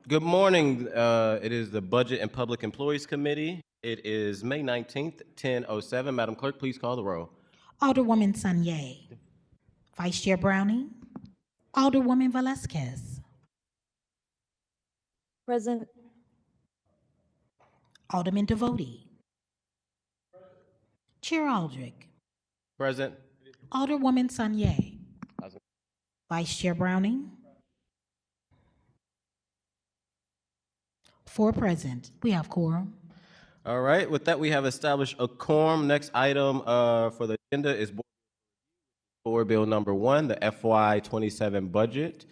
Good morning. It is the Budget and Public Employees Committee. It is May 19th, 10:07. Madam Clerk, please call the roll. Alderwoman Sanye. Vice Chair Browning. Alderwoman Velazquez. Present. Alderman Devoti. Chair Aldridge. Present. Alderwoman Sanye. Vice Chair Browning. 4 present. We have quorum. All right. With that, we have established a quorum. Next item for the agenda is Board Bill number 1, the FY27 budget,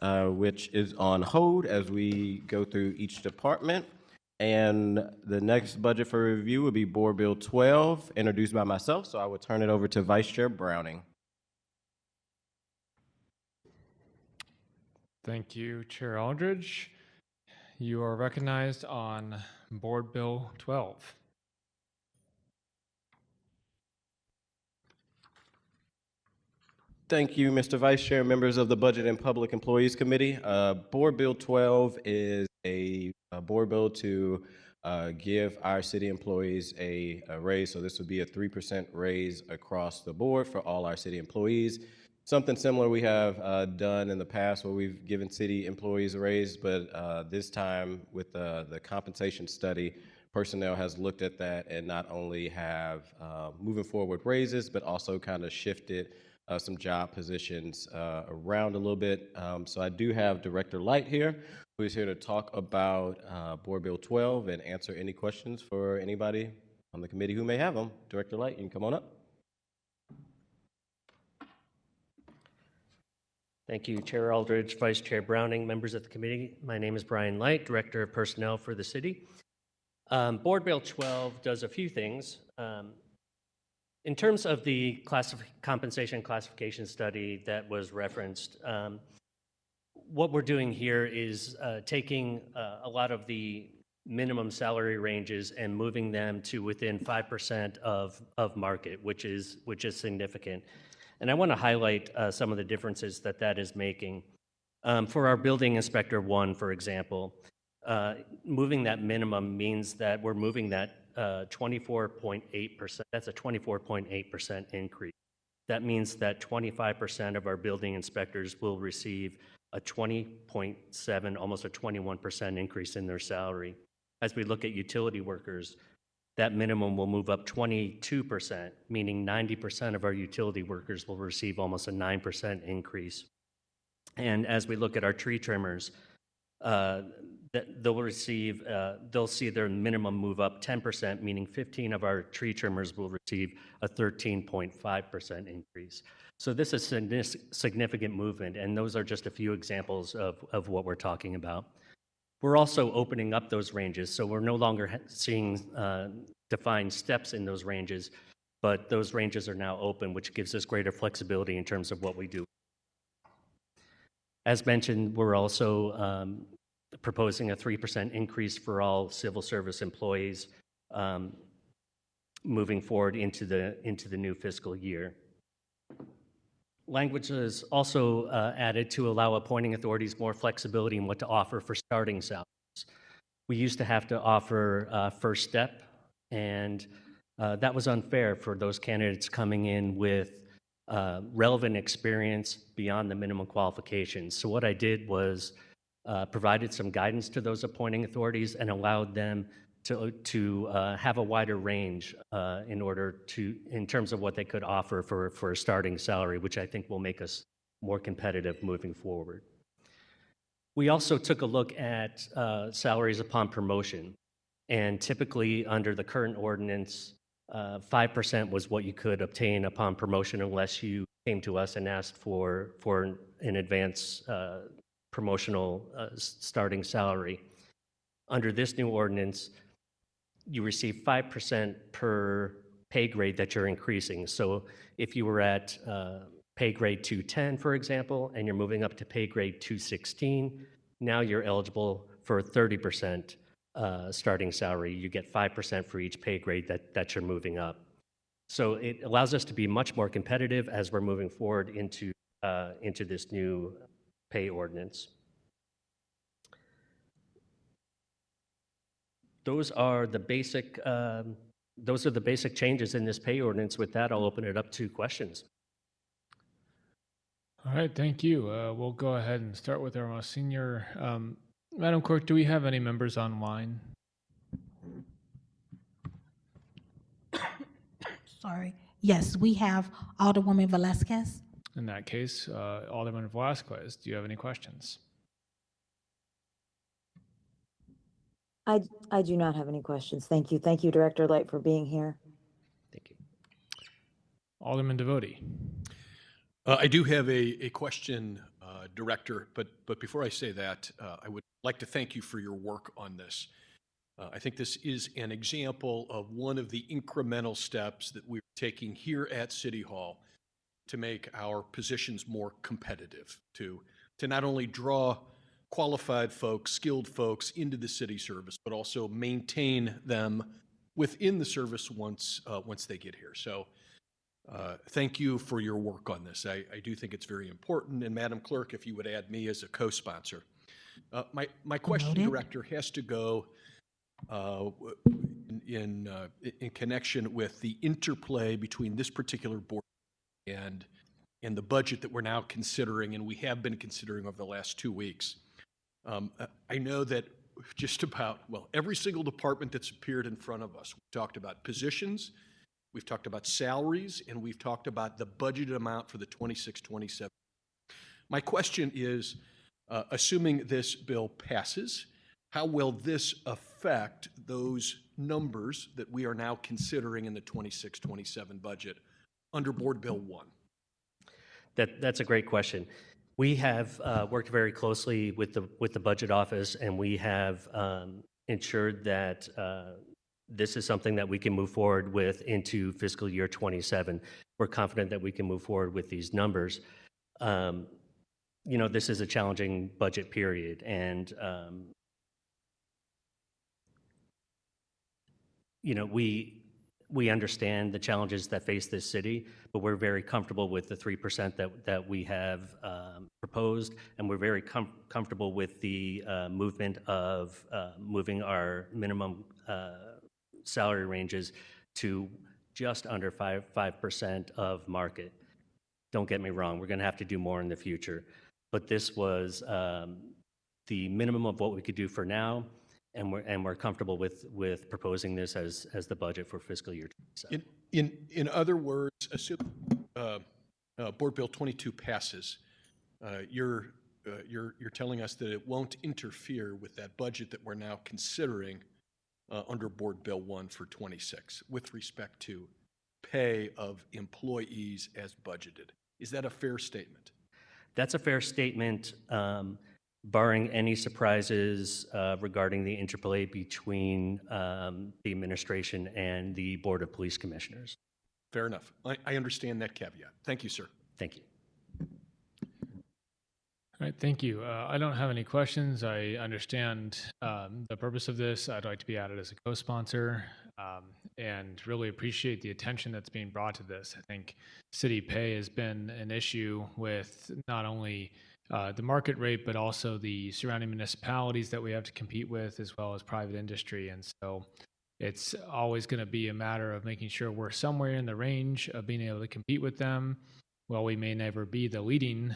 which is on hold as we go through each department. And the next budget for review will be Board Bill 12, introduced by myself. So I will turn it over to Vice Chair Browning. Thank you, Chair Aldridge. You are recognized on Board Bill 12. Thank you, Mr. Vice Chair, members of the Budget and Public Employees Committee. Board Bill 12 is a board bill to give our city employees a raise. So this would be a 3% raise across the board for all our city employees. Something similar we have done in the past where we've given city employees a raise, but this time with the compensation study, personnel has looked at that and not only have moving forward raises, but also kind of shifted some job positions around a little bit. So I do have Director Light here, who is here to talk about Board Bill 12 and answer any questions for anybody on the committee who may have them. Director Light, you can come on up. Thank you, Chair Aldridge, Vice Chair Browning, members of the committee. My name is Brian Light, Director of Personnel for the city. Board Bill 12 does a few things. In terms of the compensation classification study that was referenced, what we're doing here is taking a lot of the minimum salary ranges and moving them to within 5% of market, which is significant. And I want to highlight some of the differences that is making. For our building inspector 1, for example, moving that minimum means that we're moving that 24.8%. That's a 24.8% increase. That means that 25% of our building inspectors will receive a 20.7, almost a 21% increase in their salary. As we look at utility workers, that minimum will move up 22%, meaning 90% of our utility workers will receive almost a 9% increase. And as we look at our tree trimmers, they'll see their minimum move up 10%, meaning 15 of our tree trimmers will receive a 13.5% increase. So this is a significant movement, and those are just a few examples of what we're talking about. We're also opening up those ranges, so we're no longer seeing defined steps in those ranges, but those ranges are now open, which gives us greater flexibility in terms of what we do. As mentioned, we're also proposing a 3% increase for all civil service employees moving forward into the new fiscal year. Language is also added to allow appointing authorities more flexibility in what to offer for starting salaries. We used to have to offer first step, and that was unfair for those candidates coming in with relevant experience beyond the minimum qualifications. So what I did was provided some guidance to those appointing authorities and allowed them to have a wider range in terms of what they could offer for a starting salary, which I think will make us more competitive moving forward. We also took a look at salaries upon promotion, and typically under the current ordinance, 5% was what you could obtain upon promotion unless you came to us and asked for an advance promotional starting salary. Under this new ordinance, you receive 5% per pay grade that you're increasing. So if you were at pay grade 210, for example, and you're moving up to pay grade 216, now you're eligible for 30% starting salary. You get 5% for each pay grade that you're moving up. So it allows us to be much more competitive as we're moving forward into this new pay ordinance. Those are the basic changes in this pay ordinance. With that, I'll open it up to questions. All right, thank you. We'll go ahead and start with our most senior. Madam Clerk, do we have any members online? Sorry. Yes, we have Alderwoman Velazquez. In that case, Alderman Velazquez, do you have any questions? I do not have any questions. Thank you. Thank you, Director Light, for being here. Thank you. Alderman Devoti. I do have a question, Director, but before I say that, I would like to thank you for your work on this. I think this is an example of one of the incremental steps that we're taking here at City Hall to make our positions more competitive, to not only draw qualified folks, skilled folks into the city service, but also maintain them within the service once they get here. So thank you for your work on this. I do think it's very important. And Madam Clerk, if you would add me as a co-sponsor. My question, Noted. Director, has to go in connection with the interplay between this particular board and the budget that we're now considering, and we have been considering over the last 2 weeks. I know that just about, well, every single department that's appeared in front of us, we've talked about positions, we've talked about salaries, and we've talked about the budgeted amount for the 26-27. My question is, assuming this bill passes, how will this affect those numbers that we are now considering in the 26-27 budget under Board Bill 1? That's a great question. We have worked very closely with the budget office, and we have ensured that this is something that we can move forward with into fiscal year 27. We're confident that we can move forward with these numbers. This is a challenging budget period, and we understand the challenges that face this city, but we're very comfortable with the 3% that we have proposed, and we're very comfortable with the movement of moving our minimum salary ranges to just under 5% of market. Don't get me wrong, we're going to have to do more in the future, but this was the minimum of what we could do for now. And we're comfortable with proposing this as the budget for fiscal year 27. In other words, assume Board Bill 22 passes, you're telling us that it won't interfere with that budget that we're now considering under Board Bill 1 for 26 with respect to pay of employees as budgeted. Is that a fair statement? That's a fair statement. Barring any surprises regarding the interplay between the administration and the Board of Police Commissioners. Fair enough. I understand that caveat. Thank you, sir. Thank you. All right, thank you. I don't have any questions. I understand the purpose of this. I'd like to be added as a co-sponsor and really appreciate the attention that's being brought to this. I think city pay has been an issue with not only the market rate, but also the surrounding municipalities that we have to compete with, as well as private industry. And so it's always going to be a matter of making sure we're somewhere in the range of being able to compete with them. While we may never be the leading,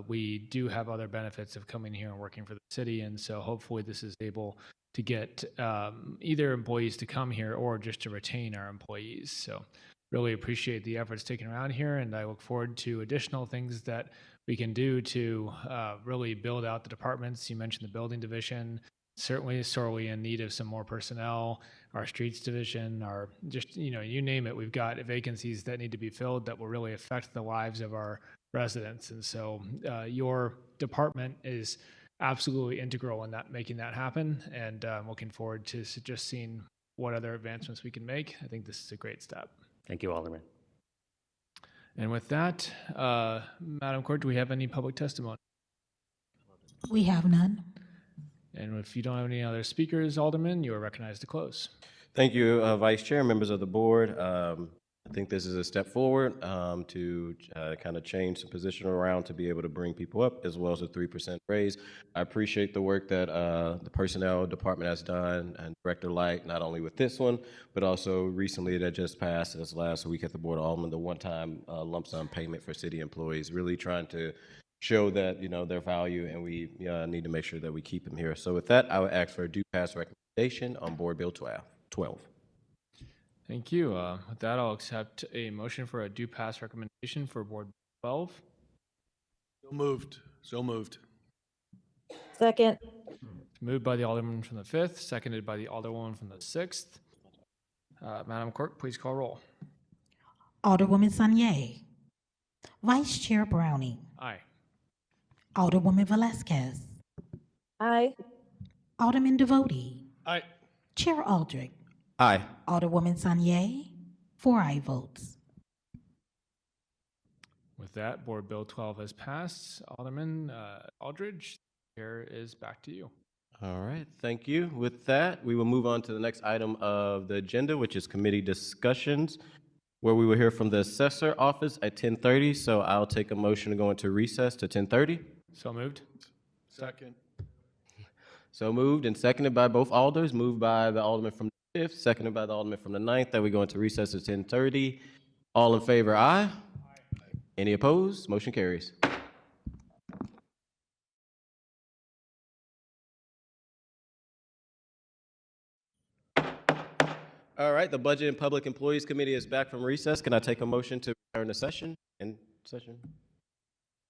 we do have other benefits of coming here and working for the city. And so hopefully this is able to get either employees to come here or just to retain our employees. So really appreciate the efforts taken around here, and I look forward to additional things that we can do to really build out the departments. You mentioned the building division, certainly sorely in need of some more personnel. Our streets division, our just, you name it, we've got vacancies that need to be filled that will really affect the lives of our residents. And so your department is absolutely integral in that, making that happen. And I'm looking forward to just seeing what other advancements we can make. I think this is a great step. Thank you, Alderman. And with that, Madam Clerk, do we have any public testimony? We have none. And if you don't have any other speakers, Alderman, you are recognized to close. Thank you, Vice Chair, members of the board. I think this is a step forward to kind of change the position around to be able to bring people up, as well as a 3% raise. I appreciate the work that the personnel department has done, and Director Light, not only with this one, but also recently that just passed this last week at the Board of Aldermen, the one-time lump sum payment for city employees, really trying to show that, their value, and we need to make sure that we keep them here. So with that, I would ask for a due pass recommendation on Board Bill 12. Thank you. With that, I'll accept a motion for a due pass recommendation for Board 12. So moved. So moved. Second. It's moved by the Alderman from the 5th, seconded by the Alderwoman from the 6th. Madam Clerk, please call roll. Alderwoman Sanye. Vice Chair Browning. Aye. Alderwoman Velazquez. Aye. Alderman Devoti. Aye. Chair Aldridge. Aye. Alderwoman Sanye. 4 aye votes. With that, Board Bill 12 has passed. Alderman Aldridge, the chair is back to you. All right, thank you. With that, we will move on to the next item of the agenda, which is committee discussions, where we will hear from the Assessor Office at 10:30. So I'll take a motion to go into recess to 10:30. So moved. Second. So moved and seconded by both Alders, moved by the Alderman from the 5th, seconded by the Alderman from the 9th, that we go into recess at 10:30. All in favor, aye. Any opposed? Motion carries. All right, the Budget and Public Employees Committee is back from recess. Can I take a motion to return to session? In session?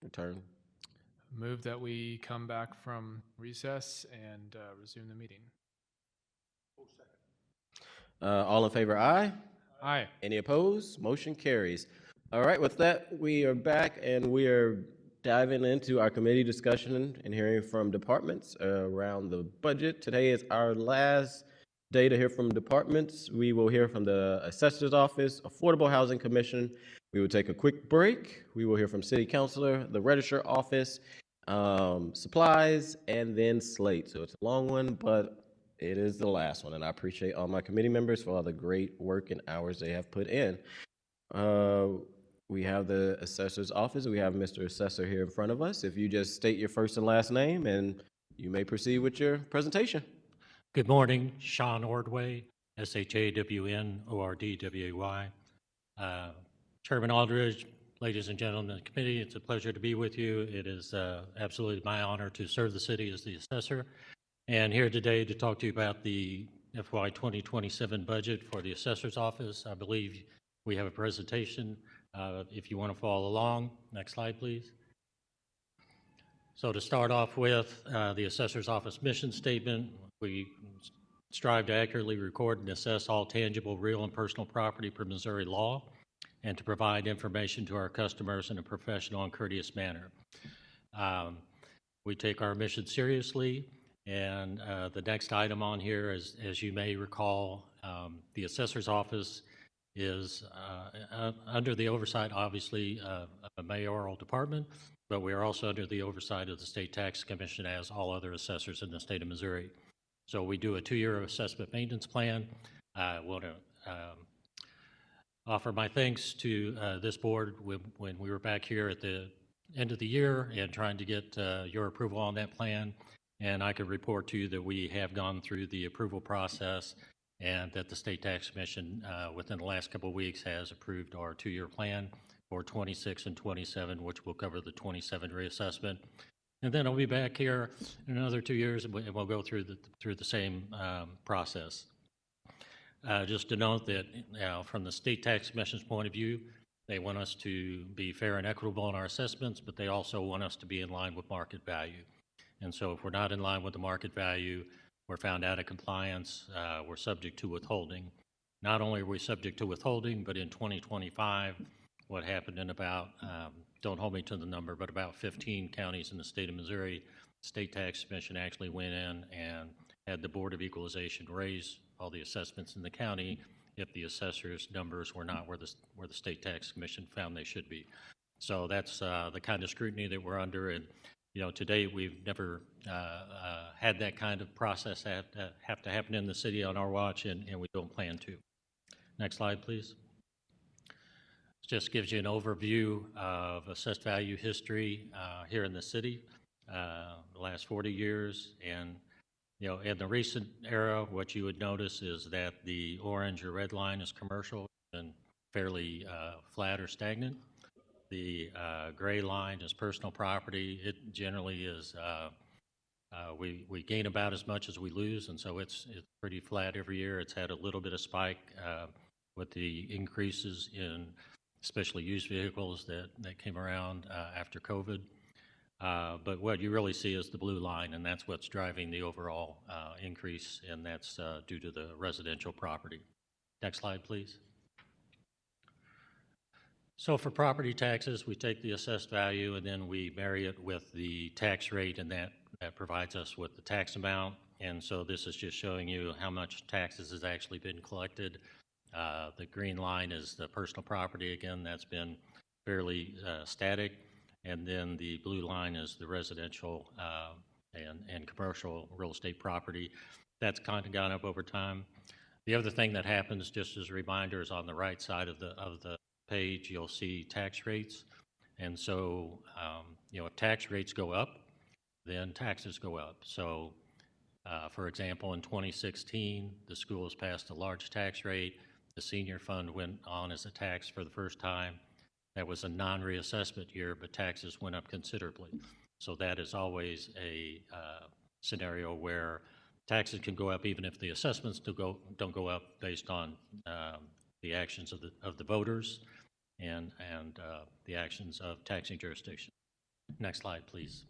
Return. Move that we come back from recess and resume the meeting. All in favor, aye. Aye. Any opposed? Motion carries. All right, with that, we are back and we are diving into our committee discussion and hearing from departments around the budget. Today is our last day to hear from departments. We will hear from the Assessor's Office, Affordable Housing Commission. We will take a quick break. We will hear from City Councilor, the Registrar Office, Supplies, and then SLATE. So it's a long one, but it is the last one. And I appreciate all my committee members for all the great work and hours they have put in. We have the Assessor's Office. We have Mr. Assessor here in front of us. If you just state your first and last name, and you may proceed with your presentation. Good morning, Sean Ordway, SHAWNORDWAY. Chairman Aldridge, ladies and gentlemen of the committee, it's a pleasure to be with you. It is absolutely my honor to serve the city as the assessor, and here today to talk to you about the FY 2027 budget for the Assessor's Office. I believe we have a presentation if you want to follow along. Next slide, please. So to start off with, the Assessor's Office mission statement, we strive to accurately record and assess all tangible, real, and personal property per Missouri law, and to provide information to our customers in a professional and courteous manner. We take our mission seriously, and the next item on here is, as you may recall, the Assessor's Office is under the oversight, obviously, of a mayoral department, but we are also under the oversight of the State Tax Commission, as all other assessors in the state of Missouri. So we do a 2-year assessment maintenance plan. I want to offer my thanks to this board when we were back here at the end of the year and trying to get your approval on that plan. And I can report to you that we have gone through the approval process and that the State Tax Commission within the last couple of weeks has approved our 2-year plan for 26 and 27, which will cover the 27 reassessment. And then I'll be back here in another 2 years, and we'll go through the same process. Just to note that from the State Tax Commission's point of view, they want us to be fair and equitable in our assessments, but they also want us to be in line with market value. And so if we're not in line with the market value, we're found out of compliance, we're subject to withholding. Not only are we subject to withholding, but in 2025, what happened in about, don't hold me to the number, but about 15 counties in the state of Missouri, the State Tax Commission actually went in and had the Board of Equalization raise all the assessments in the county if the assessor's numbers were not where the State Tax Commission found they should be. So that's the kind of scrutiny that we're under, and to date we've never had that kind of process have to happen in the city on our watch, and we don't plan to. Next slide, please. Just gives you an overview of assessed value history here in the city, the last 40 years. And, you know, in the recent era, what you would notice is that the orange or red line is commercial and fairly flat or stagnant. The gray line is personal property. It generally is, we gain about as much as we lose, and so it's pretty flat every year. It's had a little bit of spike with the increases in especially used vehicles that came around after COVID. But what you really see is the blue line, and that's what's driving the overall increase, and that's due to the residential property. Next slide, please. So for property taxes, we take the assessed value and then we marry it with the tax rate, and that provides us with the tax amount. And so this is just showing you how much taxes has actually been collected. The green line is the personal property. Again, that's been fairly static. And then the blue line is the residential and commercial real estate property. That's kind of gone up over time. The other thing that happens, just as a reminder, is on the right side of the page, you'll see tax rates. And so, you know, if tax rates go up, then taxes go up. So, for example, in 2016, the schools passed a large tax rate. The senior fund went on as a tax for the first time. That was a non-reassessment year, but taxes went up considerably. So that is always a scenario where taxes can go up even if the assessments don't go up based on the actions of the voters and the actions of taxing jurisdictions. Next slide, please.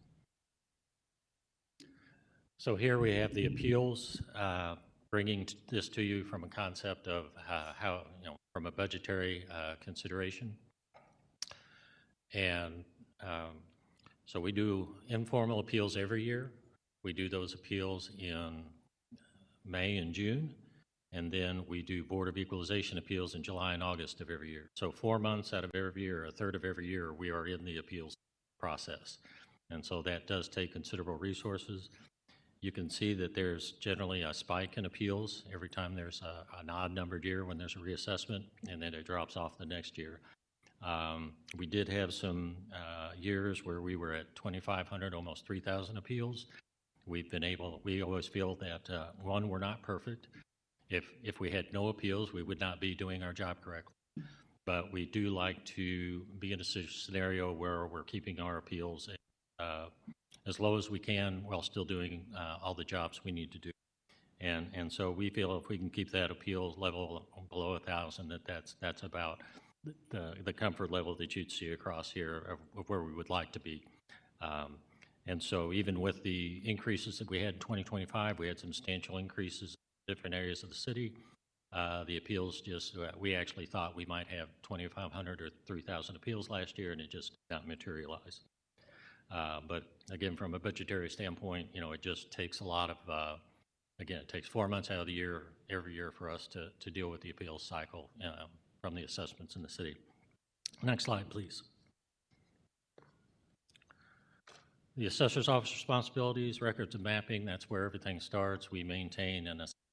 So here we have the appeals, bringing this to you from a concept of how, you know, from a budgetary consideration. And so we do informal appeals every year. We do those appeals in May and June, and then we do Board of Equalization appeals in July and August of every year. So 4 months out of every year, a third of every year, we are in the appeals process. And so that does take considerable resources. You can see that there's generally a spike in appeals every time there's an odd-numbered year when there's a reassessment, and then it drops off the next year. We did have some years where we were at 2,500, almost 3,000 appeals. We always feel that, one, we're not perfect. If we had no appeals, we would not be doing our job correctly. But we do like to be in a scenario where we're keeping our appeals as low as we can while still doing all the jobs we need to do. And so we feel if we can keep that appeal level below 1,000, that's about the comfort level that you'd see across here of where we would like to be. And so even with the increases that we had in 2025, we had substantial increases in different areas of the city. The appeals we actually thought we might have 2,500 or 3,000 appeals last year, and it just did not materialize. But again, from a budgetary standpoint, you know, it just takes a lot of, again, it takes 4 months out of the year, every year for us to deal with the appeals cycle from the assessments in the city. Next slide, please. The assessor's office responsibilities, records and mapping, that's where everything starts. We maintain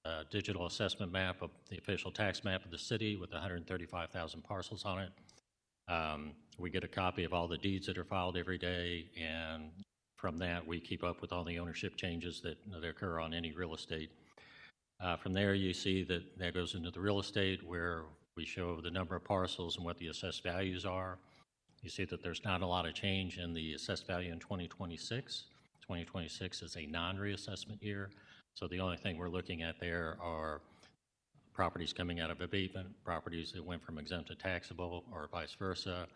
a digital assessment map of the official tax map of the city with 135,000 parcels on it. We get a copy of all the deeds that are filed every day, and from that we keep up with all the ownership changes that occur on any real estate. From there you see that goes into the real estate where we show the number of parcels and what the assessed values are. You see that there's not a lot of change in the assessed value in 2026. 2026 is a non-reassessment year, so the only thing we're looking at there are properties coming out of abatement, properties that went from exempt to taxable or vice versa,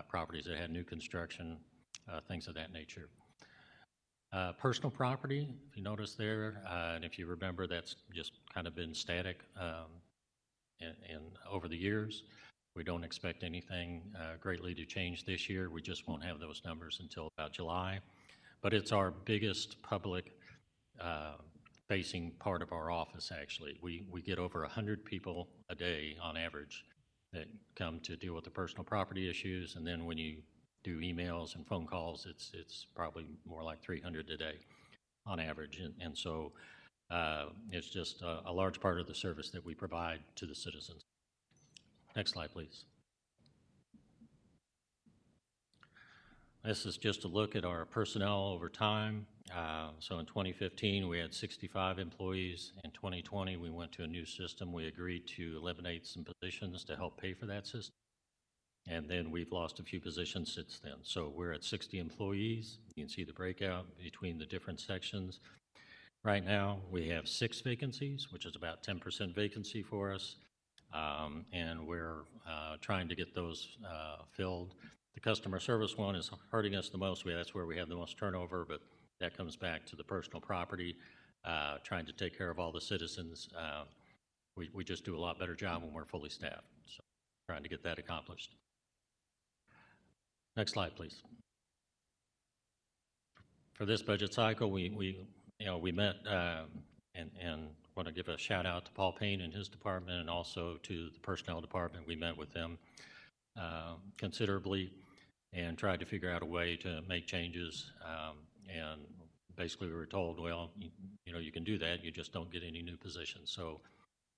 properties that had new construction, things of that nature. Personal property, if you notice there, and if you remember, that's just kind of been static over the years. We don't expect anything greatly to change this year. We just won't have those numbers until about July. But it's our biggest public facing part of our office, actually. We get over 100 people a day on average that come to deal with the personal property issues, and then when you do emails and phone calls, it's probably more like 300 a day on average. And so it's just a large part of the service that we provide to the citizens. Next slide, please. This is just a look at our personnel over time. So in 2015, we had 65 employees. In 2020, we went to a new system. We agreed to eliminate some positions to help pay for that system. And then we've lost a few positions since then. So we're at 60 employees. You can see the breakout between the different sections. Right now, we have 6 vacancies, which is about 10% vacancy for us. And we're trying to get those filled. The customer service one is hurting us the most. That's where we have the most turnover, but that comes back to the personal property, trying to take care of all the citizens. We just do a lot better job when we're fully staffed. So trying to get that accomplished. Next slide, please. For this budget cycle, we met and want to give a shout out to Paul Payne and his department, and also to the personnel department. We met with them considerably and tried to figure out a way to make changes. And basically, we were told, well, you can do that. You just don't get any new positions. So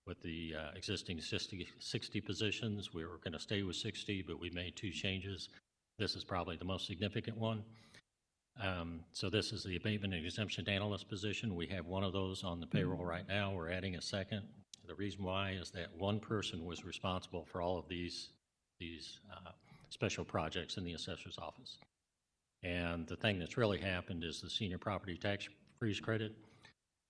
with the existing 60 positions, we were going to stay with 60, but we made 2 changes. This is probably the most significant one. So this is the abatement and exemption analyst position. We have one of those on the payroll right now. We're adding a second. The reason why is that one person was responsible for all of these special projects in the assessor's office. And the thing that's really happened is the senior property tax freeze credit.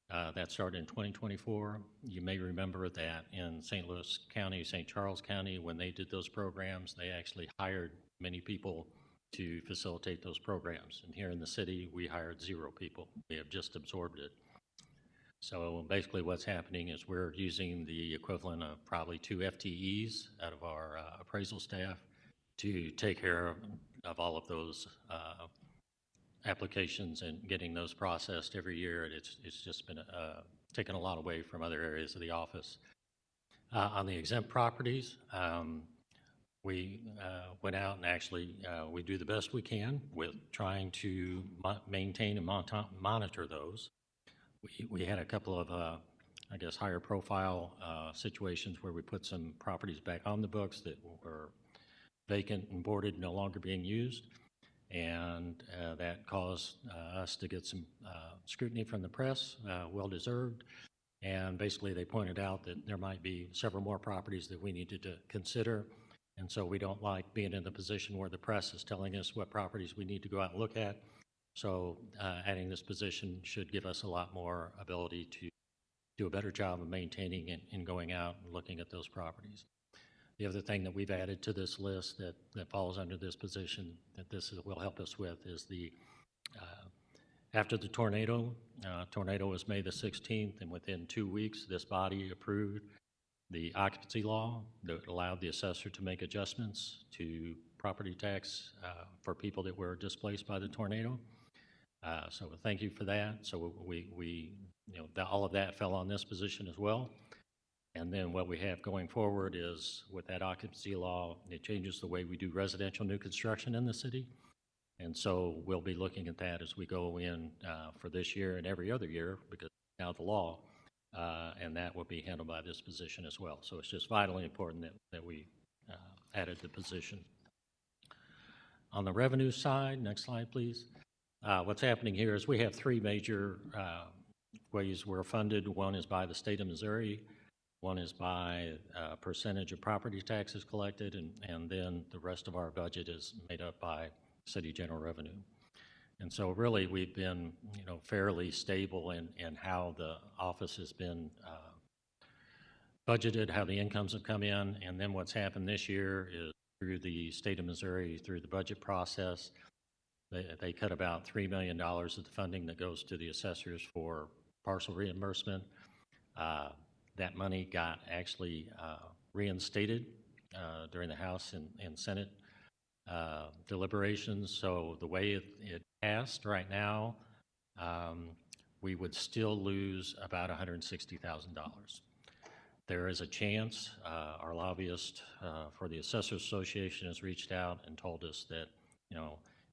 That started in 2024. You may remember that in St. Louis County, St. Charles County, when they did those programs, they actually hired many people to facilitate those programs. And here in the city, we hired 0 people. We have just absorbed it. So basically what's happening is we're using the equivalent of probably 2 FTEs out of our appraisal staff to take care of all of those applications and getting those processed every year. It's just been taken a lot away from other areas of the office. On the exempt properties, we went out and actually we do the best we can with trying to maintain and monitor those. We had a couple of, I guess, higher profile situations where we put some properties back on the books that were vacant and boarded, no longer being used. And that caused us to get some scrutiny from the press, well-deserved. And basically they pointed out that there might be several more properties that we needed to consider. And so we don't like being in the position where the press is telling us what properties we need to go out and look at. So adding this position should give us a lot more ability to do a better job of maintaining and going out and looking at those properties. The other thing that we've added to this list that falls under this position that will help us with is the after the tornado was May the 16th, and within 2 weeks, this body approved the occupancy law that allowed the assessor to make adjustments to property tax for people that were displaced by the tornado. So thank you for that. So all of that fell on this position as well. And then what we have going forward is with that occupancy law, it changes the way we do residential new construction in the city. And so we'll be looking at that as we go in for this year and every other year, because now the law, and that will be handled by this position as well. So it's just vitally important that we added the position. On the revenue side, next slide, please. What's happening here is we have 3 major ways we're funded. One is by the state of Missouri. One is by a percentage of property taxes collected, and then the rest of our budget is made up by city general revenue. And so really we've been fairly stable in how the office has been budgeted, how the incomes have come in. And then what's happened this year is through the state of Missouri, through the budget process, they cut about $3 million of the funding that goes to the assessors for parcel reimbursement. That money got actually reinstated during the House and Senate deliberations. So the way it passed right now, we would still lose about $160,000. There is a chance, our lobbyist for the Assessors Association has reached out and told us that,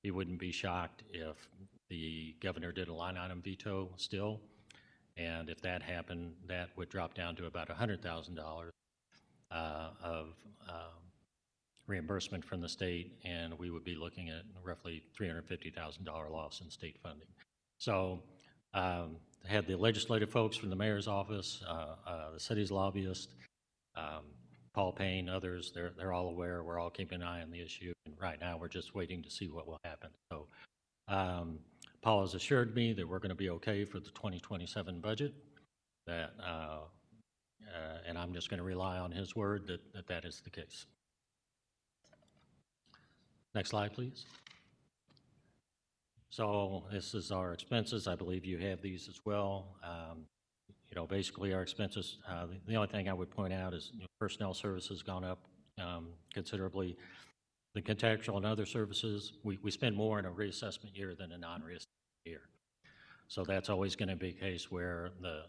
he wouldn't be shocked if the governor did a line item veto still. And if that happened, that would drop down to about $100,000 of reimbursement from the state, and we would be looking at roughly $350,000 loss in state funding. So had the legislative folks from the mayor's office, the city's lobbyist, Paul Payne, others, they're all aware. We're all keeping an eye on the issue, and right now we're just waiting to see what will happen. So Paul has assured me that we're going to be okay for the 2027 budget, that, and I'm just going to rely on his word that is the case. Next slide, please. So this is our expenses. I believe you have these as well. You know, basically our expenses, the only thing I would point out is personnel services gone up considerably. The contractual and other services, we spend more in a reassessment year than a non-reassessment year. So that's always going to be a case where the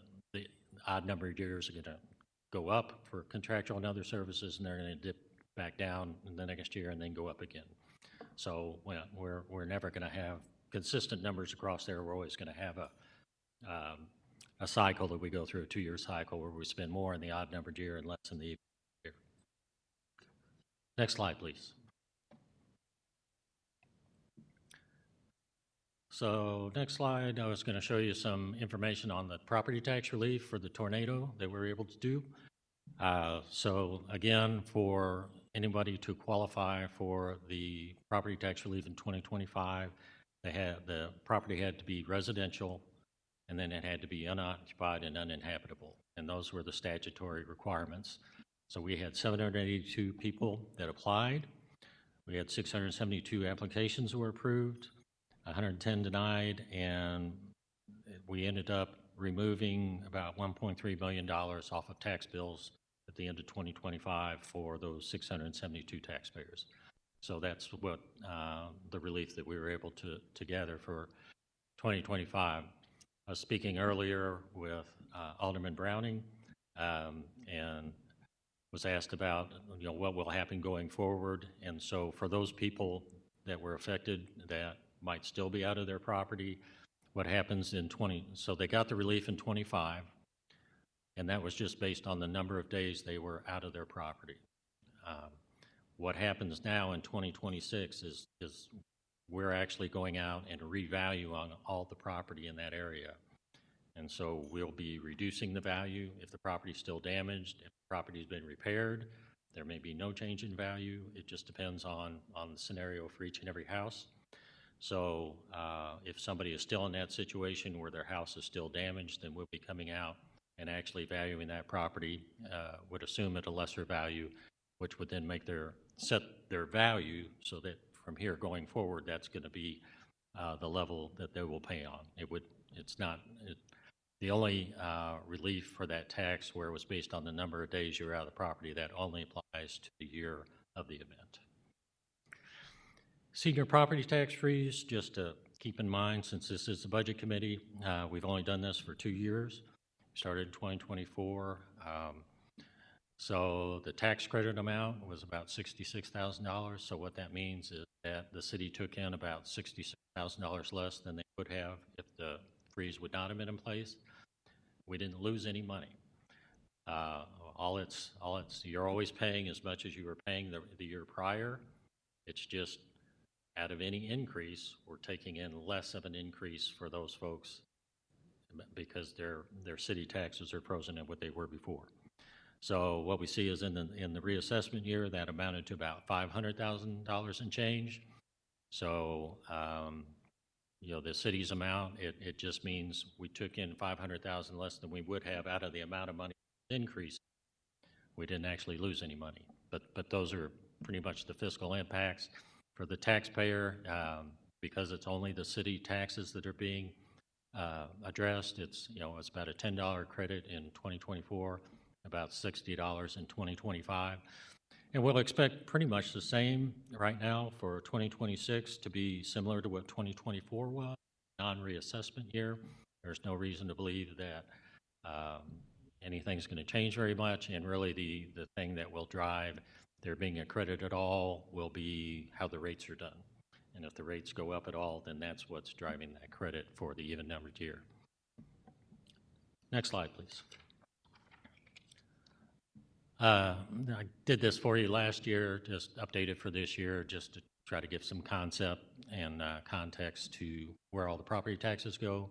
odd number of years are going to go up for contractual and other services, and they're going to dip back down in the next year and then go up again. So we're never going to have consistent numbers across there. We're always going to have a cycle that we go through, a 2-year cycle, where we spend more in the odd numbered year and less in the even year. Next slide, please. So next slide, I was going to show you some information on the property tax relief for the tornado that we were able to do. So again, for anybody to qualify for the property tax relief in 2025, the property had to be residential, and then it had to be unoccupied and uninhabitable. And those were the statutory requirements. So we had 782 people that applied. We had 672 applications that were approved, 110 denied, and we ended up removing about $1.3 million off of tax bills at the end of 2025 for those 672 taxpayers. So that's what the relief that we were able to gather for 2025. I was speaking earlier with Alderman Browning and was asked about what will happen going forward. And so for those people that were affected that might still be out of their property, what happens in so they got the relief in 25, and that was just based on the number of days they were out of their property. What happens now in 2026 is we're actually going out and revalue on all the property in that area. And so we'll be reducing the value if the property is still damaged. If the property has been repaired, there may be no change in value. It just depends on the scenario for each and every house. So if somebody is still in that situation where their house is still damaged, then we'll be coming out and actually valuing that property, would assume at a lesser value, which would then make set their value so that from here going forward, that's going to be the level that they will pay on. The only relief for that tax where it was based on the number of days you're out of the property, that only applies to the year of the event. Senior property tax freeze, just to keep in mind, since this is the budget committee, we've only done this for 2 years. Started in 2024. So the tax credit amount was about $66,000. So what that means is that the city took in about $66,000 less than they would have if the freeze would not have been in place. We didn't lose any money. You're always paying as much as you were paying the year prior. It's just out of any increase, we're taking in less of an increase for those folks because their city taxes are frozen at what they were before. So what we see is in the reassessment year, that amounted to about $500,000 and change. So the city's amount, it just means we took in $500,000 less than we would have out of the amount of money increase. We didn't actually lose any money, but those are pretty much the fiscal impacts for the taxpayer. Because it's only the city taxes that are being addressed. It's about a $10 credit in 2024, about $60 in 2025. And we'll expect pretty much the same right now for 2026 to be similar to what 2024 was, non-reassessment year. There's no reason to believe that anything's going to change very much. And really the thing that will drive there being a credit at all will be how the rates are done. And if the rates go up at all, then that's what's driving that credit for the even numbered year. Next slide, please. I did this for you last year, just updated for this year, just to try to give some concept and context to where all the property taxes go.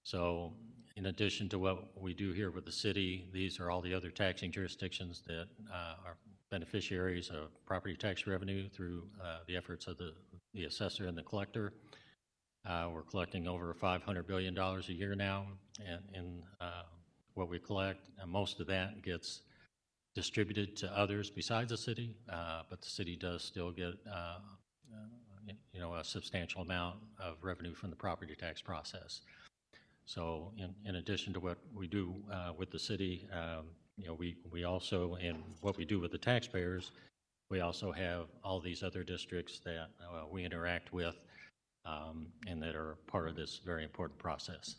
So in addition to what we do here with the city, these are all the other taxing jurisdictions that are beneficiaries of property tax revenue through the efforts of the assessor and the collector. We're collecting over $500 billion a year now in what we collect. And most of that gets distributed to others besides the city, but the city does still get a substantial amount of revenue from the property tax process. So in addition to what we do with the city, we also, and what we do with the taxpayers, we also have all these other districts that we interact with and that are part of this very important process.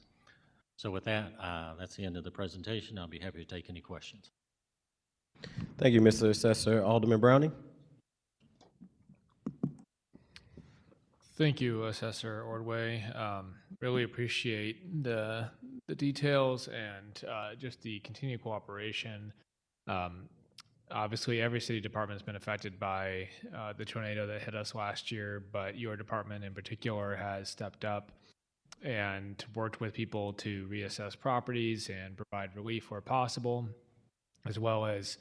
So with that, that's the end of the presentation. I'll be happy to take any questions. Thank you, Mr. Assessor. Alderman Browning? Thank you, Assessor Ordway. Really appreciate the details and just the continued cooperation. Obviously, every city department has been affected by the tornado that hit us last year, but your department in particular has stepped up and worked with people to reassess properties and provide relief where possible, as well as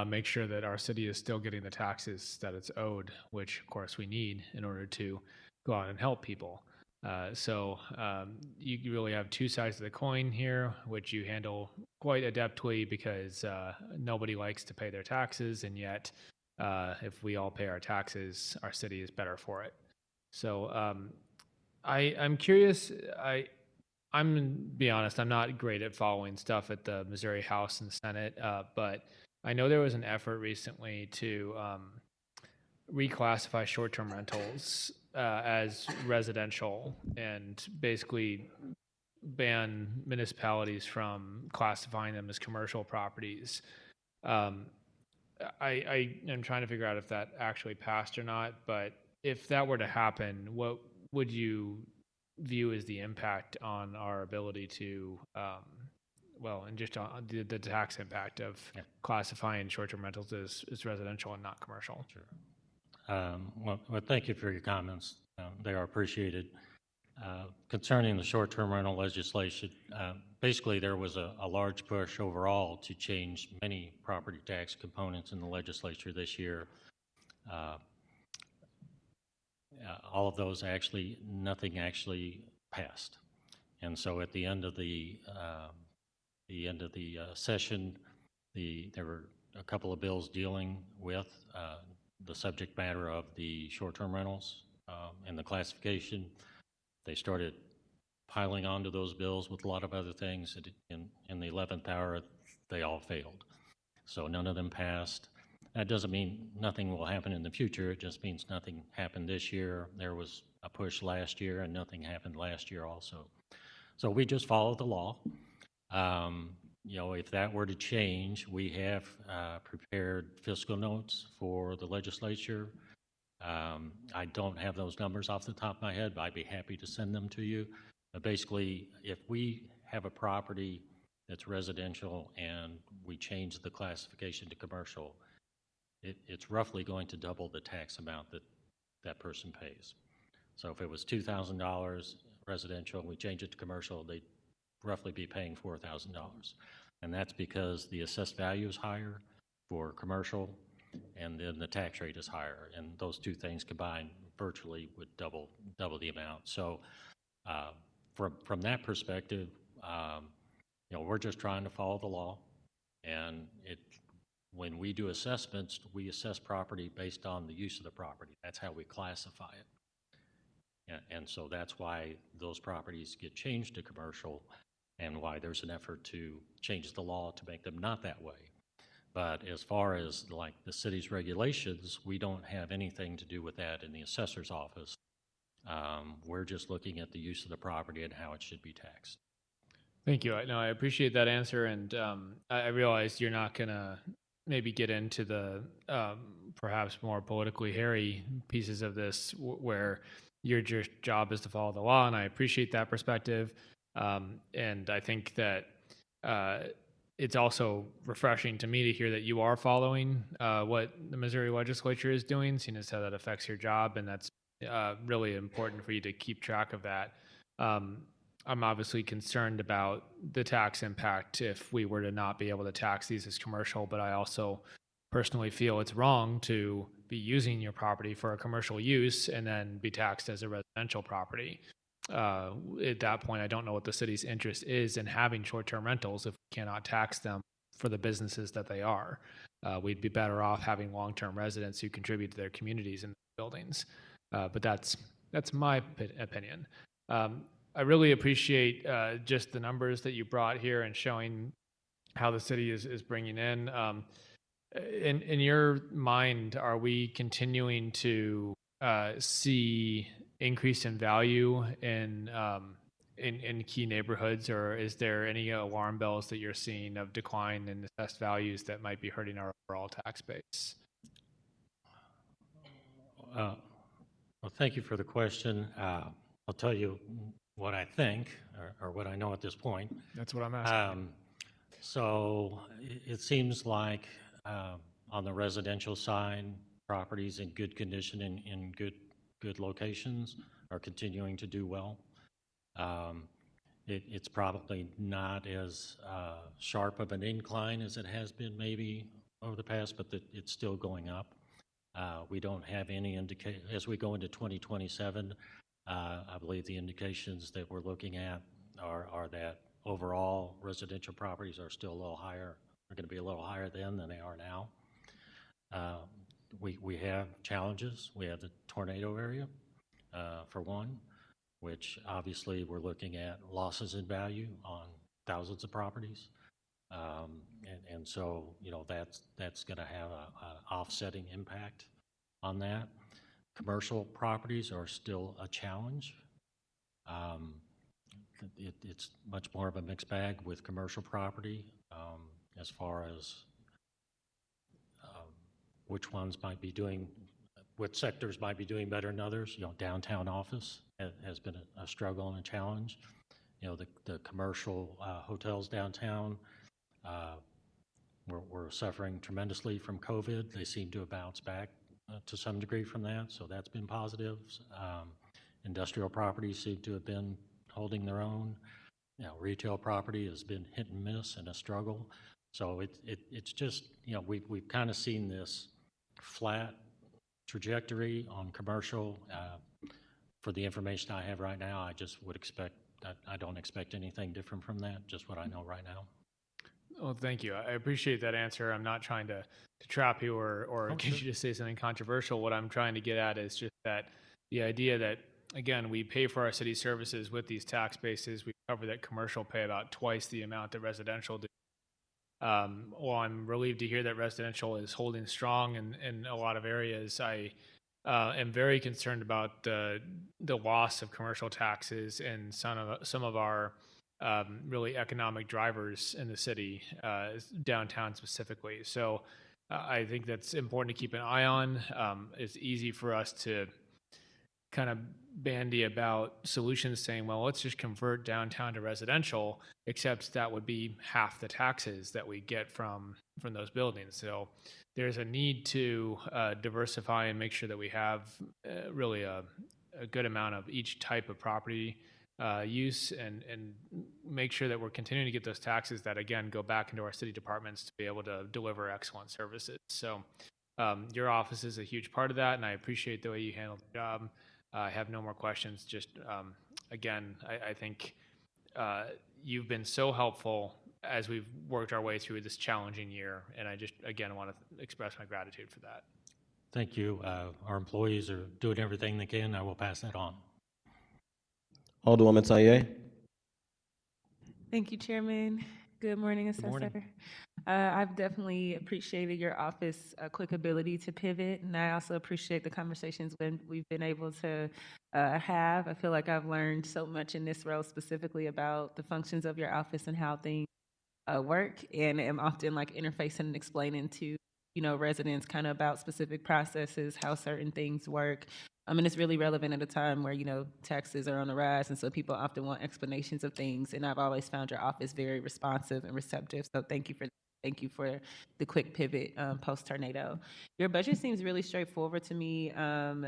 make sure that our city is still getting the taxes that it's owed, which of course we need in order to go out and help people. So you really have two sides of the coin here, which you handle quite adeptly because nobody likes to pay their taxes, and yet if we all pay our taxes, our city is better for it. So I'm curious. I'm gonna be honest, I'm not great at following stuff at the Missouri House and Senate, but I know there was an effort recently to reclassify short-term rentals as residential and basically ban municipalities from classifying them as commercial properties. I am trying to figure out if that actually passed or not, but if that were to happen, what would you view as the impact on our ability to, and just on the tax impact of classifying short-term rentals as residential and not commercial? Sure. Well, thank you for your comments. They are appreciated. Concerning the short-term rental legislation, basically there was a large push overall to change many property tax components in the legislature this year. All of those nothing actually passed. And so at the end of the session, there were a couple of bills dealing with the subject matter of the short-term rentals and the classification. They started piling onto those bills with a lot of other things. In the 11th hour, they all failed. So none of them passed. That doesn't mean nothing will happen in the future. It just means nothing happened this year. There was a push last year, and nothing happened last year also. So we just followed the law. If that were to change, we have prepared fiscal notes for the legislature. I don't have those numbers off the top of my head, but I'd be happy to send them to you. But basically, if we have a property that's residential and we change the classification to commercial, it's roughly going to double the tax amount that person pays. So if it was $2,000 residential and we change it to commercial, they'd roughly be paying $4,000. And that's because the assessed value is higher for commercial, and then the tax rate is higher. And those two things combined virtually would double the amount. So from that perspective, we're just trying to follow the law. And when we do assessments, we assess property based on the use of the property. That's how we classify it. And so that's why those properties get changed to commercial, and why there's an effort to change the law to make them not that way. But as far as like the city's regulations, we don't have anything to do with that in the assessor's office. We're just looking at the use of the property and how it should be taxed. Thank you. I appreciate that answer, and I realize you're not going to maybe get into the perhaps more politically hairy pieces of this where your job is to follow the law, and I appreciate that perspective. And I think that it's also refreshing to me to hear that you are following what the Missouri legislature is doing, seeing as how that affects your job, and that's really important for you to keep track of that. I'm obviously concerned about the tax impact if we were to not be able to tax these as commercial, but I also personally feel it's wrong to be using your property for a commercial use and then be taxed as a residential property. At that point, I don't know what the city's interest is in having short-term rentals if we cannot tax them for the businesses that they are. We'd be better off having long-term residents who contribute to their communities and buildings. But that's my opinion. I really appreciate just the numbers that you brought here and showing how the city is bringing in. In your mind, are we continuing to see increase in value in key neighborhoods, or is there any alarm bells that you're seeing of decline in assessed values that might be hurting our overall tax base? Well, thank you for the question. I'll tell you what I think, or what I know at this point. That's what I'm asking. So it seems like on the residential side, properties in good condition and in good locations are continuing to do well. It's probably not as sharp of an incline as it has been maybe over the past, but it's still going up. We don't have any indication as we go into 2027. I believe the indications that we're looking at are that overall residential properties are still a little higher. They're going to be a little higher then than they are now. We have challenges. We have the tornado area, for one, which obviously we're looking at losses in value on thousands of properties. And so, that's going to have an offsetting impact on that. Commercial properties are still a challenge. It's much more of a mixed bag with commercial property as far as which sectors might be doing better than others. Downtown office has been a struggle and a challenge. The commercial hotels downtown were suffering tremendously from COVID. They seem to have bounced back to some degree from that, so that's been positive. Industrial properties seem to have been holding their own. Retail property has been hit and miss and a struggle. So it's just, we've kind of seen this flat trajectory on commercial. For the information I have right now, I just would expect that I don't expect anything different from that, just what I know right now. Well, thank you. I appreciate that answer. I'm not trying to trap you or get you to say something controversial. What I'm trying to get at is just that the idea that, again, we pay for our city services with these tax bases. We cover that commercial pay about twice the amount that residential do. Well, I'm relieved to hear that residential is holding strong in a lot of areas. I am very concerned about the loss of commercial taxes in some of our really economic drivers in the city, downtown specifically. So I think that's important to keep an eye on. It's easy for us to kind of bandy about solutions saying, well, let's just convert downtown to residential, except that would be half the taxes that we get from those buildings. So there's a need to diversify and make sure that we have really a good amount of each type of property use and make sure that we're continuing to get those taxes that, again, go back into our city departments to be able to deliver excellent services. So your office is a huge part of that, and I appreciate the way you handled the job. I have no more questions. Just, again, I think you've been so helpful as we've worked our way through this challenging year, and I just, again, want to express my gratitude for that. Thank you. Our employees are doing everything they can. I will pass that on. Alderwoman Taye. Thank you, Chairman. Good morning, Assessor. morning. I've definitely appreciated your office quick ability to pivot, and I also appreciate the conversations when we've been able to have. I feel like I've learned so much in this role specifically about the functions of your office and how things work, and am often like interfacing and explaining to residents kind of about specific processes, how certain things work. I mean, it's really relevant at a time where, taxes are on the rise, and so people often want explanations of things. And I've always found your office very responsive and receptive. So thank you for the quick pivot post tornado. Your budget seems really straightforward to me,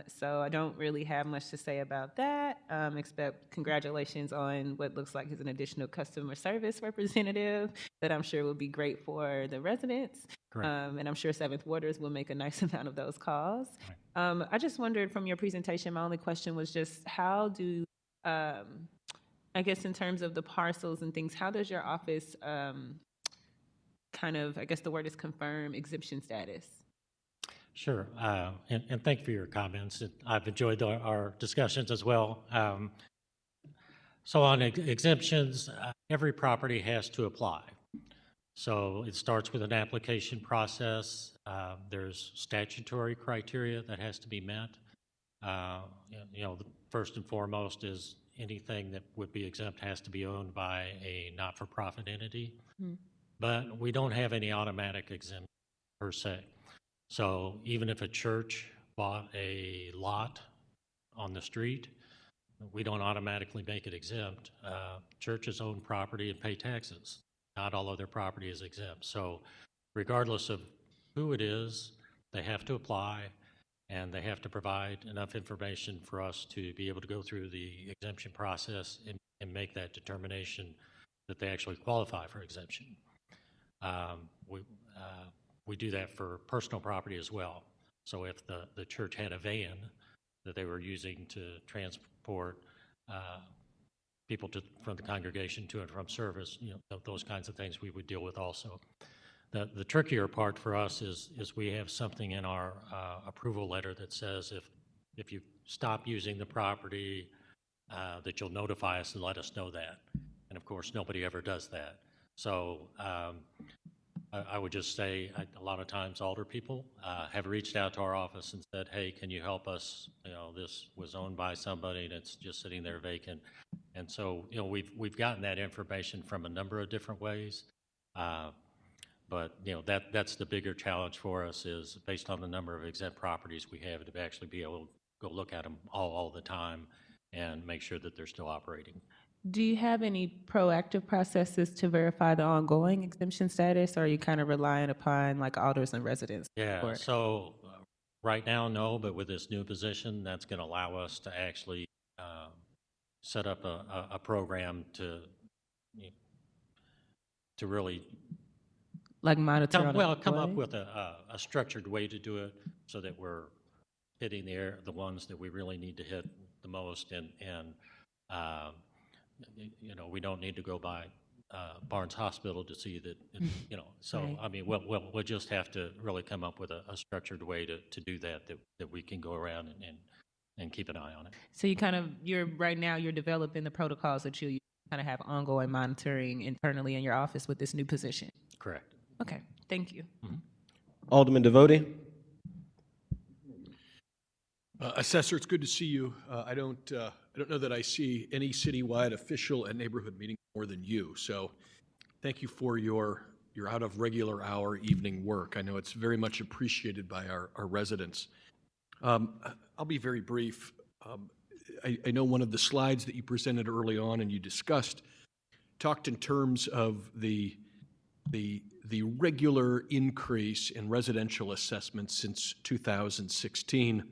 so I don't really have much to say about that. Except congratulations on what looks like is an additional customer service representative that I'm sure will be great for the residents. Correct. And I'm sure Seventh Warders will make a nice amount of those calls. I just wondered from your presentation, my only question was just how do, I guess in terms of the parcels and things, how does your office kind of, I guess the word is confirm exemption status? Sure, and thank you for your comments. I've enjoyed our discussions as well. So on exemptions, every property has to apply. So it starts with an application process. There's statutory criteria that has to be met. The first and foremost is anything that would be exempt has to be owned by a not-for-profit entity. But we don't have any automatic exemption per se. So even if a church bought a lot on the street, we don't automatically make it exempt. Churches own property and pay taxes. Not all of their property is exempt. So regardless of who it is, they have to apply and they have to provide enough information for us to be able to go through the exemption process and make that determination that they actually qualify for exemption. We do that for personal property as well. So if the church had a van that they were using to transport people from the congregation to and from service, those kinds of things we would deal with also. The trickier part for us is we have something in our approval letter that says if you stop using the property, that you'll notify us and let us know that. And of course, nobody ever does that. So I would just say a lot of times Alder people have reached out to our office and said, hey, can you help us? This was owned by somebody and it's just sitting there vacant. And so, we've gotten that information from a number of different ways. But, that's the bigger challenge for us is based on the number of exempt properties we have to actually be able to go look at them all the time and make sure that they're still operating. Do you have any proactive processes to verify the ongoing exemption status, or are you kind of relying upon like Alders and residents? Yeah, so right now, no, but with this new position, that's going to allow us to actually set up a program to really Like monitor on a come up way? with a structured way to do it so that we're hitting the ones that we really need to hit the most and we don't need to go by Barnes Hospital to see that, so, Right. I mean, we'll just have to really come up with a structured way to do that we can go around and keep an eye on it. So right now you're developing the protocols that you kind of have ongoing monitoring internally in your office with this new position. Correct. Okay, thank you. Alderman Devoti. Assessor, it's good to see you. I don't know that I see any citywide official at neighborhood meeting more than you. So thank you for your out of regular hour evening work. I know it's very much appreciated by our residents. I'll be very brief. I know one of the slides that you presented early on and you discussed talked in terms of the regular increase in residential assessments since 2016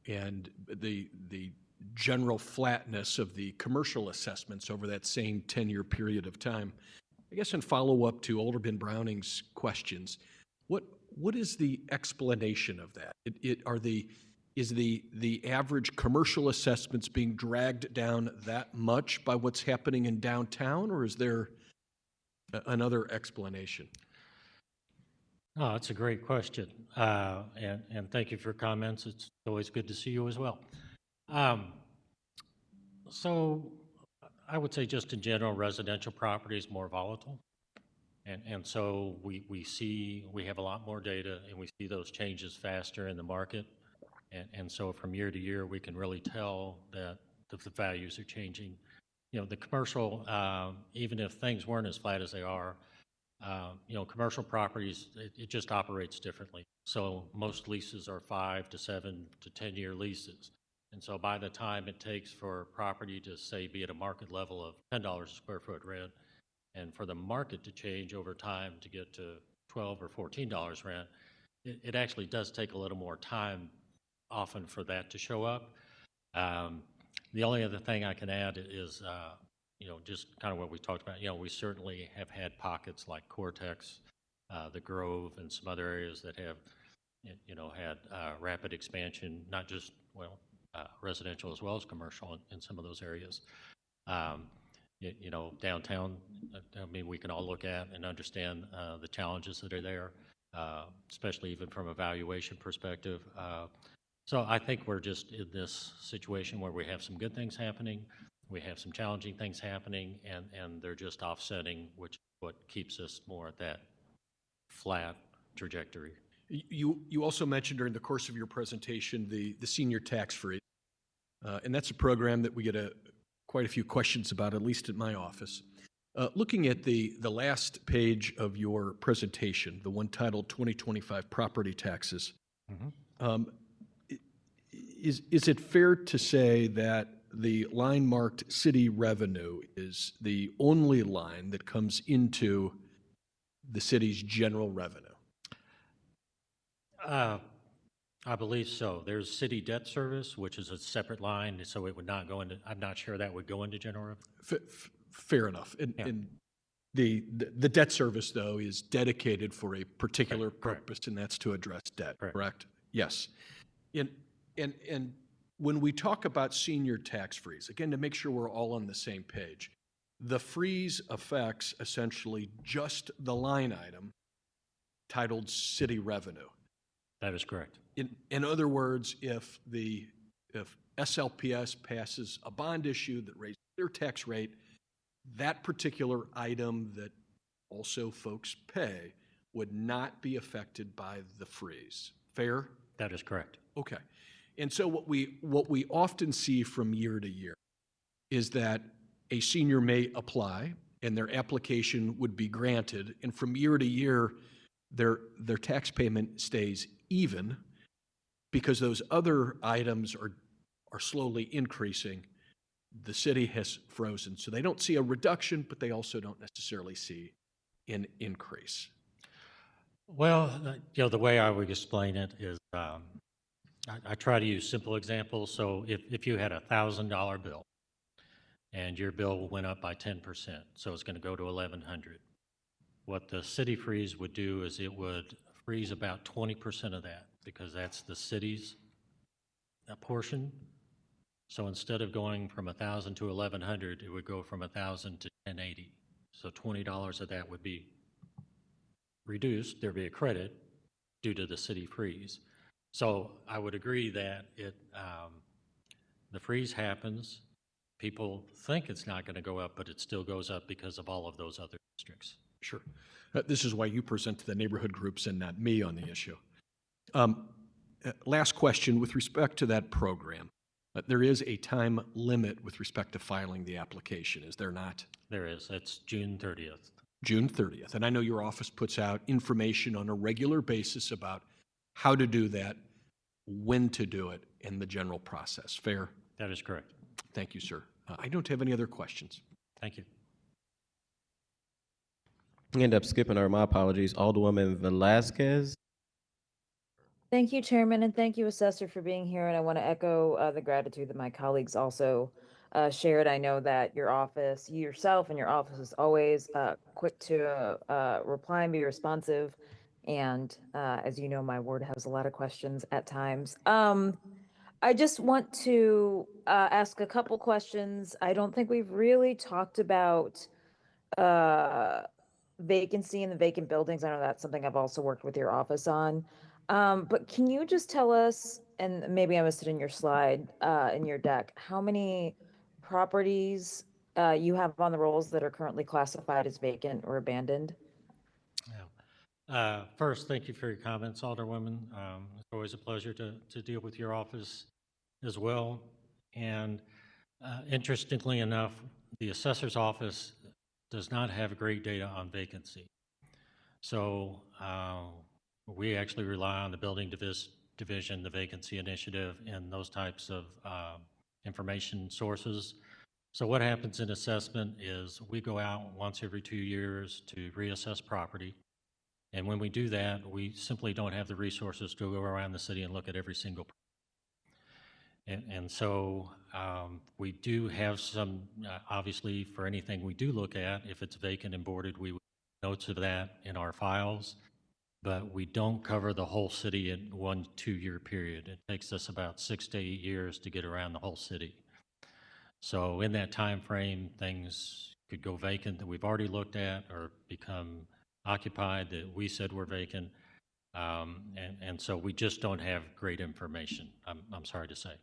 and the general flatness of the commercial assessments over that same 10-year period of time. I guess in follow-up to Alderman Browning's questions, what is the explanation of that? Is the average commercial assessments being dragged down that much by what's happening in downtown, or is there another explanation? Oh, that's a great question, and thank you for your comments. It's always good to see you as well. So I would say just in general, residential property is more volatile. And so we have a lot more data and we see those changes faster in the market. And so from year to year, we can really tell that the values are changing. The commercial, even if things weren't as flat as they are, commercial properties, it just operates differently. So most leases are 5 to 7 to 10-year leases. And so by the time it takes for property to, say, be at a market level of $10 a square foot rent, and for the market to change over time to get to $12 or $14 rent, it actually does take a little more time often for that to show up. The only other thing I can add is, just kind of what we talked about. We certainly have had pockets like Cortex, the Grove, and some other areas that have, had rapid expansion, not just, residential as well as commercial in some of those areas. Downtown, we can all look at and understand the challenges that are there, especially even from a valuation perspective. So I think we're just in this situation where we have some good things happening, we have some challenging things happening, and they're just offsetting, which is what keeps us more at that flat trajectory. You also mentioned during the course of your presentation the senior tax free, and that's a program that we get quite a few questions about, at least at my office. Looking at the last page of your presentation, the one titled 2025 Property Taxes, is it fair to say that the line marked city revenue is the only line that comes into the city's general revenue? I believe so. There's city debt service, which is a separate line, so it would not go into, I'm not sure that would go into general revenue. Fair enough. And the debt service, though, is dedicated for a particular purpose, and that's to address debt, correct? Yes. And when we talk about senior tax freeze, again, to make sure we're all on the same page, the freeze affects essentially just the line item titled city revenue. That is correct. In other words, if SLPS passes a bond issue that raises their tax rate, that particular item that also folks pay would not be affected by the freeze. Fair? That is correct. Okay. And so what we often see from year to year is that a senior may apply and their application would be granted, and from year to year, their tax payment stays even because those other items are slowly increasing. The city has frozen. So they don't see a reduction, but they also don't necessarily see an increase. Well, the way I would explain it is I try to use simple examples. So if you had a $1,000 bill and your bill went up by 10%, so it's going to go to $1,100. What the city freeze would do is it would freeze about 20% of that because that's the city's portion. So instead of going from 1,000 to 1,100, it would go from 1,000 to 1,080. So $20 of that would be reduced. There'd be a credit due to the city freeze. So I would agree that the freeze happens. People think it's not going to go up, but it still goes up because of all of those other districts. Sure. This is why you present to the neighborhood groups and not me on the issue. Last question with respect to that program. There is a time limit with respect to filing the application, is there not? There is. It's June 30th. June 30th. And I know your office puts out information on a regular basis about how to do that, when to do it, and the general process. Fair? That is correct. Thank you, sir. I don't have any other questions. Thank you. We end up skipping her. My apologies. Alderwoman Velazquez. Thank you, Chairman, and thank you, Assessor, for being here. And I want to echo the gratitude that my colleagues also shared. I know that your office, you yourself and your office is always quick to reply and be responsive. And as you know, my ward has a lot of questions at times. I just want to ask a couple questions. I don't think we've really talked about vacancy in the vacant buildings. I know that's something I've also worked with your office on. But can you just tell us, and maybe I missed it in your slide, in your deck, how many properties you have on the rolls that are currently classified as vacant or abandoned? Yeah. First, thank you for your comments, Alderwoman. It's always a pleasure to deal with your office as well. And interestingly enough, the assessor's office does not have great data on vacancy. So we actually rely on the building division, the vacancy initiative, and those types of information sources. So what happens in assessment is we go out once every 2 years to reassess property. And when we do that, we simply don't have the resources to go around the city and look at every single. And so we do have some, obviously, for anything we do look at, if it's vacant and boarded, we would notes of that in our files, but we don't cover the whole city in 1 2-year period. It takes us about 6 to 8 years to get around the whole city. So in that time frame, things could go vacant that we've already looked at or become occupied that we said were vacant. And so we just don't have great information, I'm sorry to say.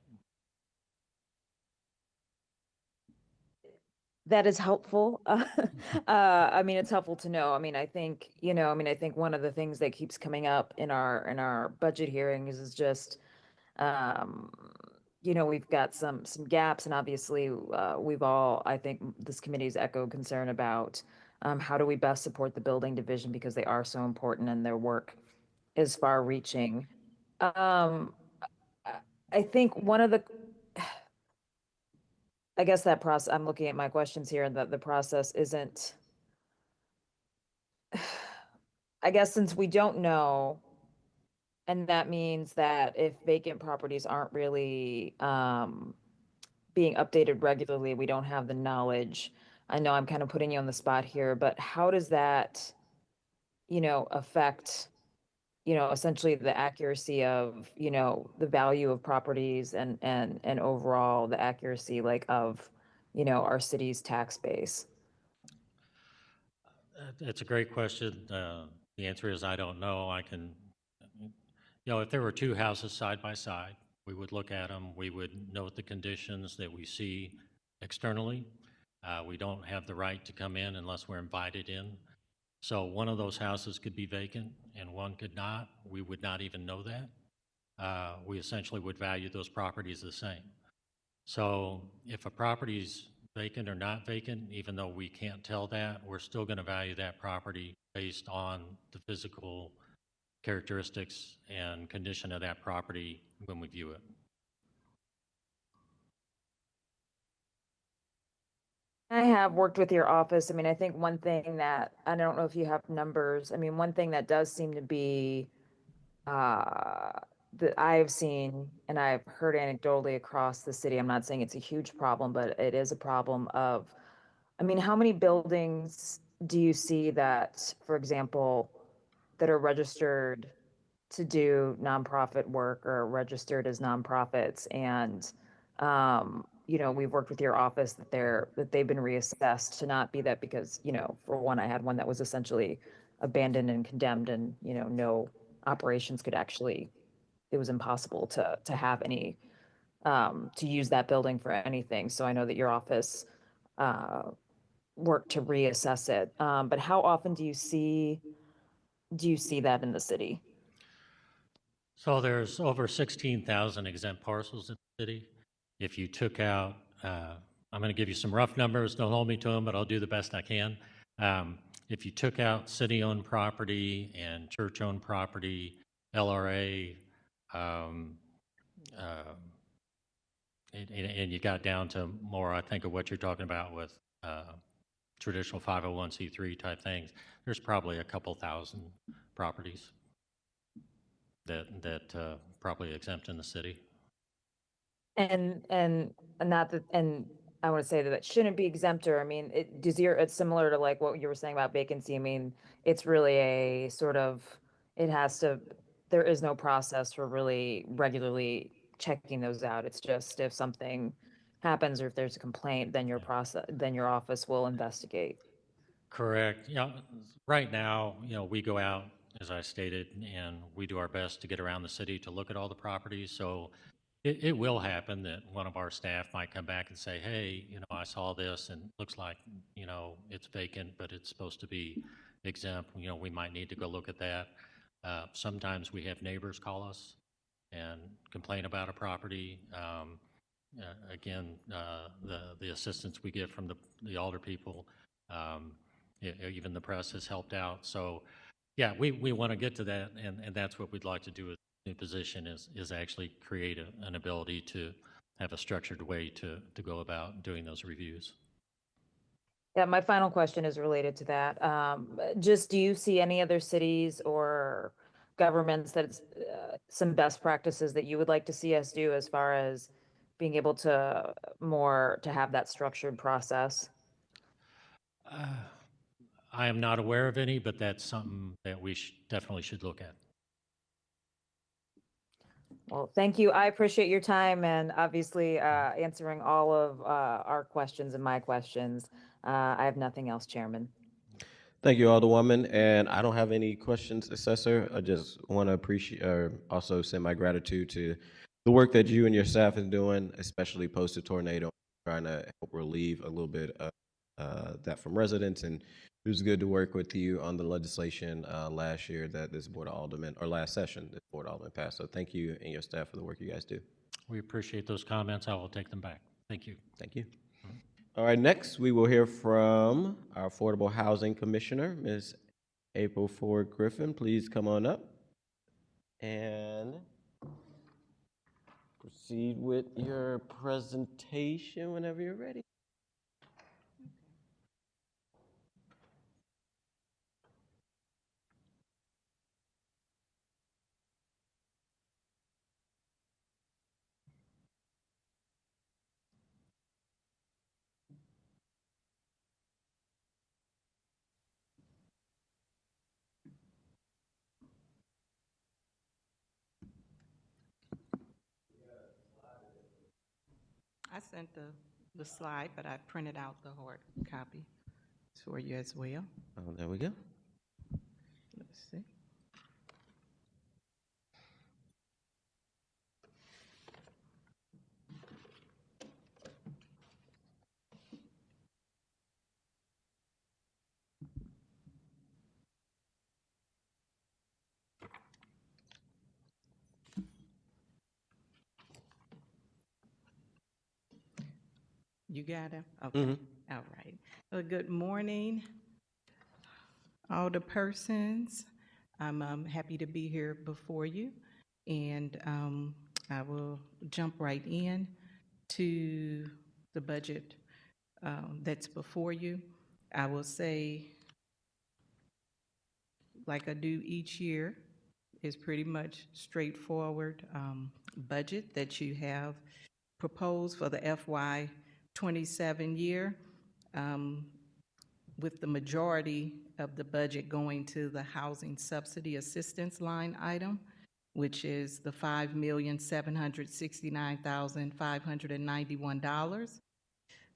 That is helpful. I mean, it's helpful to know. I mean, I think, I think one of the things that keeps coming up in our budget hearings is just, we've got some gaps, and obviously, we've all, I think this committee's echoed concern about how do we best support the building division because they are so important and their work is far-reaching. I think one of the, I guess that process, I'm looking at my questions here, and that the process isn't, I guess since we don't know, and that means that if vacant properties aren't really being updated regularly, we don't have the knowledge. I know I'm kind of putting you on the spot here, but how does that, affect, essentially the accuracy of, the value of properties and overall the accuracy like of, our city's tax base? It's a great question. The answer is I don't know. I can, if there were 2 houses side by side, we would look at them. We would note the conditions that we see externally. We don't have the right to come in unless we're invited in. So one of those houses could be vacant and one could not. We would not even know that. We essentially would value those properties the same. So if a property's vacant or not vacant, even though we can't tell that, we're still going to value that property based on the physical characteristics and condition of that property when we view it. I have worked with your office. I mean, I think one thing that, I don't know if you have numbers, I mean, one thing that does seem to be, that I've seen and I've heard anecdotally across the city, I'm not saying it's a huge problem, but it is a problem of, I mean, how many buildings do you see that, for example, that are registered to do nonprofit work or registered as nonprofits? And, we've worked with your office that they've been reassessed to not be that because, for one, I had one that was essentially abandoned and condemned and, no operations could actually, it was impossible to have any, to use that building for anything. So I know that your office, worked to reassess it. But how often do you see that in the city? So there's over 16,000 exempt parcels in the city. If you took out, I'm going to give you some rough numbers, don't hold me to them, but I'll do the best I can. If you took out city-owned property and church-owned property, LRA, and you got down to more, I think, of what you're talking about with traditional 501c3 type things, there's probably a couple thousand properties that probably exempt in the city. And not that, and I want to say that it shouldn't be exempt, or I mean, it's similar to like what you were saying about vacancy. I mean, it's really a sort of, there is no process for really regularly checking those out. It's just if something happens or if there's a complaint, then then your office will investigate. Correct. Yeah. Right now, we go out, as I stated, and we do our best to get around the city to look at all the properties. So it will happen that one of our staff might come back and say, hey, I saw this and it looks like, it's vacant, but it's supposed to be exempt. We might need to go look at that. Sometimes we have neighbors call us and complain about a property. Again, the assistance we get from the Alder people, even the press has helped out. So yeah, we want to get to that, and that's what we'd like to do, is new position is actually create an ability to have a structured way to go about doing those reviews. Yeah, my final question is related to that. Just do you see any other cities or governments that some best practices that you would like to see us do as far as being able to have that structured process? I am not aware of any, but that's something that we definitely should look at. Well, thank you. I appreciate your time and obviously answering all of our questions and my questions. I have nothing else, Chairman. Thank you, Alderwoman. And I don't have any questions, Assessor. I just want to appreciate, also send my gratitude to the work that you and your staff is doing, especially post the tornado, trying to help relieve a little bit of that from residents. And it was good to work with you on the legislation last year that this Board of Aldermen, or last session, this Board of Aldermen passed. So thank you and your staff for the work you guys do. We appreciate those comments. I will take them back. Thank you. Thank you. All right, next we will hear from our Affordable Housing Commissioner, Ms. April Ford Griffin. Please come on up and proceed with your presentation whenever you're ready. I sent the slide, but I printed out the hard copy for you as well. Oh, there we go. Let's see. You got it? Okay. All right. Well, good morning, all the persons. I'm happy to be here before you, and I will jump right in to the budget that's before you. I will say, like I do each year, is pretty much straightforward budget that you have proposed for the FY '27 year, with the majority of the budget going to the housing subsidy assistance line item, which is the $5,769,591.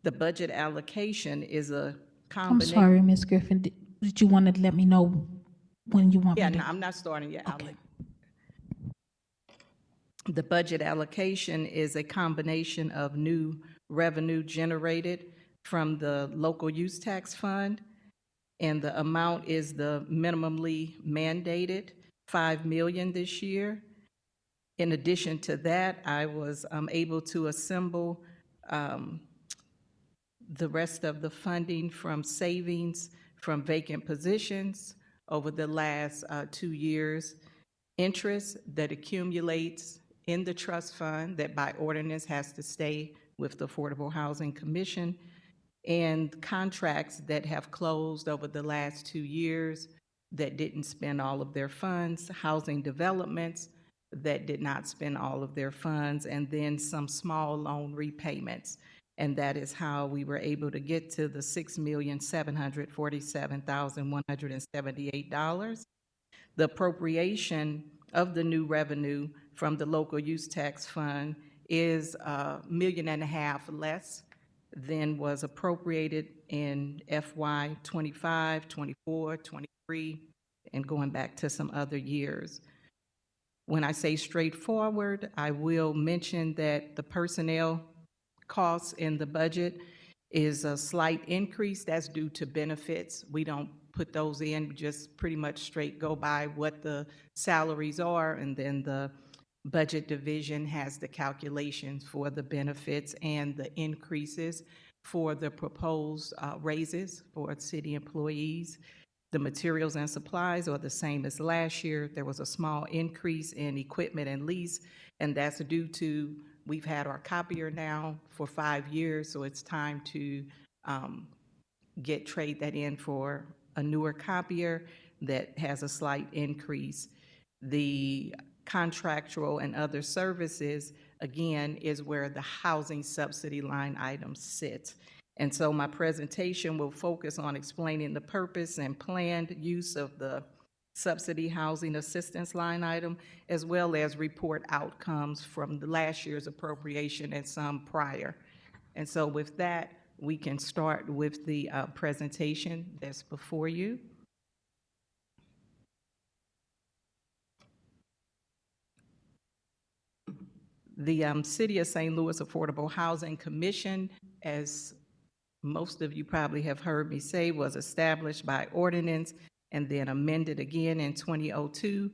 The budget allocation is a I'm combination. sorry, Ms. Griffin. Did you want to let me know when you want Yeah, me no, to? I'm not starting yet. I'll Okay. The budget allocation is a combination of new revenue generated from the local use tax fund, and the amount is the minimally mandated, 5 million this year. In addition to that, I was able to assemble the rest of the funding from savings from vacant positions over the last 2 years, interest that accumulates in the trust fund that by ordinance has to stay with the Affordable Housing Commission, and contracts that have closed over the last 2 years that didn't spend all of their funds, housing developments that did not spend all of their funds, and then some small loan repayments. And that is how we were able to get to the $6,747,178. The appropriation of the new revenue from the local use tax fund is $1.5 million less than was appropriated in FY '25, '24, '23, and going back to some other years. When I say straightforward, I will mention that the personnel costs in the budget is a slight increase. That's due to benefits. We don't put those in, just pretty much straight go by what the salaries are, and then the budget division has the calculations for the benefits and the increases for the proposed raises for city employees. The materials and supplies are the same as last year. There was a small increase in equipment and lease, and that's due to, we've had our copier now for 5 years, so it's time to trade that in for a newer copier that has a slight increase. The contractual and other services, again, is where the housing subsidy line item sits. And so my presentation will focus on explaining the purpose and planned use of the subsidy housing assistance line item, as well as report outcomes from the last year's appropriation and some prior. And so with that, we can start with the presentation that's before you. The City of St. Louis Affordable Housing Commission, as most of you probably have heard me say, was established by ordinance and then amended again in 2002.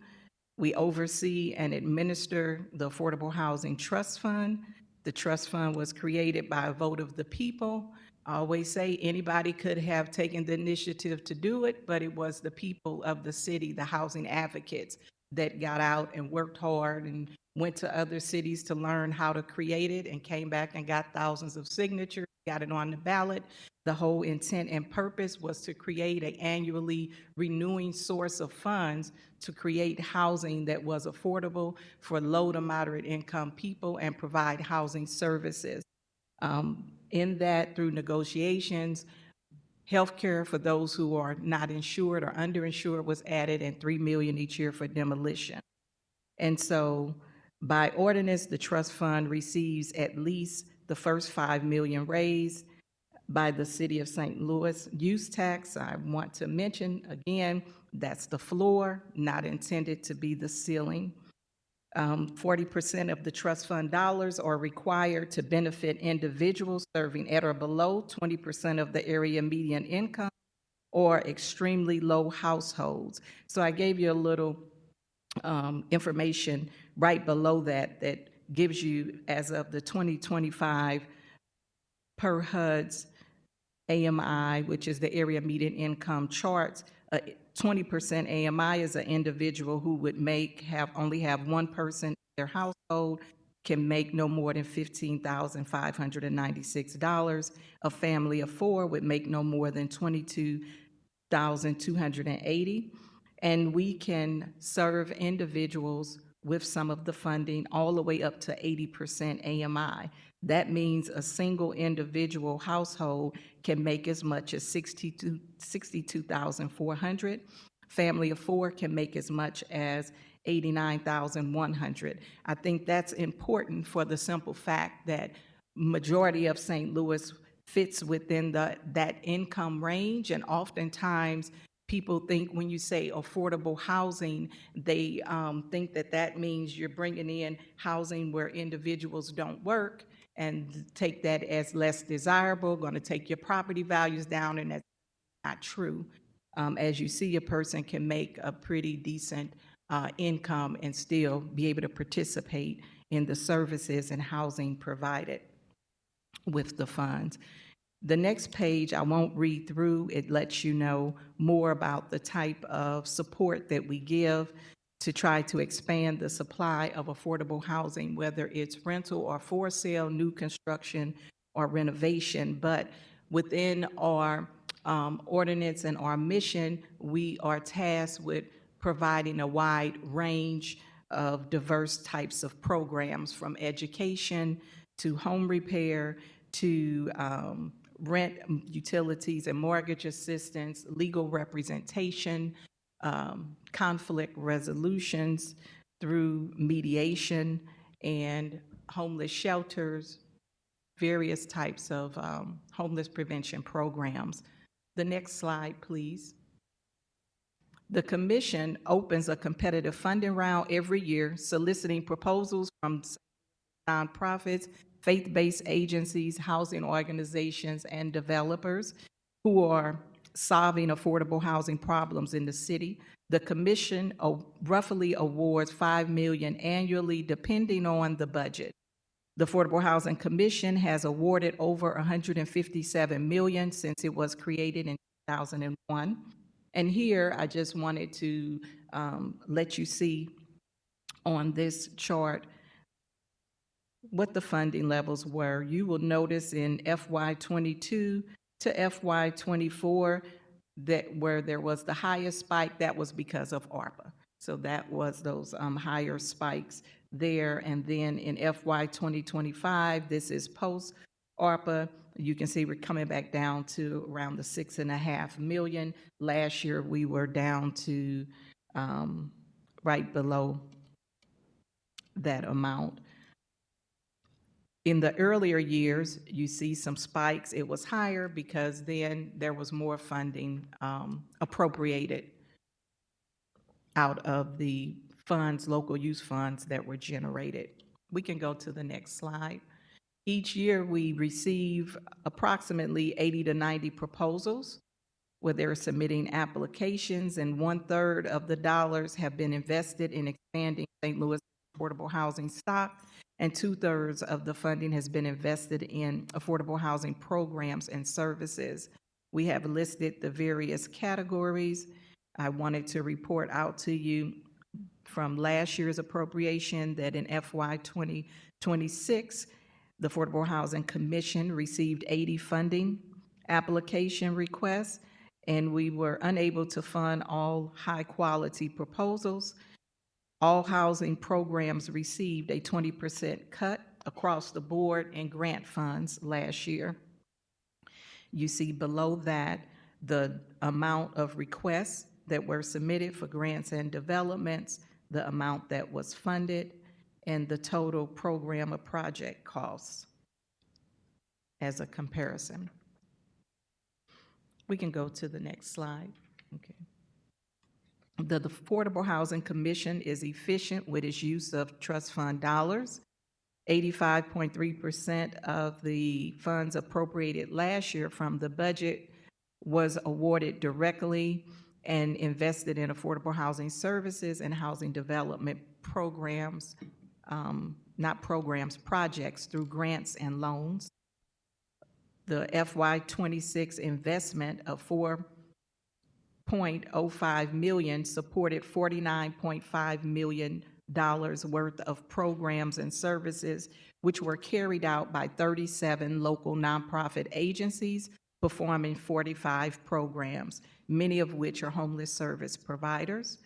We oversee and administer the Affordable Housing Trust Fund. The trust fund was created by a vote of the people. I always say anybody could have taken the initiative to do it, but it was the people of the city, the housing advocates, that got out and worked hard and went to other cities to learn how to create it and came back and got thousands of signatures, got it on the ballot. The whole intent and purpose was to create an annually renewing source of funds to create housing that was affordable for low to moderate income people and provide housing services. In that, through negotiations, healthcare for those who are not insured or underinsured was added, and $3 million each year for demolition. And so by ordinance, the trust fund receives at least the first $5 million raised by the City of St. Louis. Use tax, I want to mention again, that's the floor, not intended to be the ceiling. 40% of the trust fund dollars are required to benefit individuals serving at or below 20% of the area median income or extremely low households. So I gave you a little information right below that that gives you, as of the 2025 per HUD's AMI, which is the area median income charts, 20% AMI is an individual who would only have one person in their household, can make no more than $15,596. A family of 4 would make no more than $22,280. And we can serve individuals with some of the funding all the way up to 80% AMI. That means a single individual household can make as much as $62,400. Family of 4 can make as much as $89,100. I think that's important for the simple fact that majority of St. Louis fits within that income range, and oftentimes people think when you say affordable housing, they think that means you're bringing in housing where individuals don't work and take that as less desirable, going to take your property values down, and that's not true. As you see, a person can make a pretty decent income and still be able to participate in the services and housing provided with the funds. The next page, I won't read through. It lets you know more about the type of support that we give to try to expand the supply of affordable housing, whether it's rental or for sale, new construction or renovation. But within our ordinance and our mission, we are tasked with providing a wide range of diverse types of programs, from education to home repair to rent, utilities and mortgage assistance, legal representation, conflict resolutions through mediation, and homeless shelters, various types of homeless prevention programs. The next slide, please. The commission opens a competitive funding round every year, soliciting proposals from nonprofits, faith-based agencies, housing organizations, and developers who are solving affordable housing problems in the city. The commission roughly awards $5 million annually, depending on the budget. The Affordable Housing Commission has awarded over $157 million since it was created in 2001. And here, I just wanted to let you see on this chart what the funding levels were. You will notice in FY '22 to FY '24 that where there was the highest spike, that was because of ARPA. So that was those higher spikes there. And then in FY 2025, this is post ARPA. You can see we're coming back down to around the 6.5 million. Last year, we were down to right below that amount. In the earlier years, you see some spikes. It was higher because then there was more funding appropriated out of the funds, local use funds that were generated. We can go to the next slide. Each year, we receive approximately 80 to 90 proposals where they're submitting applications, and 1/3 of the dollars have been invested in expanding St. Louis affordable housing stock, and 2/3 of the funding has been invested in affordable housing programs and services. We have listed the various categories. I wanted to report out to you from last year's appropriation that in FY 2026, the Affordable Housing Commission received 80 funding application requests, and we were unable to fund all high-quality proposals. All housing programs received a 20% cut across the board in grant funds last year. You see below that the amount of requests that were submitted for grants and developments, the amount that was funded, and the total program or project costs as a comparison. We can go to the next slide. Okay. The Affordable Housing Commission is efficient with its use of trust fund dollars. 85.3% of the funds appropriated last year from the budget was awarded directly and invested in affordable housing services and housing development programs, not programs, projects through grants and loans. The FY '26 investment of $4.05 million supported $49.5 million worth of programs and services, which were carried out by 37 local nonprofit agencies performing 45 programs, many of which are homeless service providers.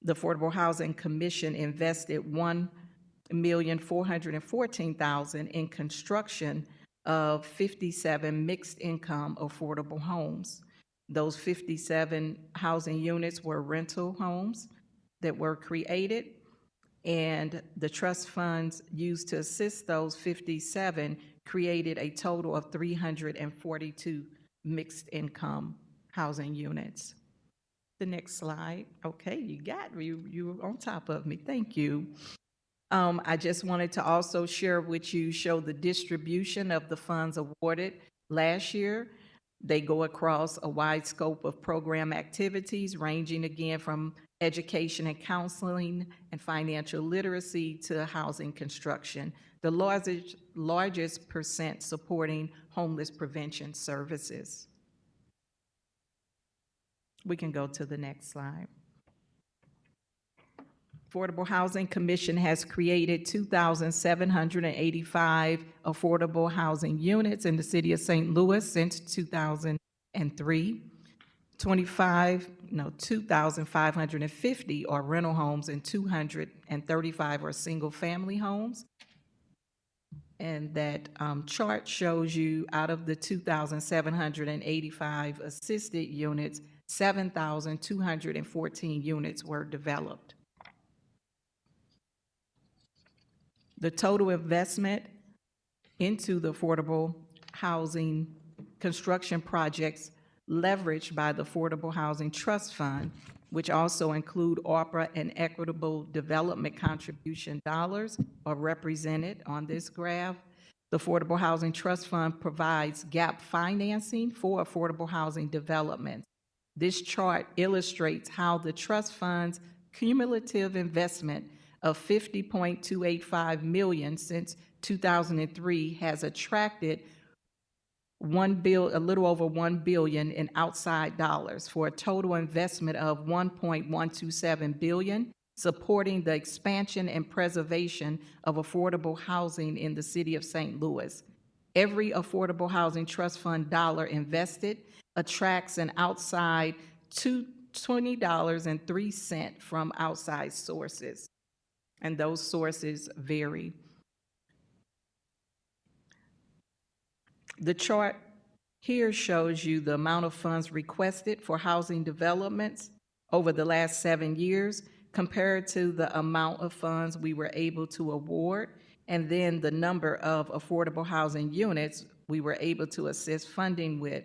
The Affordable Housing Commission invested $1,414,000 in construction of 57 mixed income affordable homes. Those 57 housing units were rental homes that were created, and the trust funds used to assist those 57 created a total of 342 mixed income housing units. The next slide. Okay, you were on top of me. Thank you. I just wanted to also share with you, show the distribution of the funds awarded last year. They go across a wide scope of program activities, ranging again from education and counseling and financial literacy to housing construction. The largest percent supporting homeless prevention services. We can go to the next slide. Affordable Housing Commission has created 2,785 affordable housing units in the city of St. Louis since 2003. 2,550 are rental homes and 235 are single-family homes. And that chart shows you out of the 2,785 assisted units, 7,214 units were developed. The total investment into the affordable housing construction projects leveraged by the Affordable Housing Trust Fund, which also include ARPA and equitable development contribution dollars, are represented on this graph. The Affordable Housing Trust Fund provides gap financing for affordable housing development. This chart illustrates how the trust fund's cumulative investment of $50.285 million since 2003 has attracted a little over $1 billion in outside dollars for a total investment of $1.127 billion, supporting the expansion and preservation of affordable housing in the city of St. Louis. Every Affordable Housing Trust Fund dollar invested attracts an outside $20.03 from outside sources, and those sources vary. The chart here shows you the amount of funds requested for housing developments over the last 7 years compared to the amount of funds we were able to award, and then the number of affordable housing units we were able to assist funding with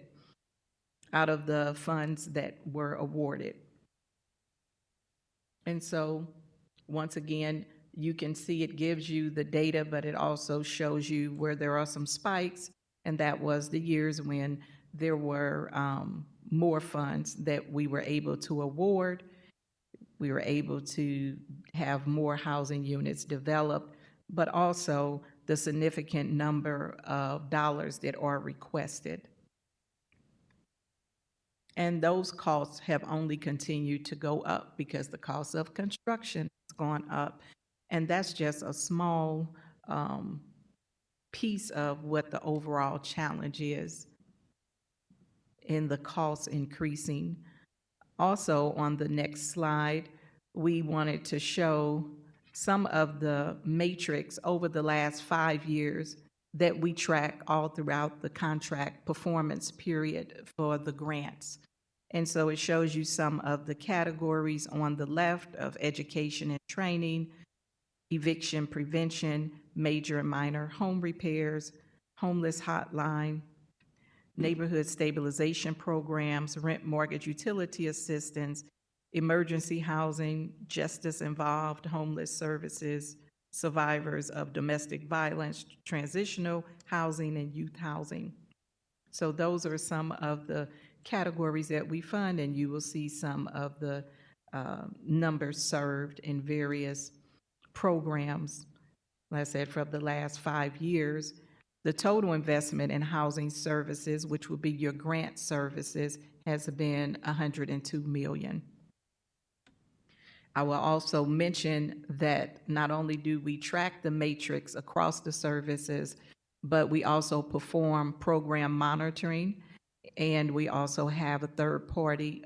out of the funds that were awarded. And so, once again, you can see it gives you the data, but it also shows you where there are some spikes, and that was the years when there were more funds that we were able to award. We were able to have more housing units developed, but also the significant number of dollars that are requested. And those costs have only continued to go up because the cost of construction has gone up. And that's just a small piece of what the overall challenge is in the costs increasing. Also, on the next slide, we wanted to show some of the matrix over the last 5 years that we track all throughout the contract performance period for the grants. And so it shows you some of the categories on the left of education and training, eviction prevention, major and minor home repairs, homeless hotline, neighborhood stabilization programs, rent mortgage utility assistance, emergency housing, justice-involved homeless services, survivors of domestic violence, transitional housing, and youth housing. So those are some of the categories that we fund, and you will see some of the numbers served in various programs. Like I said, for the last 5 years, the total investment in housing services, which will be your grant services, has been $102 million. I will also mention that not only do we track the matrix across the services, but we also perform program monitoring, and we also have a third-party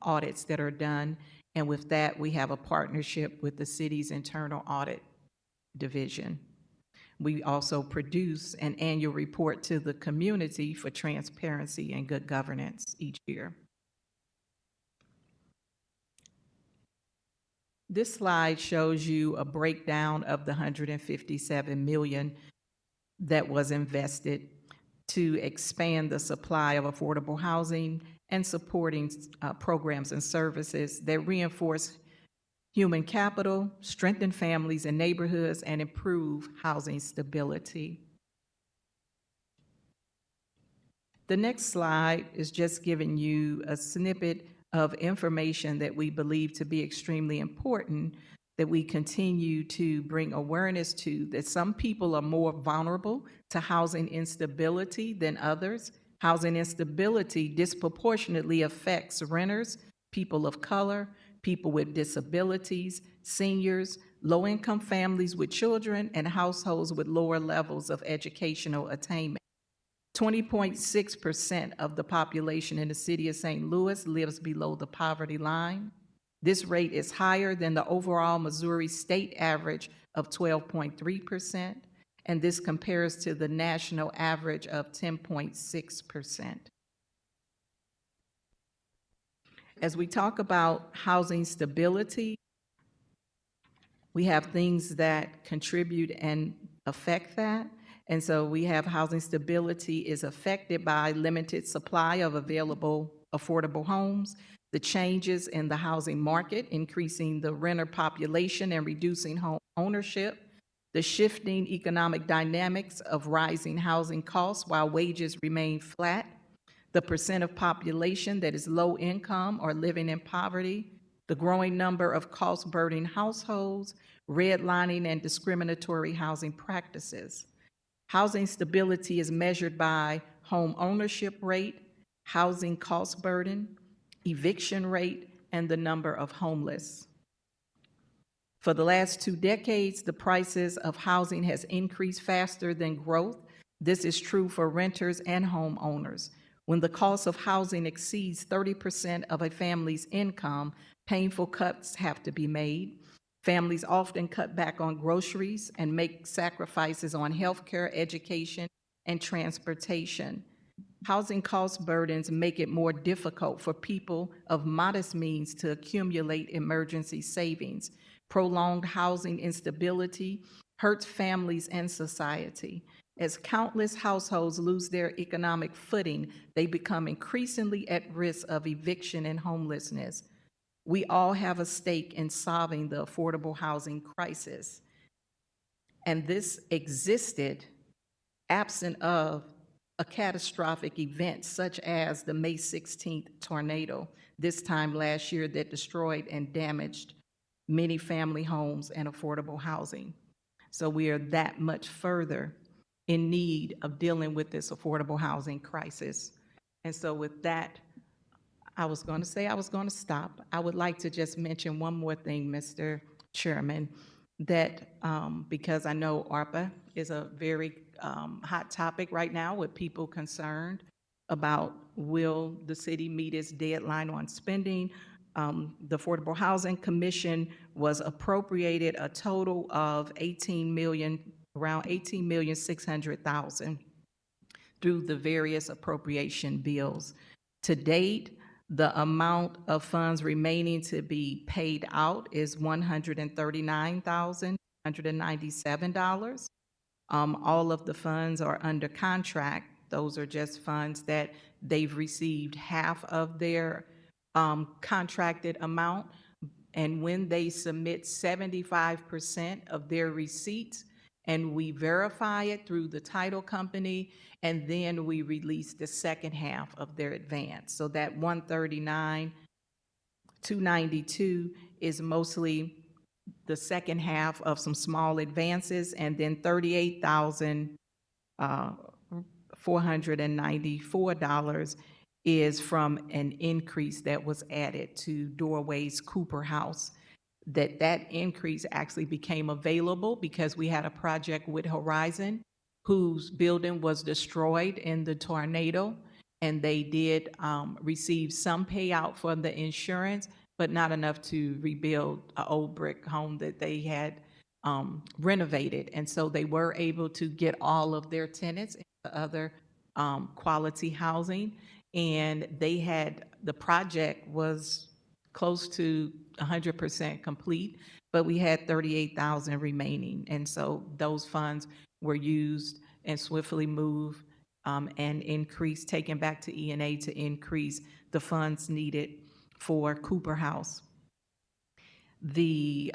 audits that are done. And with that, we have a partnership with the city's internal audit division. We also produce an annual report to the community for transparency and good governance each year. This slide shows you a breakdown of the $157 million that was invested to expand the supply of affordable housing and supporting programs and services that reinforce human capital, strengthen families and neighborhoods, and improve housing stability. The next slide is just giving you a snippet of information that we believe to be extremely important, that we continue to bring awareness to, that some people are more vulnerable to housing instability than others. Housing instability disproportionately affects renters, people of color, people with disabilities, seniors, low-income families with children, and households with lower levels of educational attainment. 20.6% of the population in the city of St. Louis lives below the poverty line. This rate is higher than the overall Missouri state average of 12.3%, and this compares to the national average of 10.6%. As we talk about housing stability, we have things that contribute and affect that. And so we have housing stability is affected by limited supply of available affordable homes, the changes in the housing market, increasing the renter population and reducing home ownership, the shifting economic dynamics of rising housing costs while wages remain flat, the percent of population that is low income or living in poverty, the growing number of cost-burdened households, redlining and discriminatory housing practices. Housing stability is measured by home ownership rate, housing cost burden, eviction rate, and the number of homeless. For the last 2 decades, the prices of housing has increased faster than growth. This is true for renters and homeowners. When the cost of housing exceeds 30% of a family's income, painful cuts have to be made. Families often cut back on groceries and make sacrifices on healthcare, education, and transportation. Housing cost burdens make it more difficult for people of modest means to accumulate emergency savings. Prolonged housing instability hurts families and society. As countless households lose their economic footing, they become increasingly at risk of eviction and homelessness. We all have a stake in solving the affordable housing crisis. And this existed absent of a catastrophic event such as the May 16th tornado this time last year that destroyed and damaged many family homes and affordable housing. So we are that much further in need of dealing with this affordable housing crisis. And so with that, I was going to say I was going to stop. I would like to just mention one more thing, Mr. Chairman, that because I know ARPA is a very hot topic right now with people concerned about will the city meet its deadline on spending. The Affordable Housing Commission was appropriated a total of around 18,600,000 through the various appropriation bills. To date, the amount of funds remaining to be paid out is $139,197. All of the funds are under contract. Those are just funds that they've received half of their contracted amount. And when they submit 75% of their receipts, and we verify it through the title company, and then we release the second half of their advance. So that 139,292 is mostly the second half of some small advances, and then $38,494 is from an increase that was added to Doorways Cooper House. That increase actually became available because we had a project with Horizon whose building was destroyed in the tornado, and they did receive some payout for the insurance, but not enough to rebuild an old brick home that they had renovated. And so they were able to get all of their tenants into other quality housing, and the project was close to 100% complete, but we had 38,000 remaining. And so those funds were used and swiftly moved and increased, taken back to E&A to increase the funds needed for Cooper House. The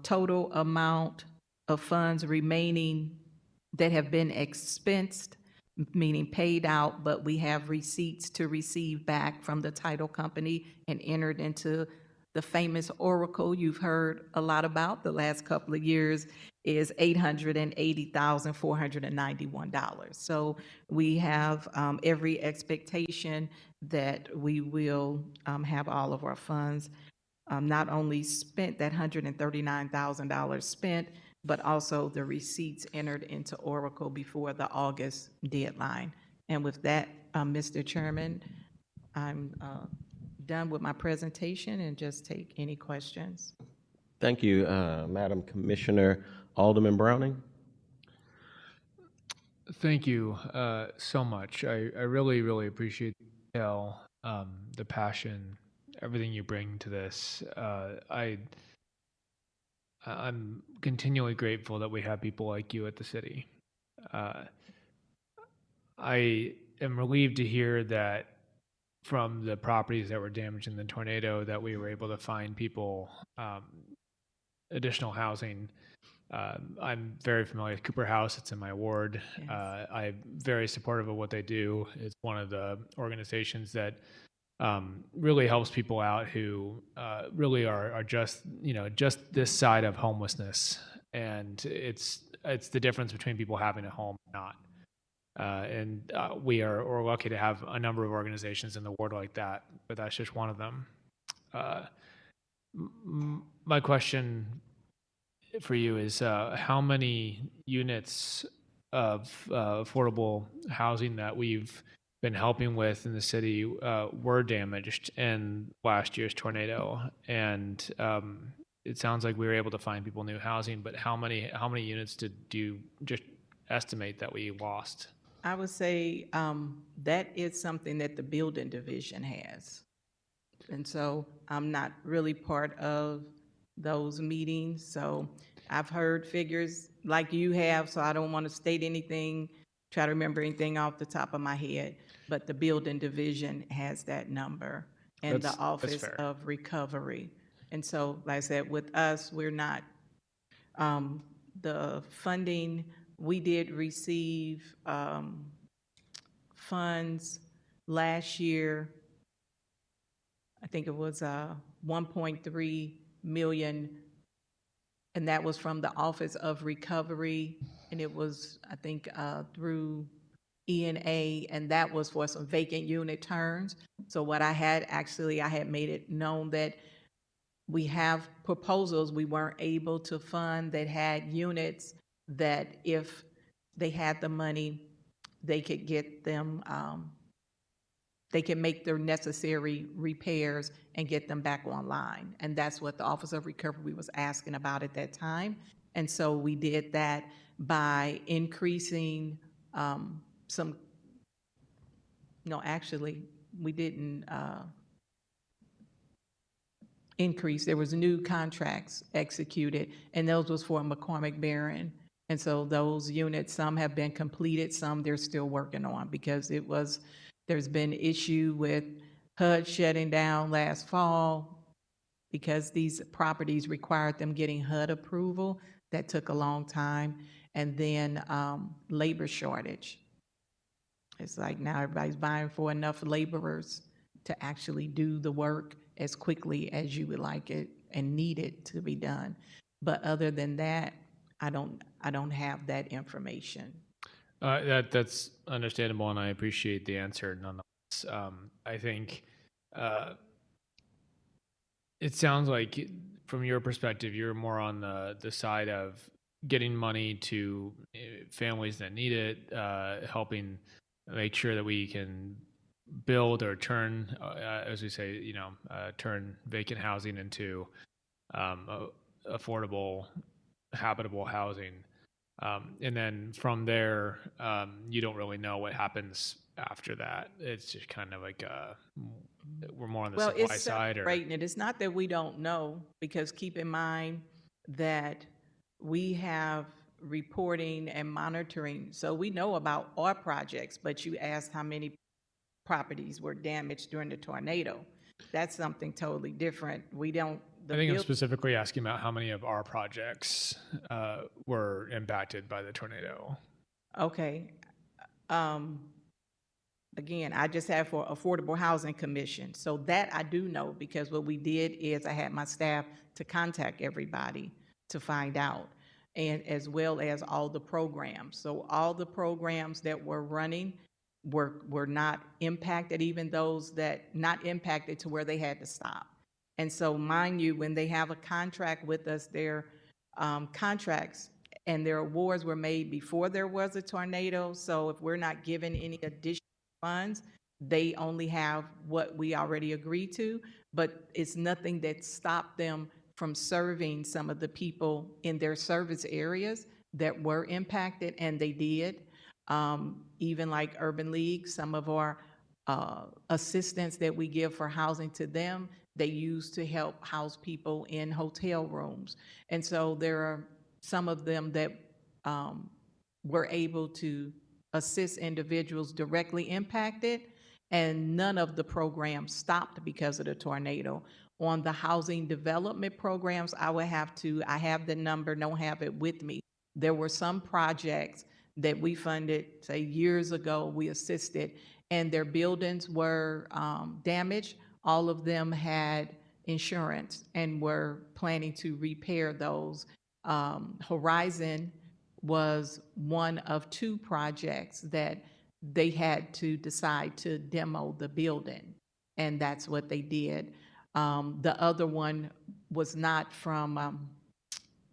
total amount of funds remaining that have been expensed, meaning paid out, but we have receipts to receive back from the title company and entered into the famous Oracle you've heard a lot about the last couple of years, is $880,491. So we have every expectation that we will have all of our funds not only spent, that $139,000 spent, but also the receipts entered into Oracle before the August deadline. And with that, Mr. Chairman, I'm done with my presentation and just take any questions. Thank you, Madam Commissioner. Alderman Browning? Thank you so much. I really, really appreciate the detail, the passion, everything you bring to this. I'm continually grateful that we have people like you at the city. I am relieved to hear that from the properties that were damaged in the tornado that we were able to find people additional housing. I'm very familiar with Cooper House. It's in my ward. Yes. I'm very supportive of what they do. It's one of the organizations that really helps people out who really are just this side of homelessness, and it's the difference between people having a home and not. We're lucky to have a number of organizations in the ward like that, but that's just one of them. My question for you is how many units of affordable housing that we've been helping with in the city were damaged in last year's tornado? And it sounds like we were able to find people new housing, but how many units do you just estimate that we lost? I would say that is something that the building division has. And so I'm not really part of those meetings. So I've heard figures like you have, so I don't want to state anything, try to remember anything off the top of my head. But the building division has that number and the That's Office fair. of Recovery. And so, like I said, with us, we're not, the funding, we did receive funds last year. I think it was 1.3 million, and that was from the Office of Recovery, and it was, I think, through E&A, and that was for some vacant unit turns. So what I had made it known that we have proposals we weren't able to fund that had units that if they had the money, they could get them, they can make their necessary repairs and get them back online. And that's what the Office of Recovery was asking about at that time. And so we did that by increasing actually, we didn't increase. There was new contracts executed, and those was for McCormick Barron. And so those units, some have been completed, some they're still working on, because there's been issue with HUD shutting down last fall because these properties required them getting HUD approval. That took a long time. And then labor shortage. It's like now everybody's buying for enough laborers to actually do the work as quickly as you would like it and need it to be done. But other than that, I don't have that information. That's understandable, and I appreciate the answer nonetheless. I think it sounds like, from your perspective, you're more on the side of getting money to families that need it, helping make sure that we can build or turn, as we say, turn vacant housing into affordable, habitable housing. And then from there, you don't really know what happens after that. It's just kind of like we're more on the supply it's side. separating it. It's not that we don't know, because keep in mind that we have reporting and monitoring. So we know about our projects, but you asked how many properties were damaged during the tornado. That's something totally different. We don't. I think I'm specifically asking about how many of our projects were impacted by the tornado. Okay. Again, I just have for Affordable Housing Commission. So that I do know, because what we did is I had my staff to contact everybody to find out, and as well as all the programs. So all the programs that were running were not impacted, even those that not impacted to where they had to stop. And so mind you, when they have a contract with us, their contracts and their awards were made before there was a tornado. So if we're not given any additional funds, they only have what we already agreed to, but it's nothing that stopped them from serving some of the people in their service areas that were impacted, and they did. Even like Urban League, some of our assistance that we give for housing to them, they use to help house people in hotel rooms. And so there are some of them that were able to assist individuals directly impacted, and none of the programs stopped because of the tornado. On the housing development programs, I have the number, don't have it with me. There were some projects that we funded, say years ago, we assisted, and their buildings were damaged. All of them had insurance and were planning to repair those. Horizon was one of two projects that they had to decide to demo the building, and that's what they did. The other one was not from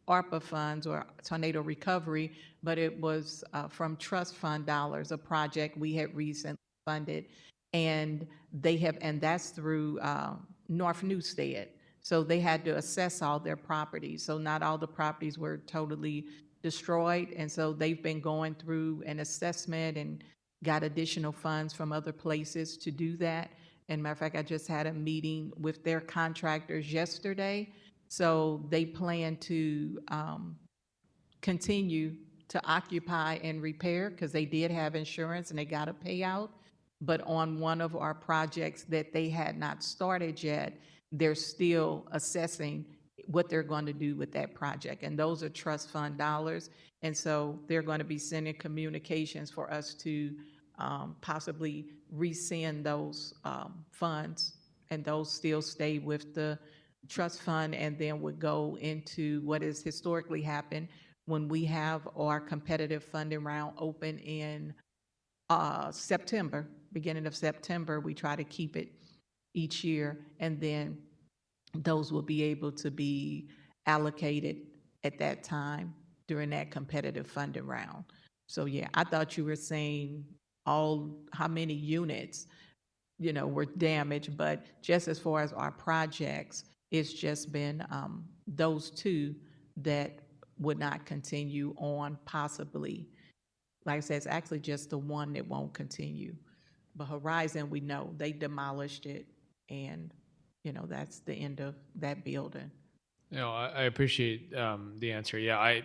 ARPA funds or tornado recovery, but it was from trust fund dollars, a project we had recently funded. And and that's through North Newstead. So they had to assess all their properties. So not all the properties were totally destroyed. And so they've been going through an assessment and got additional funds from other places to do that. And matter of fact, I just had a meeting with their contractors yesterday. So they plan to continue to occupy and repair because they did have insurance and they got a payout. But on one of our projects that they had not started yet, they're still assessing what they're going to do with that project. And those are trust fund dollars. And so they're going to be sending communications for us to possibly resend those funds, and those still stay with the trust fund and then would go into what has historically happened when we have our competitive funding round open in September, beginning of September. We try to keep it each year, and then those will be able to be allocated at that time during that competitive funding round. So yeah, I thought you were saying how many units, were damaged, but just as far as our projects, it's just been those two that would not continue on possibly. Like I said, it's actually just the one that won't continue. But Horizon, we know, they demolished it, and, that's the end of that building. I appreciate the answer. Yeah,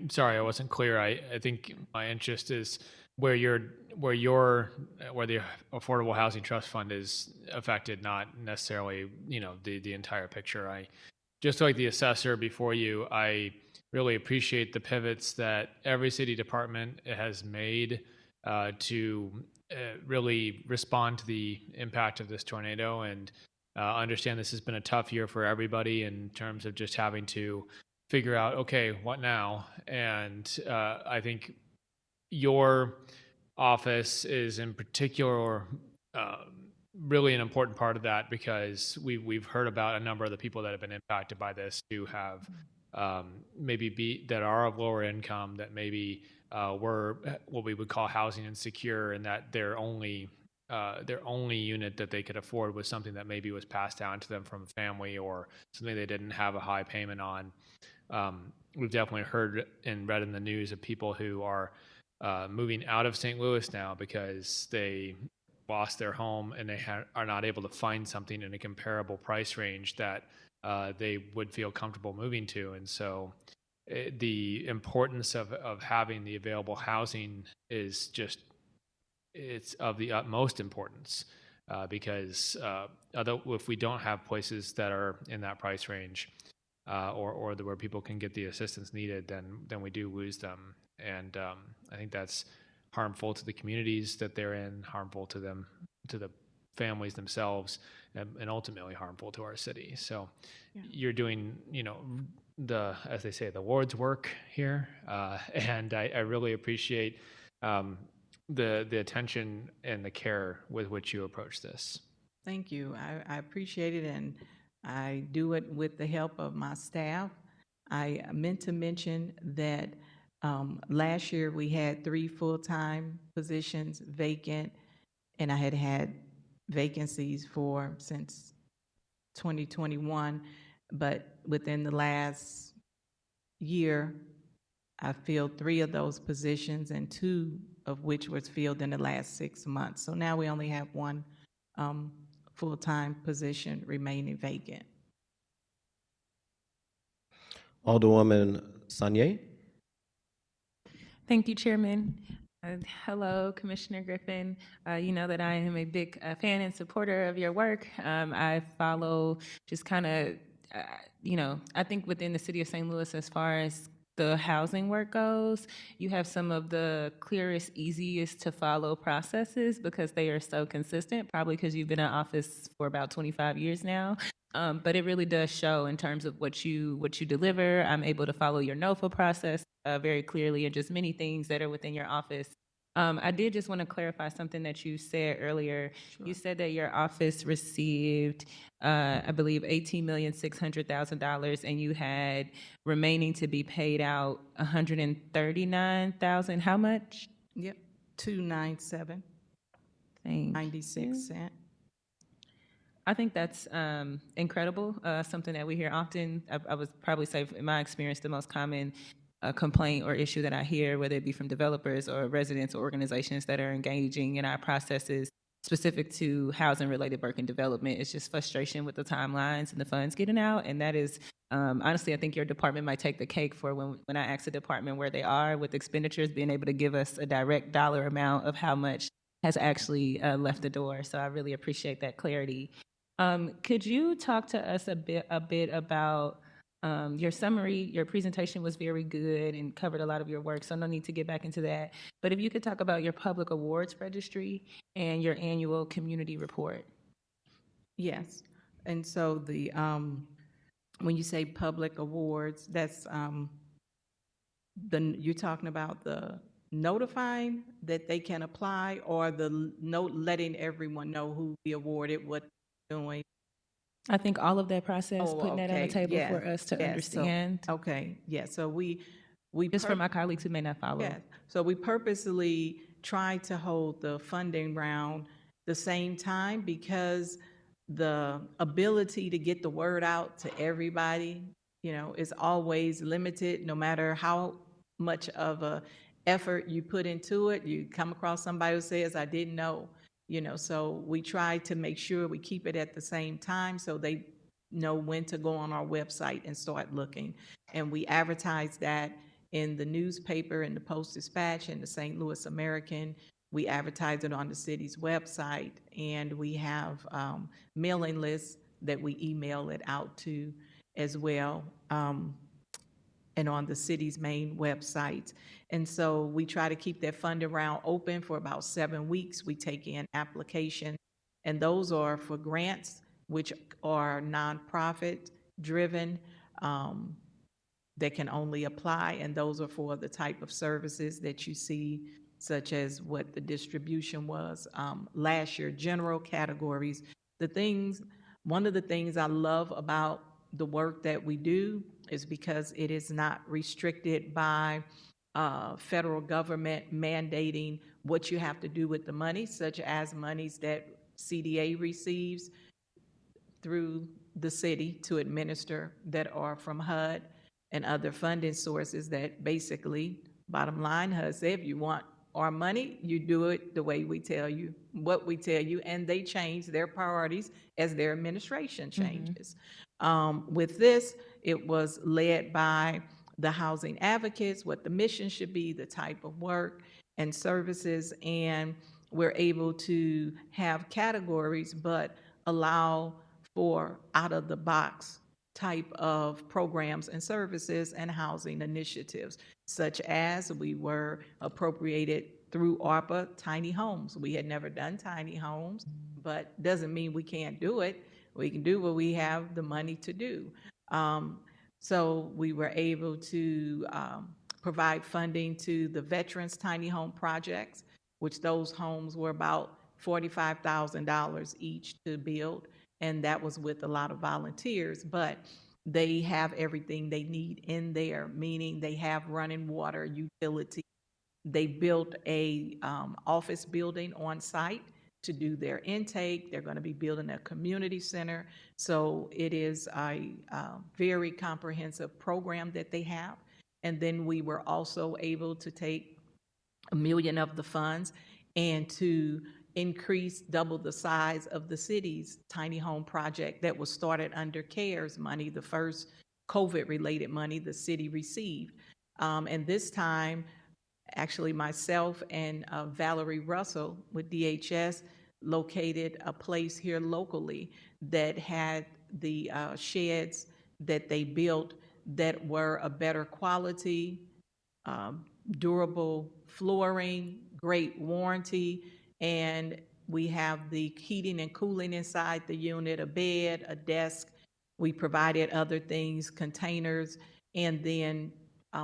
sorry I wasn't clear. I think my interest is where the Affordable Housing Trust Fund is affected, not necessarily the entire picture. I just like the assessor before you. I really appreciate the pivots that every city department has made to really respond to the impact of this tornado, and understand this has been a tough year for everybody in terms of just having to figure out, okay, what now? And I think your office is in particular really an important part of that, because we've heard about a number of the people that have been impacted by this who have that are of lower income, that maybe were what we would call housing insecure, and that their only unit that they could afford was something that maybe was passed down to them from a family, or something they didn't have a high payment on. We've definitely heard and read in the news of people who are moving out of St. Louis now because they lost their home and they are not able to find something in a comparable price range that they would feel comfortable moving to. And so the importance of having the available housing is just, it's of the utmost importance, because although if we don't have places that are in that price range, or where people can get the assistance needed, then we do lose them. And I think that's harmful to the communities that they're in, harmful to them, to the families themselves, and ultimately harmful to our city. So you're doing, as they say, the Lord's work here, and I really appreciate the attention and the care with which you approach this. Thank you. I appreciate it, and I do it with the help of my staff. I meant to mention that last year we had 3 full-time positions vacant, and I had vacancies since 2021, but within the last year, I filled 3 of those positions, and 2 of which was filled in the last 6 months. So now we only have 1 full-time position remaining vacant. Alderwoman Sanye. Thank you, Chairman. Hello, Commissioner Griffin. You know that I am a big fan and supporter of your work. I follow just kind of, I think within the city of St. Louis, as far as the housing work goes, you have some of the clearest, easiest to follow processes because they are so consistent, probably because you've been in office for about 25 years now. But it really does show in terms of what you deliver. I'm able to follow your NOFA process very clearly, and just many things that are within your office. I did just want to clarify something that you said earlier. You said that your office received, I believe, $18,600,000, and you had remaining to be paid out $139,000. How much? Yep, 297, Thank 96 you. cent. I think that's incredible. Something that we hear often. I would probably say, in my experience, the most common complaint or issue that I hear, whether it be from developers or residents or organizations that are engaging in our processes specific to housing-related work and development, is just frustration with the timelines and the funds getting out. And that is, honestly, I think your department might take the cake for when I ask the department where they are with expenditures, being able to give us a direct dollar amount of how much has actually left the door. So I really appreciate that clarity. Could you talk to us a bit about your summary? Your presentation was very good and covered a lot of your work, so no need to get back into that. But if you could talk about your public awards registry and your annual community report. Yes, and so the, when you say public awards, that's, you're talking about the notifying that they can apply, or the note letting everyone know who be awarded, what they're doing? I think all of that process, Oh, putting that on the okay, table yeah, for us to yes, so- understand, Okay, yeah, so we just for my colleagues who may not follow. Yes, so we purposely tried to hold the funding round the same time, because the ability to get the word out to everybody, is always limited. No matter how much of a effort you put into it, you come across somebody who says, I didn't know, so we try to make sure we keep it at the same time so they know when to go on our website and start looking. And we advertise that in the newspaper, in the Post-Dispatch, and the St. Louis American. We advertise it on the city's website, and we have mailing lists that we email it out to as well, and on the city's main website. And so we try to keep that funding round open for about 7 weeks. We take in applications, and those are for grants, which are nonprofit driven, that can only apply, and those are for the type of services that you see, such as what the distribution was last year, general categories. One of the things I love about the work that we do is because it is not restricted by federal government mandating what you have to do with the money, such as monies that CDA receives through the city to administer, that are from HUD and other funding sources, that basically, bottom line, HUD said, if you want our money, you do it the way we tell you, what we tell you, and they change their priorities as their administration changes. With this, it was led by the housing advocates, what the mission should be, the type of work and services, and we're able to have categories, but allow for out-of-the-box type of programs and services and housing initiatives, such as we were appropriated through ARPA tiny homes. We had never done tiny homes, but doesn't mean we can't do it. We can do what we have the money to do. So we were able to provide funding to the Veterans Tiny Home Projects, which those homes were about $45,000 each to build, and that was with a lot of volunteers, but they have everything they need in there, meaning they have running water, utility. They built a office building on site to do their intake. They're going to be building a community center. So it is a very comprehensive program that they have. And then we were also able to take $1 million of the funds and to increase, double the size of the city's tiny home project that was started under CARES money, the first COVID-related money the city received. And this time, actually myself and Valerie Russell with DHS located a place here locally that had the sheds that they built that were a better quality, durable flooring, great warranty, and we have the heating and cooling inside the unit, a bed, a desk, We provided other things, containers, and then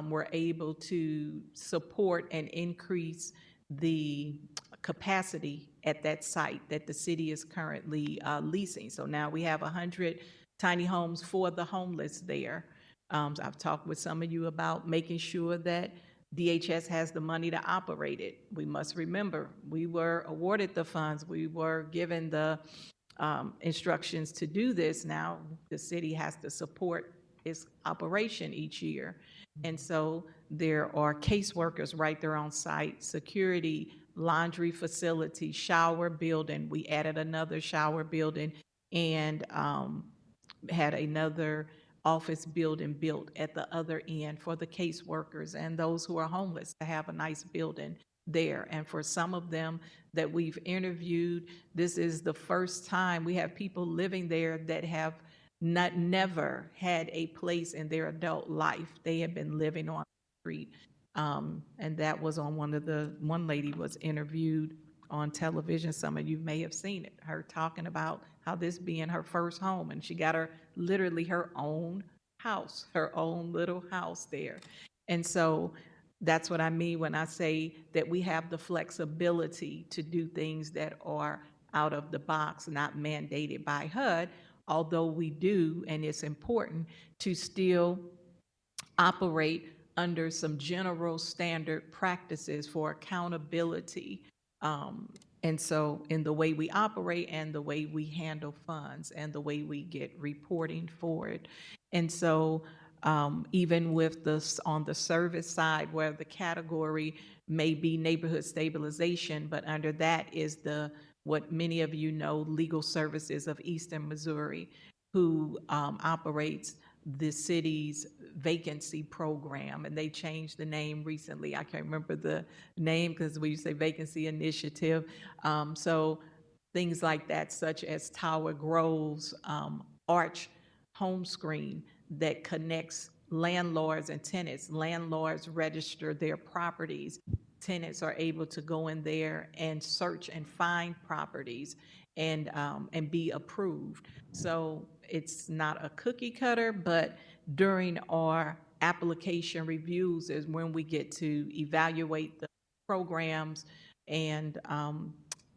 we're able to support and increase the capacity at that site that the city is currently leasing. So now we have 100 tiny homes for the homeless there. I've talked with some of you about making sure that DHS has the money to operate it. We must remember, we were awarded the funds, we were given the instructions to do this. Now the city has to support its operation each year. And so there are caseworkers right there on site, security, laundry facility, shower building. We added another shower building and had another office building built at the other end for the caseworkers and those who are homeless to have a nice building there. And for some of them that we've interviewed, this is the first time we have people living there that have never had a place in their adult life. They have been living on the street. And that was on one lady was interviewed on television. Some of you may have seen it, her talking about how this being her first home, and she got literally her own house, her own little house there. And so that's what I mean when I say that we have the flexibility to do things that are out of the box, not mandated by HUD, although we do, and it's important to still operate under some general standard practices for accountability. And so in the way we operate and the way we handle funds and the way we get reporting for it. And so even with this on the service side where the category may be neighborhood stabilization, but under that is what many of you know, Legal Services of Eastern Missouri, who operates the city's vacancy program, and they changed the name recently. I can't remember the name because we used to say vacancy initiative. So things like that, such as Tower Grove's Arch home screen that connects landlords and tenants. Landlords register their properties. Tenants are able to go in there and search and find properties and be approved. So it's not a cookie cutter, but during our application reviews is when we get to evaluate the programs and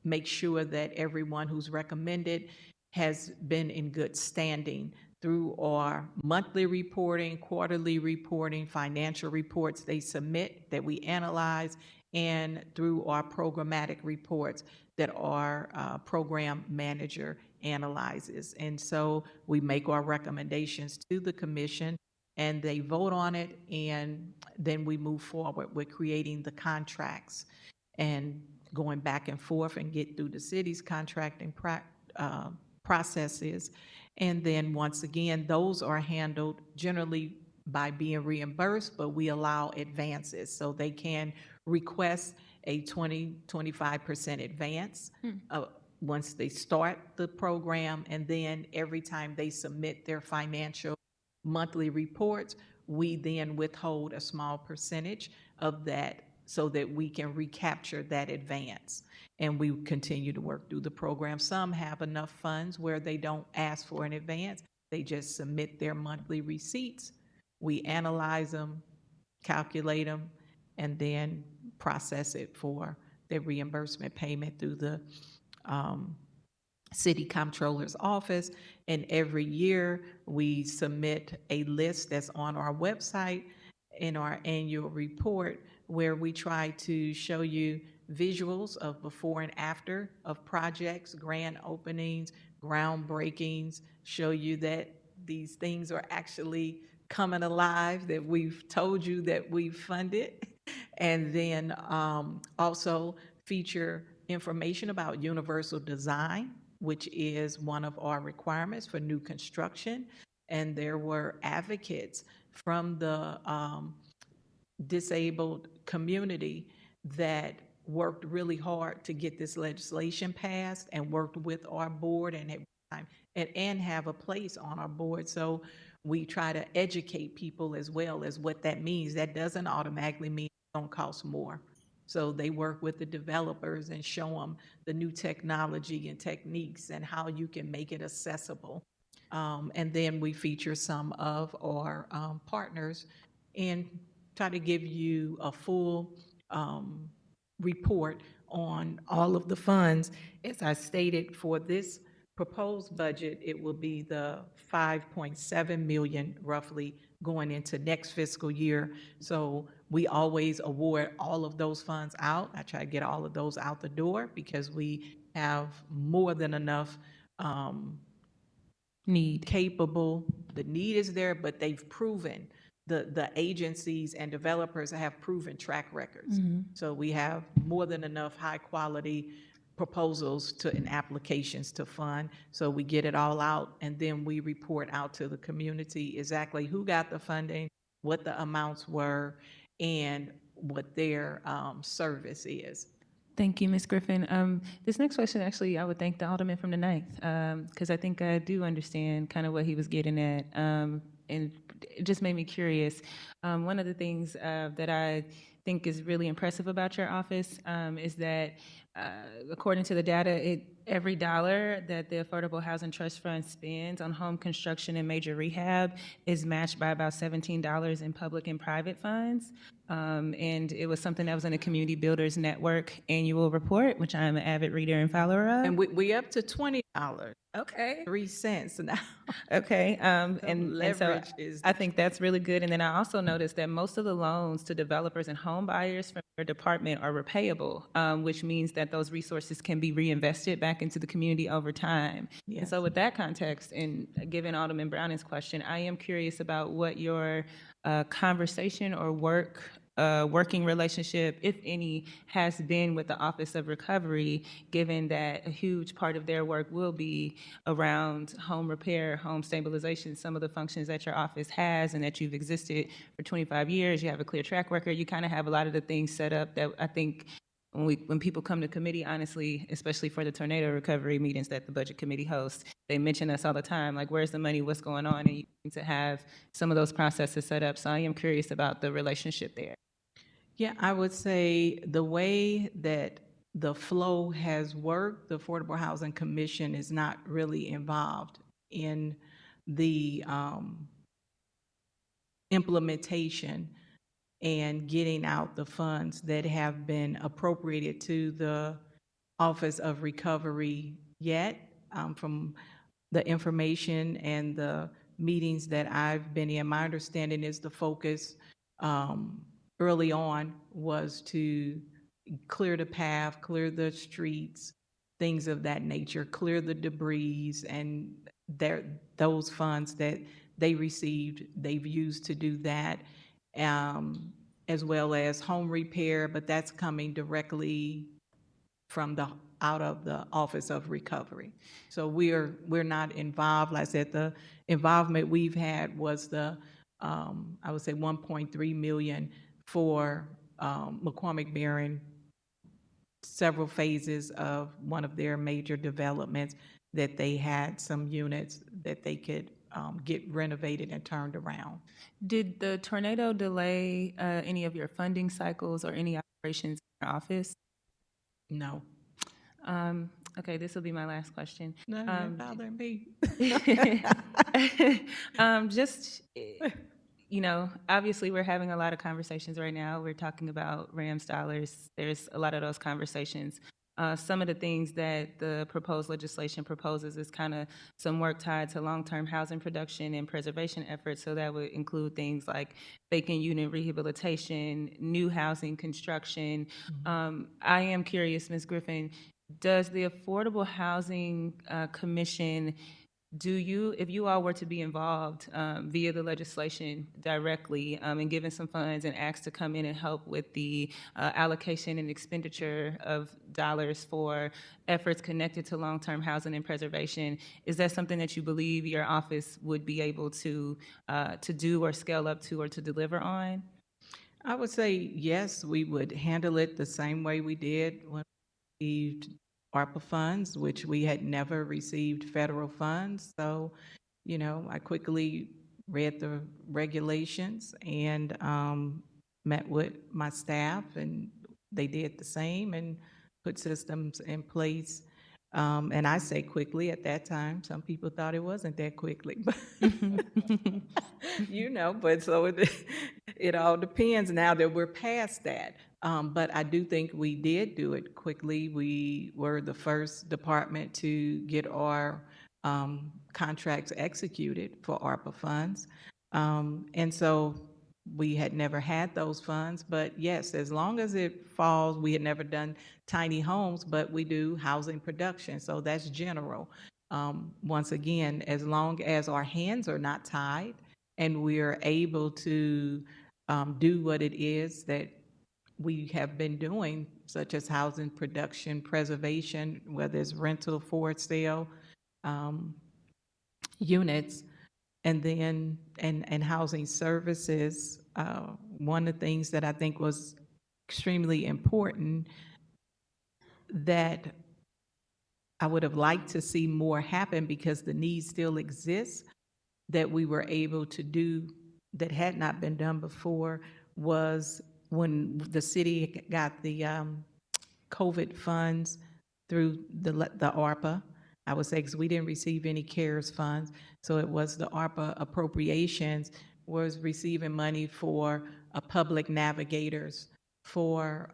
make sure that everyone who's recommended has been in good standing through our monthly reporting, quarterly reporting, financial reports they submit that we analyze, and through our programmatic reports that our program manager analyzes. And so we make our recommendations to the commission and they vote on it, and then we move forward with creating the contracts and going back and forth and get through the city's contracting processes. And then once again, those are handled generally by being reimbursed, but we allow advances. So they can request a 20-25% advance once they start the program, and then every time they submit their financial monthly reports, we then withhold a small percentage of that so that we can recapture that advance. And we continue to work through the program. Some have enough funds where they don't ask for an advance. They just submit their monthly receipts. We analyze them, calculate them, and then process it for the reimbursement payment through the City Comptroller's Office. And every year we submit a list that's on our website in our annual report where we try to show you visuals of before and after of projects, grand openings, groundbreakings, show you that these things are actually coming alive, that we've told you that we've funded. And then also feature information about universal design, which is one of our requirements for new construction. And there were advocates from the disabled community that worked really hard to get this legislation passed and worked with our board and have a place on our board. So we try to educate people as well as what that means. That doesn't automatically mean it don't cost more. So they work with the developers and show them the new technology and techniques and how you can make it accessible. And then we feature some of our partners and try to give you a full report on all of the funds. As I stated, for this proposed budget, it will be the 5.7 million roughly going into next fiscal year. So we always award all of those funds out. I try to get all of those out the door because we have more than enough capable, the need is there, but they've proven, the agencies and developers have proven track records. So we have more than enough high-quality proposals and applications to fund. So we get it all out, and then we report out to the community exactly who got the funding, what the amounts were, and what their service is. Thank you, Ms. Griffin. This next question, actually, I would thank the Alderman from the 9th, because I think I do understand kind of what he was getting at, and it just made me curious. One of the things that I think is really impressive about your office is that, according to the data, every dollar that the Affordable Housing Trust Fund spends on home construction and major rehab is matched by about $17 in public and private funds. And it was something that was in the Community Builders Network annual report, which I'm an avid reader and follower of. And we up to $20. Okay. 3 cents now. Okay. And so leverage is. I think that's really good. And then I also noticed that most of the loans to developers and home buyers from your department are repayable, which means that those resources can be reinvested back into the community over time. Yes. And so with that context, and given Alderman Browning's question, I am curious about what your conversation or working relationship, if any, has been with the Office of Recovery, given that a huge part of their work will be around home repair, home stabilization, some of the functions that your office has and that you've existed for 25 years. You have a clear track record. You kind of have a lot of the things set up that I think when people come to committee, honestly, especially for the tornado recovery meetings that the Budget Committee hosts, they mention us all the time, like, where's the money, what's going on, and you need to have some of those processes set up. So I am curious about the relationship there. Yeah, I would say the way that the flow has worked, the Affordable Housing Commission is not really involved in the implementation and getting out the funds that have been appropriated to the Office of Recovery yet. From the information and the meetings that I've been in, my understanding is the focus early on was to clear the path, clear the streets, things of that nature, clear the debris, and those funds that they received, they've used to do that, as well as home repair, but that's coming directly from out of the Office of Recovery. So we're not involved. Like I said, the involvement we've had was the I would say 1.3 million for McCormick Barron, several phases of one of their major developments that they had some units that they could get renovated and turned around. Did the tornado delay any of your funding cycles or any operations in your office? No. Okay, this will be my last question. No, not bothering me. Just, obviously we're having a lot of conversations right now. We're talking about RAMS dollars. There's a lot of those conversations. Some of the things that the proposed legislation proposes is kind of some work tied to long-term housing production and preservation efforts. So that would include things like vacant unit rehabilitation, new housing construction. I am curious, Ms. Griffin, does the Affordable Housing Commission, if you all were to be involved via the legislation directly and given some funds and asked to come in and help with the allocation and expenditure of dollars for efforts connected to long-term housing and preservation, is that something that you believe your office would be able to do or scale up to or to deliver on? I would say yes, we would handle it the same way we did when we received ARPA funds, which we had never received federal funds. So, I quickly read the regulations and met with my staff, and they did the same and put systems in place And I say quickly at that time. Some people thought it wasn't that quickly, but but so it all depends now that we're past that. But I do think we did do it quickly. We were the first department to get our contracts executed for ARPA funds. And so we had never had those funds, but yes, as long as it falls, we had never done tiny homes, but we do housing production, so that's general. Once again, as long as our hands are not tied and we are able to do what it is that we have been doing, such as housing production, preservation, whether it's rental, for sale, units, and then, and housing services. One of the things that I think was extremely important that I would have liked to see more happen because the need still exists, that we were able to do that had not been done before, was when the city got the COVID funds through the ARPA. I would say, because we didn't receive any CARES funds, so it was the ARPA appropriations was receiving money for public navigators, for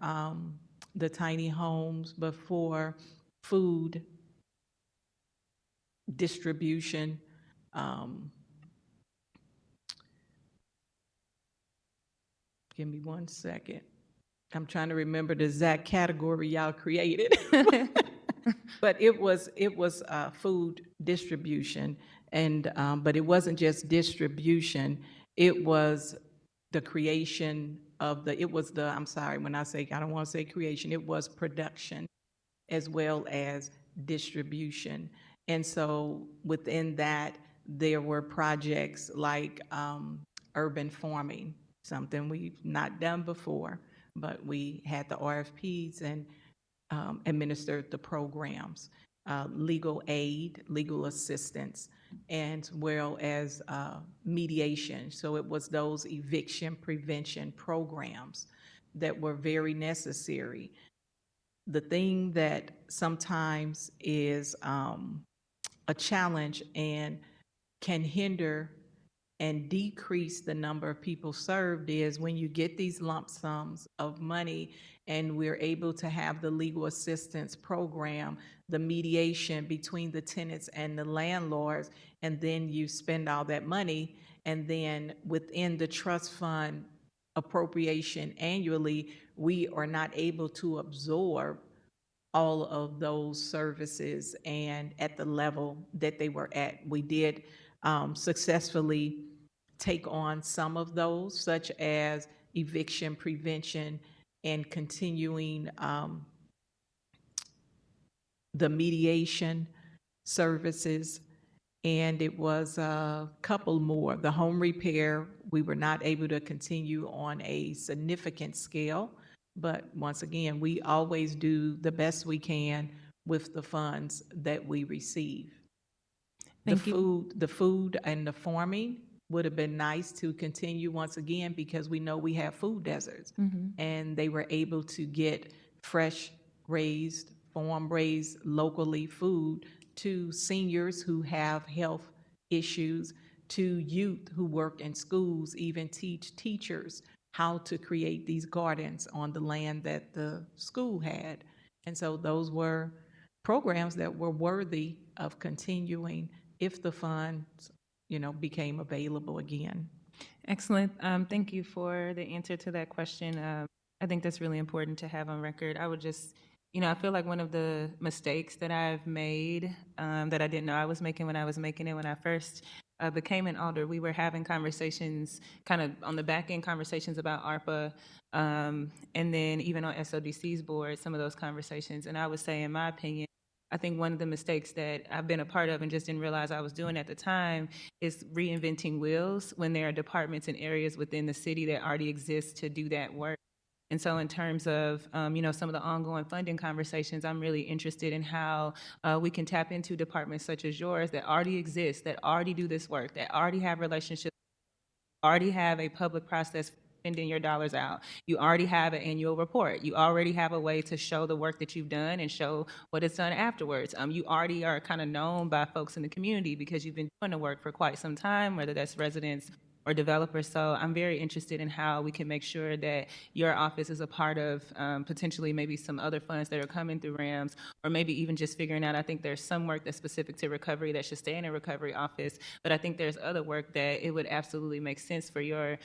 the tiny homes, but for food distribution. Give me 1 second. I'm trying to remember the exact category y'all created. But it was food distribution, and but it wasn't just distribution. It was the creation of the. It was the. I'm sorry when I say I don't want to say creation. It was production, as well as distribution, and so within that there were projects like urban farming, something we've not done before, but we had the RFPs and administered the programs, legal aid, legal assistance, and well as mediation. So it was those eviction prevention programs that were very necessary. The thing that sometimes is a challenge and can hinder and decrease the number of people served is when you get these lump sums of money and we're able to have the legal assistance program, the mediation between the tenants and the landlords, and then you spend all that money, and then within the trust fund appropriation annually, we are not able to absorb all of those services and at the level that they were at. We did successfully take on some of those, such as eviction prevention and continuing the mediation services. And it was a couple more. The home repair, we were not able to continue on a significant scale, but once again, we always do the best we can with the funds that we receive. The food and the farming would have been nice to continue once again, because we know we have food deserts, and they were able to get fresh raised, farm raised, locally food to seniors who have health issues, to youth who work in schools, even teach teachers how to create these gardens on the land that the school had. And so those were programs that were worthy of continuing if the funds, became available again. Excellent. Thank you for the answer to that question. I think that's really important to have on record. I would just, I feel like one of the mistakes that I've made that I didn't know I was making when I was making it when I first became an Alder, we were having conversations kind of on the back end conversations about ARPA, and then even on SODC's board, some of those conversations. And I would say, in my opinion, I think one of the mistakes that I've been a part of and just didn't realize I was doing at the time is reinventing wheels when there are departments and areas within the city that already exist to do that work. And so in terms of, some of the ongoing funding conversations, I'm really interested in how we can tap into departments such as yours that already exist, that already do this work, that already have relationships, already have a public process spending your dollars out. You already have an annual report. You already have a way to show the work that you've done and show what it's done afterwards. You already are kind of known by folks in the community because you've been doing the work for quite some time, whether that's residents or developers. So I'm very interested in how we can make sure that your office is a part of potentially maybe some other funds that are coming through RAMS, or maybe even just figuring out, I think there's some work that's specific to recovery that should stay in a recovery office, but I think there's other work that it would absolutely make sense for your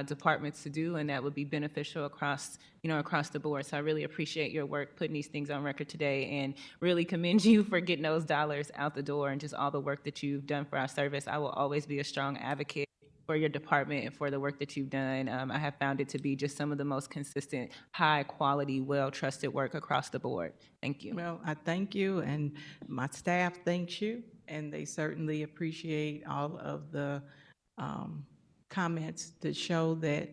departments to do, and that would be beneficial across the board. So I really appreciate your work putting these things on record today, and really commend you for getting those dollars out the door and just all the work that you've done for our service. I will always be a strong advocate for your department and for the work that you've done. I have found it to be just some of the most consistent, high quality, well-trusted work across the board. Thank you. Well, I thank you, and my staff thanks you, and they certainly appreciate all of the comments that show that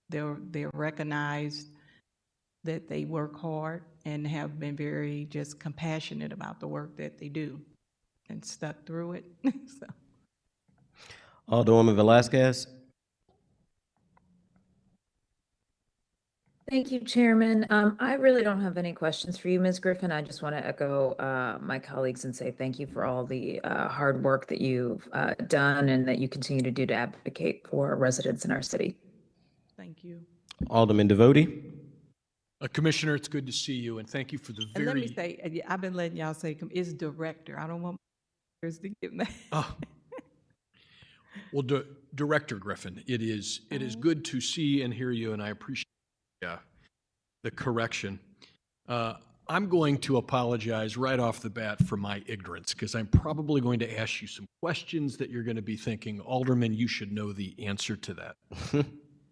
they're recognized, that they work hard, and have been very just compassionate about the work that they do and stuck through it. So. Alderwoman Velazquez. Thank you, Chairman. I really don't have any questions for you, Ms. Griffin. I just want to echo my colleagues and say thank you for all the hard work that you've done and that you continue to do to advocate for residents in our city. Thank you. Alderman Devoti. Commissioner, it's good to see you, and thank you for the And let very. me say, I've been letting y'all say, it's director. I don't want to get mad. Oh. Well, Director Griffin, it is good to see and hear you, and I appreciate the correction. I'm going to apologize right off the bat for my ignorance, because I'm probably going to ask you some questions that you're going to be thinking, Alderman, you should know the answer to that.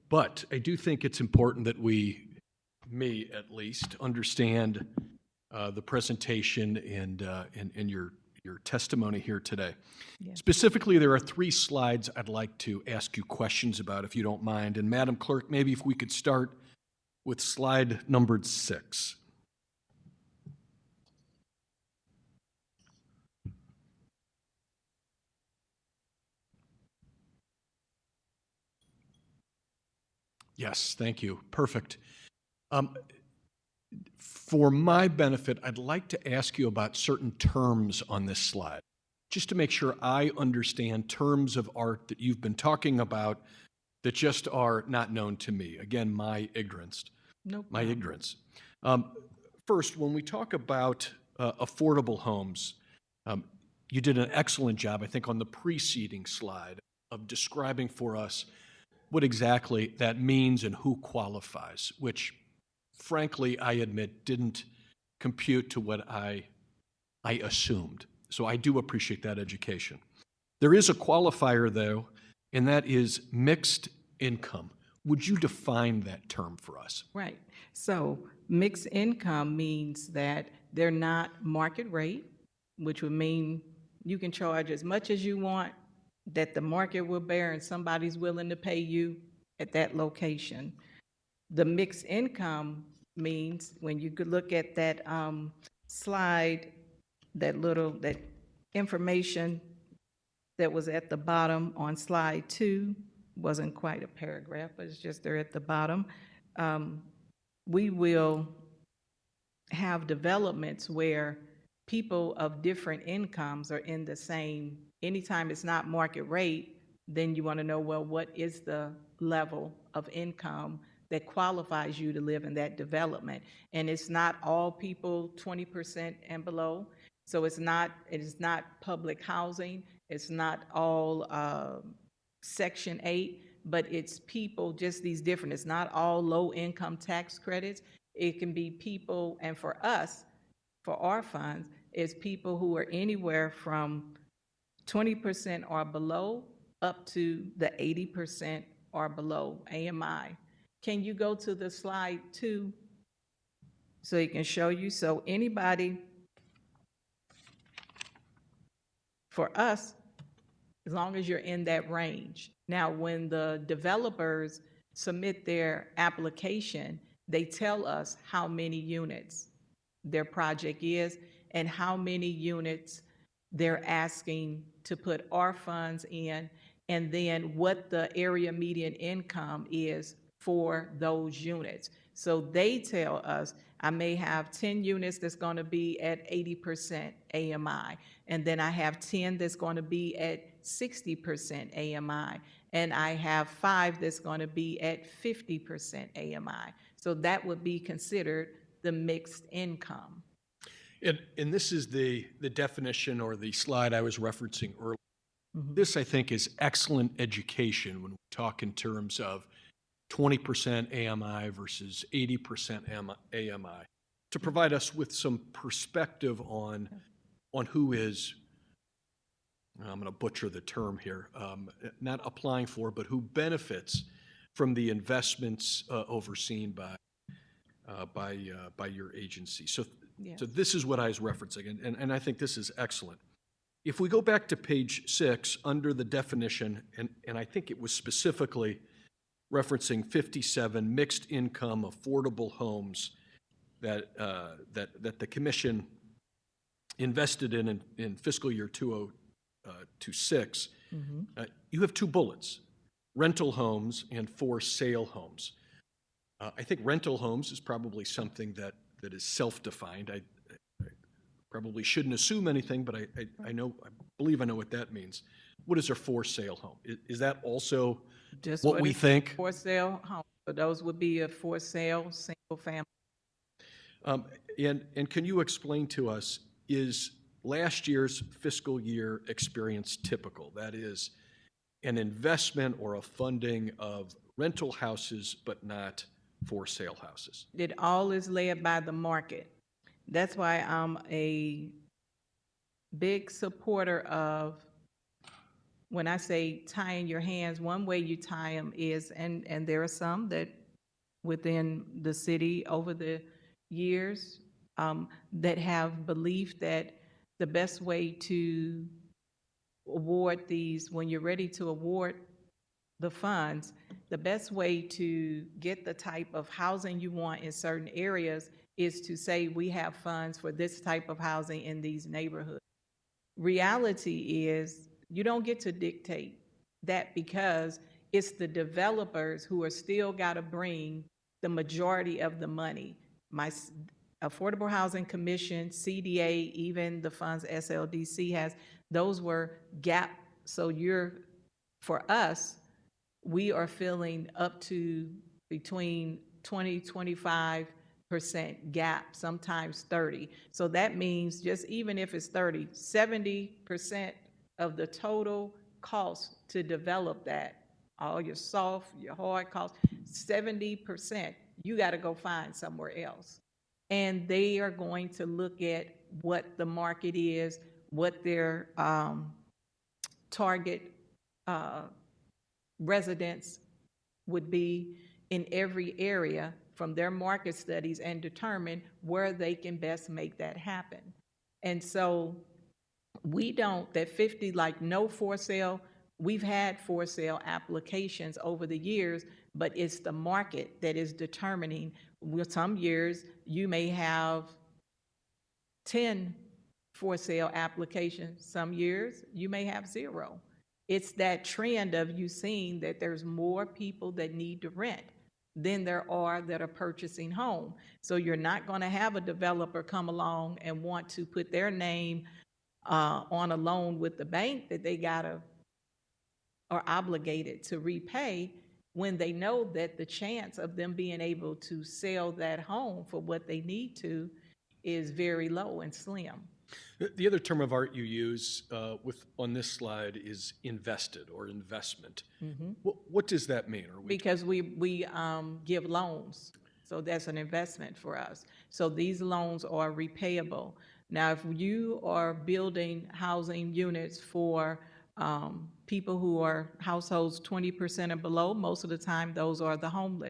But I do think it's important that me at least, understand the presentation and your testimony here today. Yeah. Specifically, there are 3 slides I'd like to ask you questions about, if you don't mind. And Madam Clerk, maybe if we could start with slide numbered 6. Yes, thank you. Perfect. For my benefit, I'd like to ask you about certain terms on this slide, just to make sure I understand terms of art that you've been talking about that just are not known to me. Again, my ignorance. No My problem. ignorance. First, when we talk about affordable homes, you did an excellent job, I think, on the preceding slide of describing for us what exactly that means and who qualifies, which, frankly, I admit didn't compute to what I assumed. So I do appreciate that education. There is a qualifier, though, and that is mixed income. Would you define that term for us? Right. So mixed income means that they're not market rate, which would mean you can charge as much as you want that the market will bear and somebody's willing to pay you at that location. The mixed income means, when you could look at that slide, that information that was at the bottom on slide 2, wasn't quite a paragraph, but it's just there at the bottom. We will have developments where people of different incomes are in the same. Anytime it's not market rate, then you want to know, well, what is the level of income that qualifies you to live in that development? And it's not all people 20% and below. So it is not public housing. It's not all Section 8, but it's people, just these different. It's not all low income tax credits. It can be people, and for us, for our funds, it's people who are anywhere from 20% or below up to the 80% or below AMI. Can you go to the slide 2 so it can show you? So anybody, for us, as long as you're in that range. Now, when the developers submit their application, they tell us how many units their project is and how many units they're asking to put our funds in, and then what the area median income is for those units. So they tell us, I may have 10 units that's going to be at 80% AMI, and then I have 10 that's going to be at 60% AMI, and I have 5 that's going to be at 50% AMI. So that would be considered the mixed income. And this is the definition or the slide I was referencing earlier. This, I think, is excellent education when we talk in terms of 20% AMI versus 80% AMI, to provide us with some perspective on who is, I'm going to butcher the term here, not applying for, but who benefits from the investments overseen by your agency. So this is what I was referencing, and I think this is excellent. If we go back to page 6, under the definition, and I think it was specifically referencing 57 mixed income affordable homes that the commission invested in fiscal year 2026, you have 2 bullets: rental homes and for sale homes. I think rental homes is probably something that is self-defined. I probably shouldn't assume anything, but I believe I know what that means. What is a for sale home? Is that also Just what we think? For sale home. So those would be a for sale single family. And can you explain to us, is last year's fiscal year experience typical? That is, an investment or a funding of rental houses, but not for sale houses? It all is led by the market. That's why I'm a big supporter of, when I say tying your hands, one way you tie them is, and there are some that within the city over the years that have believed that the best way to award these, when you're ready to award the funds, the best way to get the type of housing you want in certain areas is to say, we have funds for this type of housing in these neighborhoods. Reality is, you don't get to dictate that, because it's the developers who are still got to bring the majority of the money. My Affordable Housing Commission, CDA, even the funds SLDC has, those were gap. So for us, we are filling up to between 20-25% gap, sometimes 30. So that means, just even if it's 30, 70% of the total cost to develop that, all your soft, your hard costs, 70%, you got to go find somewhere else. And they are going to look at what the market is, what their target residents would be in every area from their market studies, and determine where they can best make that happen. And so we don't, that 50, like no for sale, we've had for sale applications over the years, but it's the market that is determining. With some years, you may have 10 for sale applications. Some years, you may have 0. It's that trend of you seeing that there's more people that need to rent than there are that are purchasing home. So you're not going to have a developer come along and want to put their name on a loan with the bank that they gotta are obligated to repay, when they know that the chance of them being able to sell that home for what they need to is very low and slim. The other term of art you use on this slide is invested or investment. What does that mean? Because we give loans, so that's an investment for us. So these loans are repayable. Now, if you are building housing units for people who are households 20% or below, most of the time those are the homeless,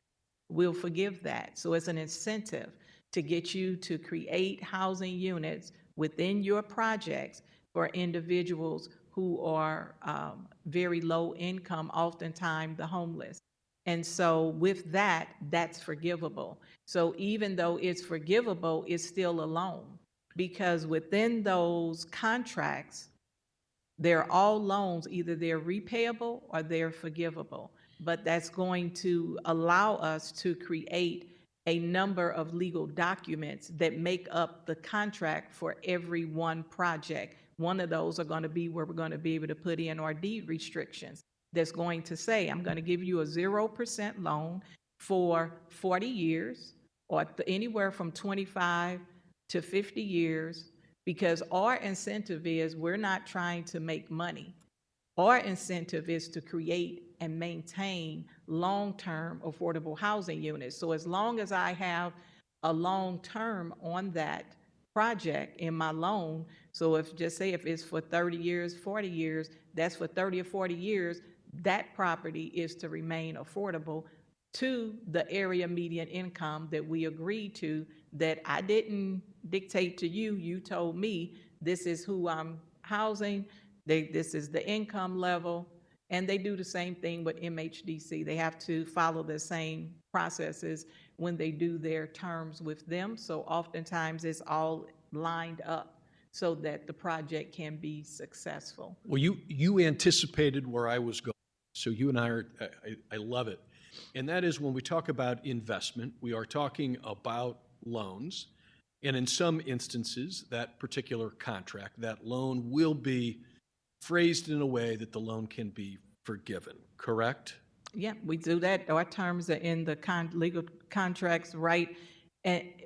we'll forgive that. So it's an incentive to get you to create housing units within your projects for individuals who are very low income, oftentimes the homeless. And so with that, that's forgivable. So even though it's forgivable, it's still a loan, because within those contracts, they're all loans, either they're repayable or they're forgivable. but that's going to allow us to create a number of legal documents that make up the contract for every one project. One of those are going to be where we're going to be able to put in our deed restrictions that's going to say, I'm going to give you a 0% loan for 40 years or anywhere from 25 to 50 years, because our incentive is we're not trying to make money. Our incentive is to create and maintain long-term affordable housing units. So as long as I have a long term on that project in my loan, so if, just say if it's for 30 years, 40 years, that's for 30 or 40 years, that property is to remain affordable to the area median income that we agreed to, that I didn't dictate to you, you told me this is who I'm housing, this is the income level, and they do the same thing with MHDC. They have to follow the same processes when they do their terms with them. So oftentimes it's all lined up so that the project can be successful. Well, you anticipated where I was going. So you and I are, I love it. And that is when we talk about investment, we are talking about loans. And in some instances, that particular contract, that loan will be phrased in a way that the loan can be forgiven, correct? Yeah, we do that. Our terms are in the legal contracts right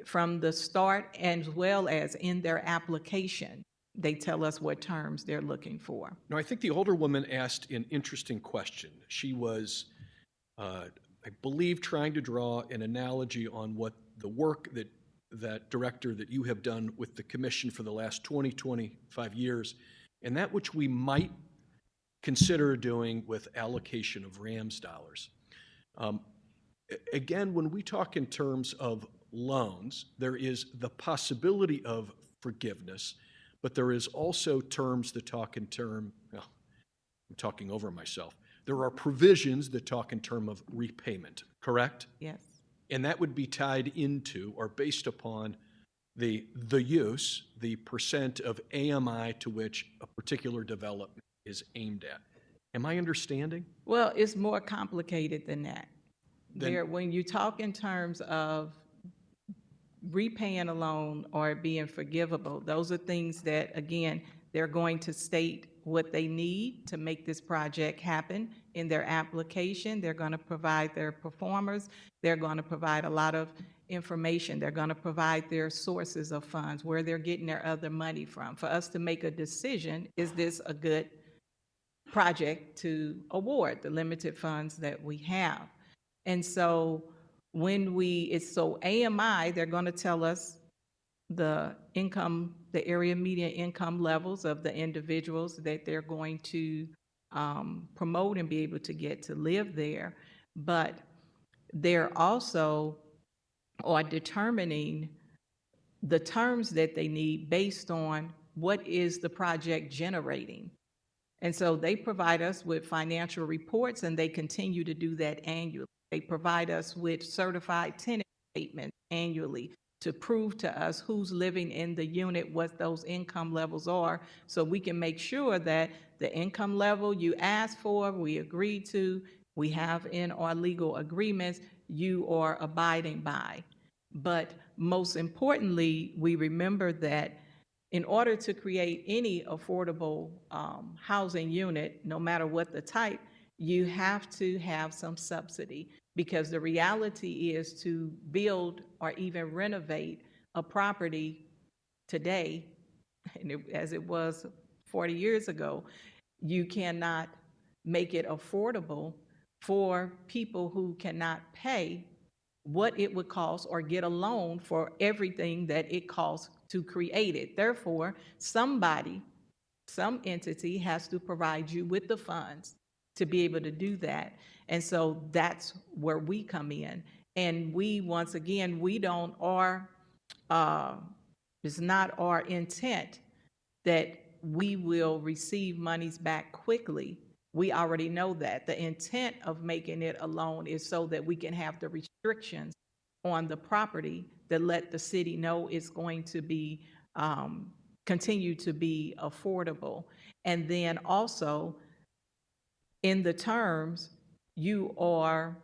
from the start, as well as in their application. They tell us what terms they're looking for. Now, I think the older woman asked an interesting question. She was, I believe, trying to draw an analogy on what the work that director that you have done with the commission for the last 25 years, and that which we might consider doing with allocation of RAMS dollars. Again, when we talk in terms of loans, there is the possibility of forgiveness, but there is also terms that talk in well, I'm talking over myself. There are provisions that talk in terms of repayment, correct? Yes. And that would be tied into or based upon the use, the percent of AMI to which a particular development is aimed at. Am I understanding? Well, it's more complicated than that. When you talk in terms of repaying a loan or being forgivable, those are things that, again, they're going to state what they need to make this project happen in their application. They're going to provide their performers. They're going to provide a lot of information. They're going to provide their sources of funds, where they're getting their other money from, for us to make a decision, is this a good project to award the limited funds that we have. And so when so AMI, they're going to tell us the income, the area median income levels of the individuals that they're going to promote and be able to get to live there. But they're also are determining the terms that they need based on what is the project generating. And so they provide us with financial reports, and they continue to do that annually. They provide us with certified tenant statements annually to prove to us who's living in the unit, what those income levels are, so we can make sure that the income level you asked for, we agreed to, we have in our legal agreements, you are abiding by. But most importantly, we remember that in order to create any affordable housing unit, no matter what the type, you have to have some subsidy, because the reality is to build or even renovate a property today, as it was 40 years ago, you cannot make it affordable for people who cannot pay what it would cost or get a loan for everything that it costs to create it. Therefore, somebody, some entity has to provide you with the funds to be able to do that. And so that's where we come in. And we, once again, we don't, it's not our intent that we will receive monies back quickly. We already know that. The intent of making it a loan is so that we can have the restrictions on the property that let the city know it's going to be, continue to be affordable. And then also, in the terms, you are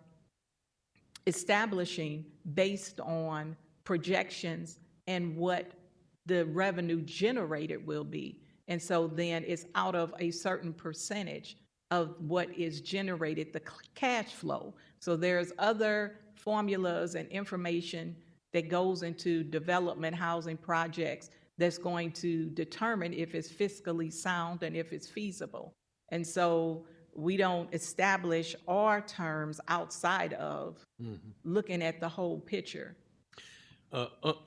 establishing based on projections and what the revenue generated will be. And so then it's out of a certain percentage of what is generated, the cash flow. So there's other formulas and information that goes into development housing projects that's going to determine if it's fiscally sound and if it's feasible. And so we don't establish our terms outside of looking at the whole picture.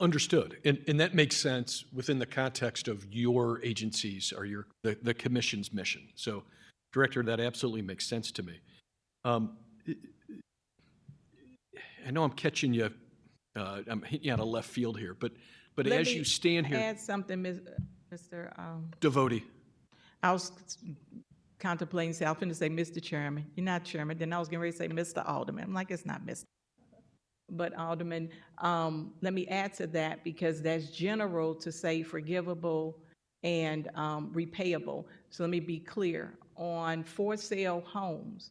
Understood. And that makes sense within the context of your agency's or the commission's mission. So, Director, that absolutely makes sense to me. I know I'm catching you, I'm hitting you out of left field here, but Let as me you stand here, add something, Mr. Devoti, I was contemplating, I was going to say Mr. Chairman. You're not Chairman. Then I was getting ready to say Mr. Alderman. I'm like, it's not Mr. But Alderman, let me add to that because that's general to say forgivable and repayable. So let me be clear. On for sale homes,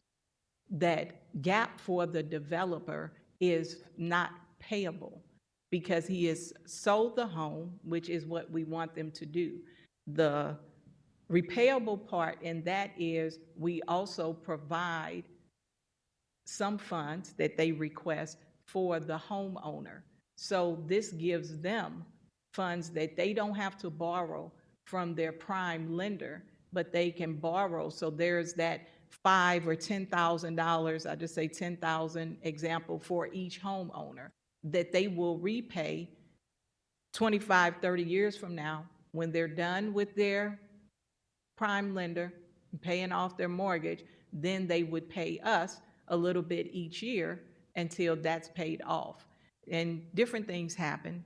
that gap for the developer is not payable because he has sold the home, which is what we want them to do. The repayable part in that is we also provide some funds that they request for the homeowner. So this gives them funds that they don't have to borrow from their prime lender, but they can borrow. So there's that $5,000 or $10,000, I just say 10,000 example for each homeowner that they will repay 25, 30 years from now when they're done with their prime lender, paying off their mortgage, then they would pay us a little bit each year until that's paid off. And different things happen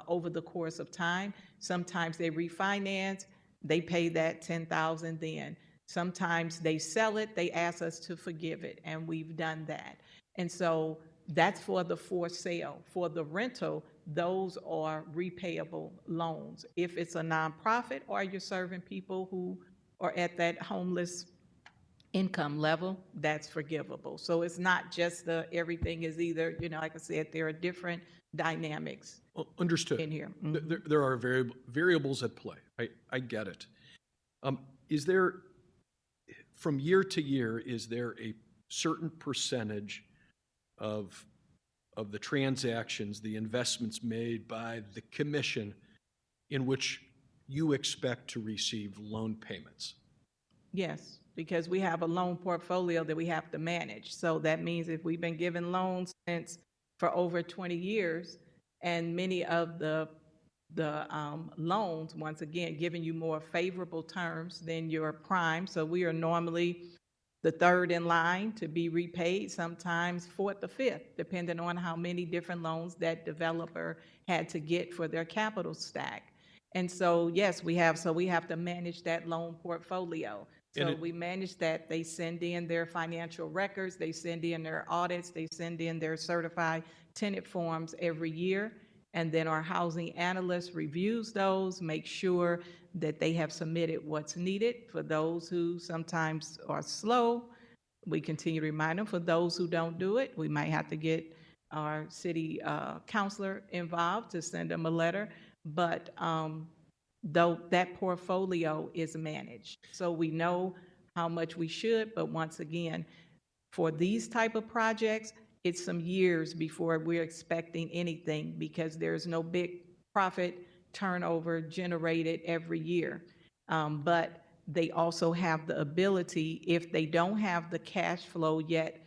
over the course of time. Sometimes they refinance, they pay that 10,000 then. Sometimes they sell it, they ask us to forgive it, and we've done that. And so that's for the for sale. For the rental, those are repayable loans. If it's a nonprofit or you're serving people who are at that homeless income level, that's forgivable. So it's not just everything is either, like I said, there are different dynamics understood. in here. There are variables at play. I get it. Is there, from year to year, is there a certain percentage of the transactions, the investments made by the commission in which you expect to receive loan payments? Yes, because we have a loan portfolio that we have to manage. So that means if we've been giving loans for over 20 years, and many of the loans, once again, giving you more favorable terms than your prime. So we are normally the third in line to be repaid, sometimes fourth or fifth, depending on how many different loans that developer had to get for their capital stack. And so, yes, we have to manage that loan portfolio. So we manage that. They send in their financial records, they send in their audits, they send in their certified tenant forms every year. And then our housing analyst reviews those, make sure that they have submitted what's needed. For those who sometimes are slow, we continue to remind them. For those who don't do it, we might have to get our city councilor involved to send them a letter. But though that portfolio is managed, so we know how much we should. But once again, for these type of projects, it's some years before we're expecting anything because there's no big profit turnover generated every year. But they also have the ability, if they don't have the cash flow yet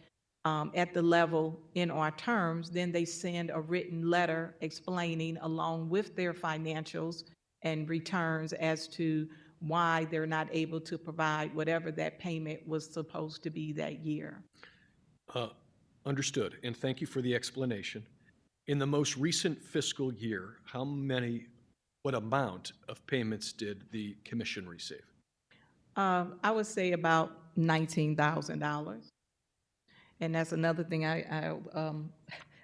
at the level in our terms, then they send a written letter explaining along with their financials and returns as to why they're not able to provide whatever that payment was supposed to be that year. Understood, and thank you for the explanation. In the most recent fiscal year, what amount of payments did the commission receive? I would say about $19,000. And that's another thing I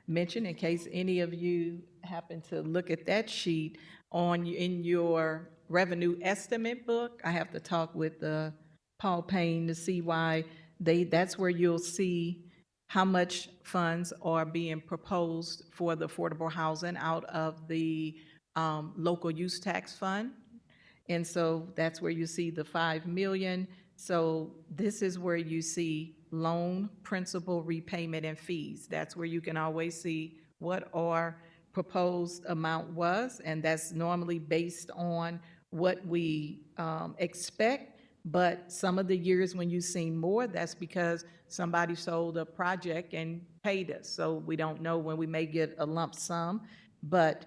mentioned in case any of you happen to look at that sheet in your revenue estimate book. I have to talk with Paul Payne to see why that's where you'll see how much funds are being proposed for the affordable housing out of the local use tax fund. And so that's where you see the 5 million. So this is where you see loan, principal, repayment, and fees. That's where you can always see what our proposed amount was, and that's normally based on what we expect. But some of the years when you've seen more, that's because somebody sold a project and paid us. So we don't know when we may get a lump sum, but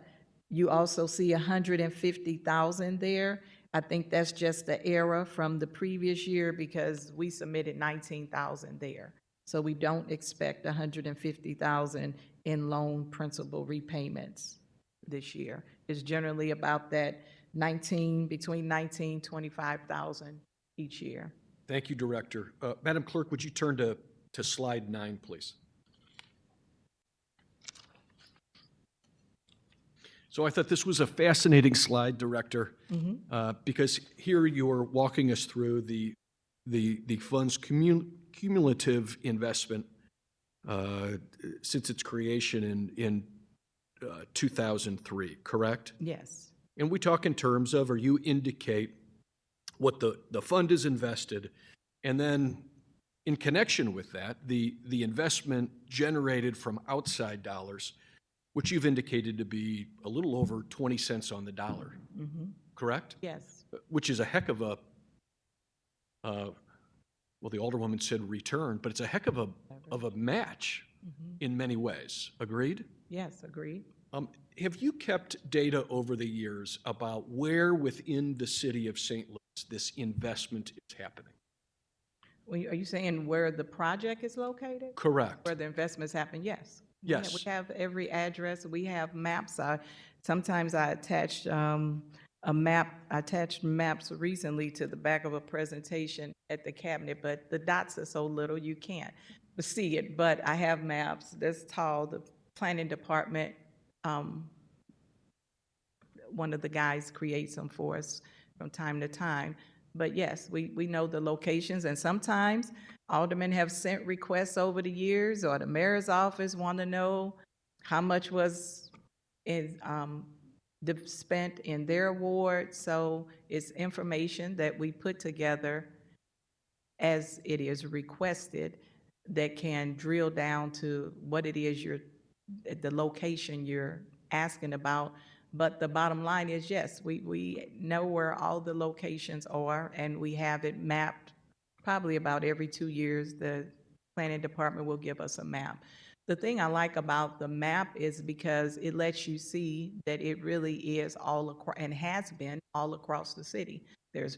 you also see 150,000 there. I think that's just the error from the previous year because we submitted 19,000 there. So we don't expect 150,000 in loan principal repayments this year. It's generally about that between 19, 25,000 each year. Thank you, Director. Madam Clerk, would you turn to slide 9, please? So I thought this was a fascinating slide, Director, because here you're walking us through the fund's cumulative investment since its creation in 2003, correct? Yes. And we talk in terms of, or you indicate what the fund is invested, and then in connection with that, the investment generated from outside dollars, which you've indicated to be a little over 20 cents on the dollar, correct? Yes. Which is a heck of a, well, the Alderwoman said return, but it's a heck of a match in many ways. Agreed? Yes, agreed. Have you kept data over the years about where within the city of St. Louis this investment is happening? Are you saying where the project is located? Correct. Where the investments happen? Yes. Yes. We have every address. We have maps. Sometimes I attached a map. I attached maps recently to the back of a presentation at the cabinet, but the dots are so little you can't see it. But I have maps this tall. The planning department, one of the guys creates them for us from time to time. But yes, we know the locations, and sometimes aldermen have sent requests over the years, or the mayor's office want to know how much was spent in their ward. So it's information that we put together as it is requested that can drill down to what it is the location you're asking about. But the bottom line is, yes, we know where all the locations are, and we have it mapped. Probably about every 2 years, the planning department will give us a map. The thing I like about the map is because it lets you see that it really is all across, and has been all across the city. There's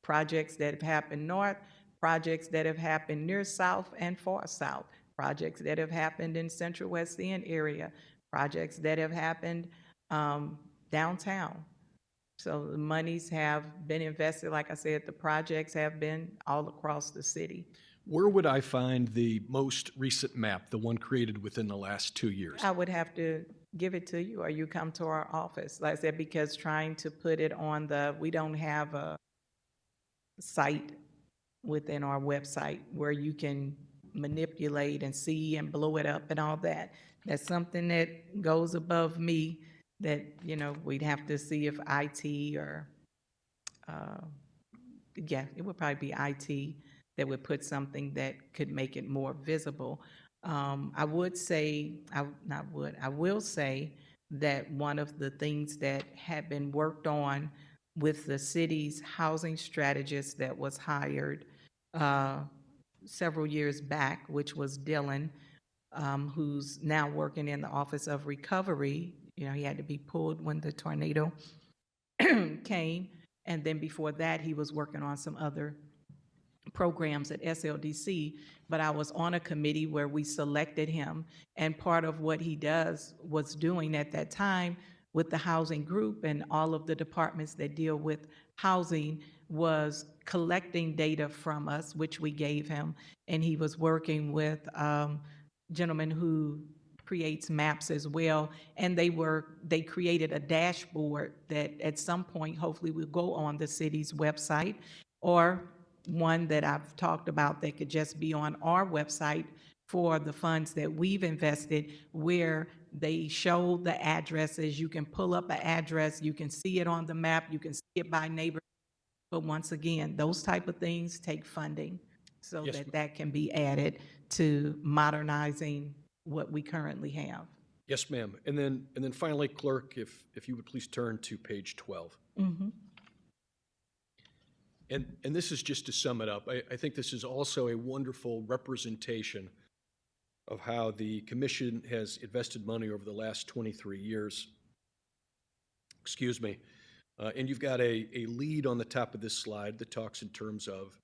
projects that have happened north, projects that have happened near south and far south, projects that have happened in Central West End area, projects that have happened downtown. So the monies have been invested. Like I said, the projects have been all across the city. Where would I find the most recent map, the one created within the last 2 years? I would have to give it to you, or you come to our office. Like I said, because trying to put it on we don't have a site within our website where you can manipulate and see and blow it up and all that. That's something that goes above me, that, we'd have to see if IT or, it would probably be IT that would put something that could make it more visible. I will say that one of the things that had been worked on with the city's housing strategist that was hired several years back, which was Dylan, who's now working in the Office of Recovery. He had to be pulled when the tornado came. And then before that, he was working on some other programs at SLDC. But I was on a committee where we selected him. And part of what he was doing at that time with the housing group and all of the departments that deal with housing was collecting data from us, which we gave him. And he was working with a gentleman who creates maps as well, and they created a dashboard that at some point hopefully will go on the city's website, or one that I've talked about that could just be on our website for the funds that we've invested, where they show the addresses. You can pull up an address, you can see it on the map, you can see it by neighbor. But once again, those type of things take funding so Yes, that can be added to modernizing what we currently have. Yes, ma'am. And then finally, clerk, if you would please turn to page 12. And this is just to sum it up. I think this is also a wonderful representation of how the commission has invested money over the last 23 years. Excuse me. And you've got a lead on the top of this slide that talks in terms of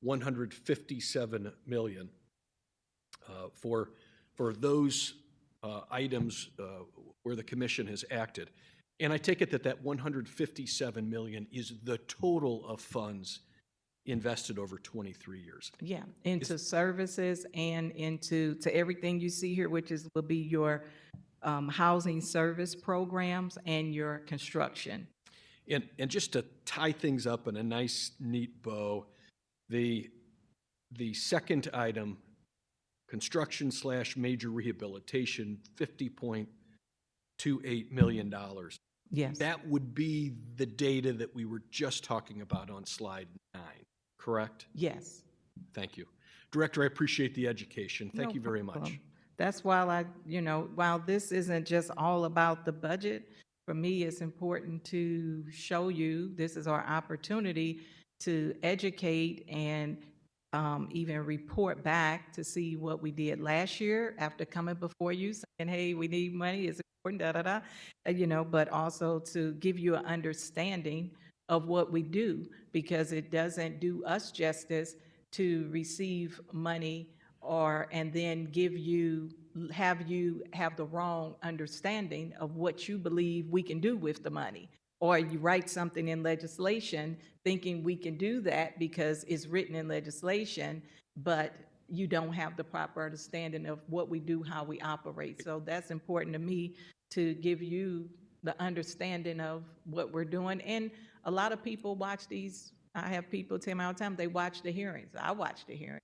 157 million for those items where the commission has acted. And I take it that 157 million is the total of funds invested over 23 years. Yeah, into services and into everything you see here, which will be your housing service programs and your construction. And just to tie things up in a nice, neat bow, the second item, construction / major rehabilitation, $50.28 million. Yes. That would be the data that we were just talking about on slide 9, correct? Yes. Thank you. Director, I appreciate the education. Thank No you very much. problem. That's why while this isn't just all about the budget, for me, it's important to show you, this is our opportunity to educate and even report back to see what we did last year after coming before you saying, hey, we need money, it's important, but also to give you an understanding of what we do, because it doesn't do us justice to receive money and then have the wrong understanding of what you believe we can do with the money. Or you write something in legislation thinking we can do that because it's written in legislation, but you don't have the proper understanding of what we do, how we operate. So that's important to me, to give you the understanding of what we're doing. And a lot of people watch these. I have people tell me all the time, they watch the hearings. I watch the hearings.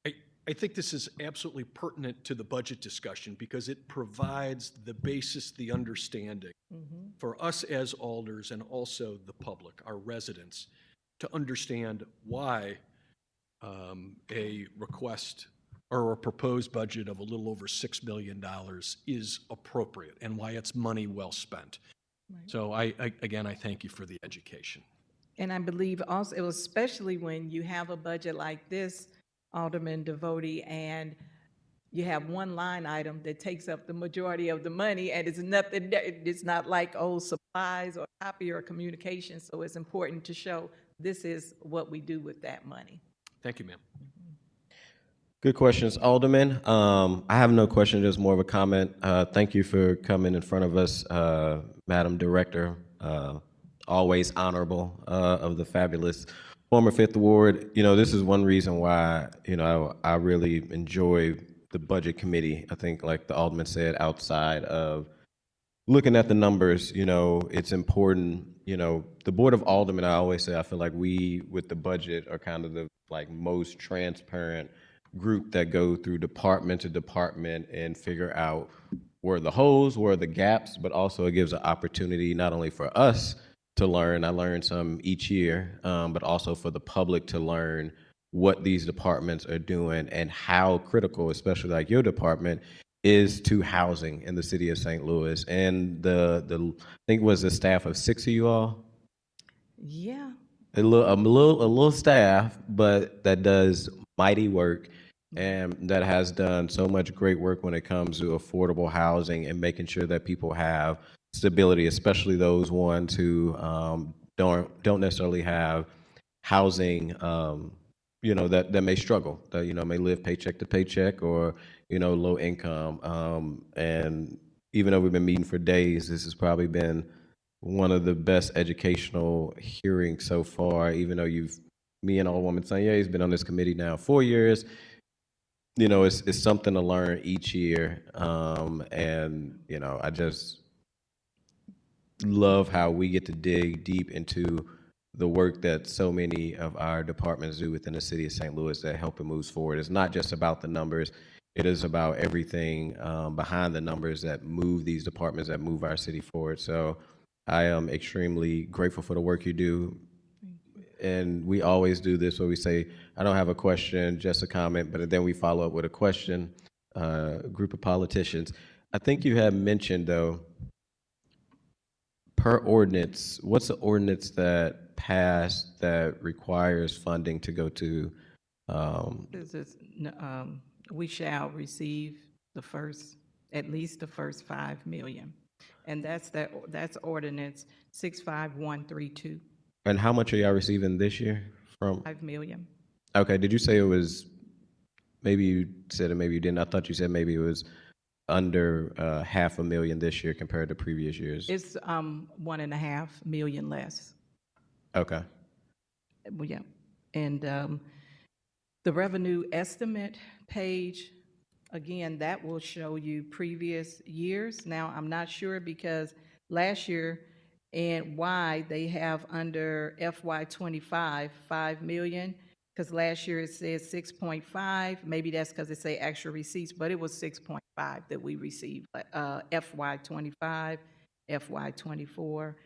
I think this is absolutely pertinent to the budget discussion because it provides the basis, the understanding for us as alders and also the public, our residents, to understand why a request or a proposed budget of a little over $6 million is appropriate and why it's money well spent. Right. So again, I thank you for the education. And I believe also, especially when you have a budget like this, Alderman Devoti, and you have one line item that takes up the majority of the money, and it's not like old supplies or copy or communication. So it's important to show this is what we do with that money. Thank you, ma'am. Good questions, Alderman. I have no question, just more of a comment. Thank you for coming in front of us, Madam Director. Always honorable of the fabulous former Fifth Ward. This is one reason why, I really enjoy the Budget Committee. I think, like the Alderman said, outside of looking at the numbers, it's important. The Board of Aldermen, I always say, I feel like we, with the budget, are kind of the most transparent group that go through department to department and figure out where are the holes, where are the gaps, but also it gives an opportunity not only for us to learn, I learn some each year, but also for the public to learn what these departments are doing and how critical, especially like your department, is to housing in the city of St. Louis. And I think it was a staff of 6 of you all? Yeah. A little staff, but that does mighty work and that has done so much great work when it comes to affordable housing and making sure that people have stability, especially those ones who don't necessarily have housing, that may struggle, that may live paycheck to paycheck or low income. And even though we've been meeting for days, this has probably been one of the best educational hearings so far. Even though me and Alderwoman Sanya has been on this committee now 4 years. It's something to learn each year, and I just love how we get to dig deep into the work that so many of our departments do within the city of St. Louis that help it move forward. It's not just about the numbers. It is about everything behind the numbers that move these departments, that move our city forward. So I am extremely grateful for the work you do. And we always do this where we say, I don't have a question, just a comment, but then we follow up with a question, group of politicians. I think you have mentioned, though, per ordinance, what's the ordinance that passed that requires funding to go to? This is, we shall receive the first, at least the first 5 million. And that's ordinance 65132, And how much are y'all receiving this year from? 5 million. Okay, did you say it was, maybe you said it, maybe you didn't. I thought you said maybe it was under $500,000 this year compared to previous years. It's 1.5 million less. Okay. Well, yeah. And the revenue estimate page, again, that will show you previous years. Now, I'm not sure because last year and why they have under FY '25, 5 million, because last year it says 6.5. Maybe that's because it say actual receipts, but it was 6.5 that we received, FY '25, FY '24,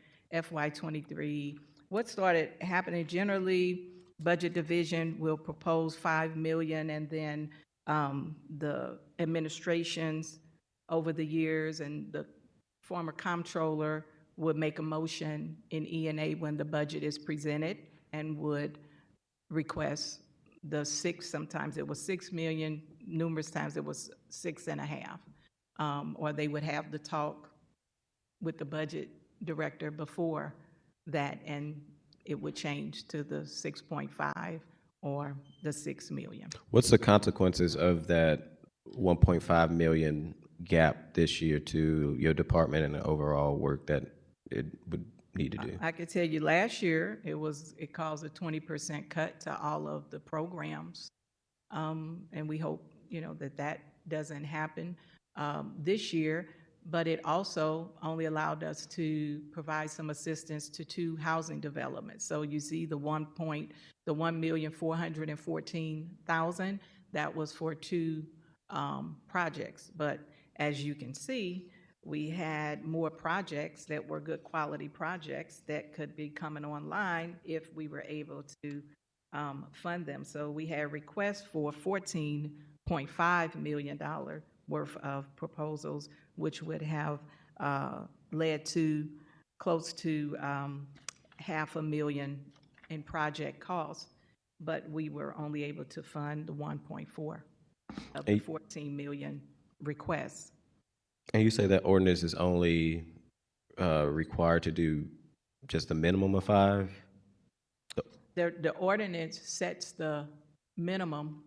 FY '23. What started happening generally, Budget Division will propose 5 million, and then the administrations over the years and the former comptroller would make a motion in E&A when the budget is presented and would request the 6, sometimes it was 6 million, numerous times it was 6.5. Or they would have the talk with the budget director before that, and it would change to the 6.5 or the 6 million. What's the consequences of that 1.5 million gap this year to your department and the overall work that it would need to do? I could tell you last year, it caused a 20% cut to all of the programs. And we hope, that doesn't happen this year, but it also only allowed us to provide some assistance to 2 housing developments. So you see the 1,414,000, that was for 2 projects. But as you can see, we had more projects that were good quality projects that could be coming online if we were able to fund them. So we had requests for $14.5 million worth of proposals, which would have led to close to $500,000 in project costs, but we were only able to fund the 1.4 of the 14 million requests. And you say that ordinance is only required to do just the minimum of 5? The ordinance sets the minimum,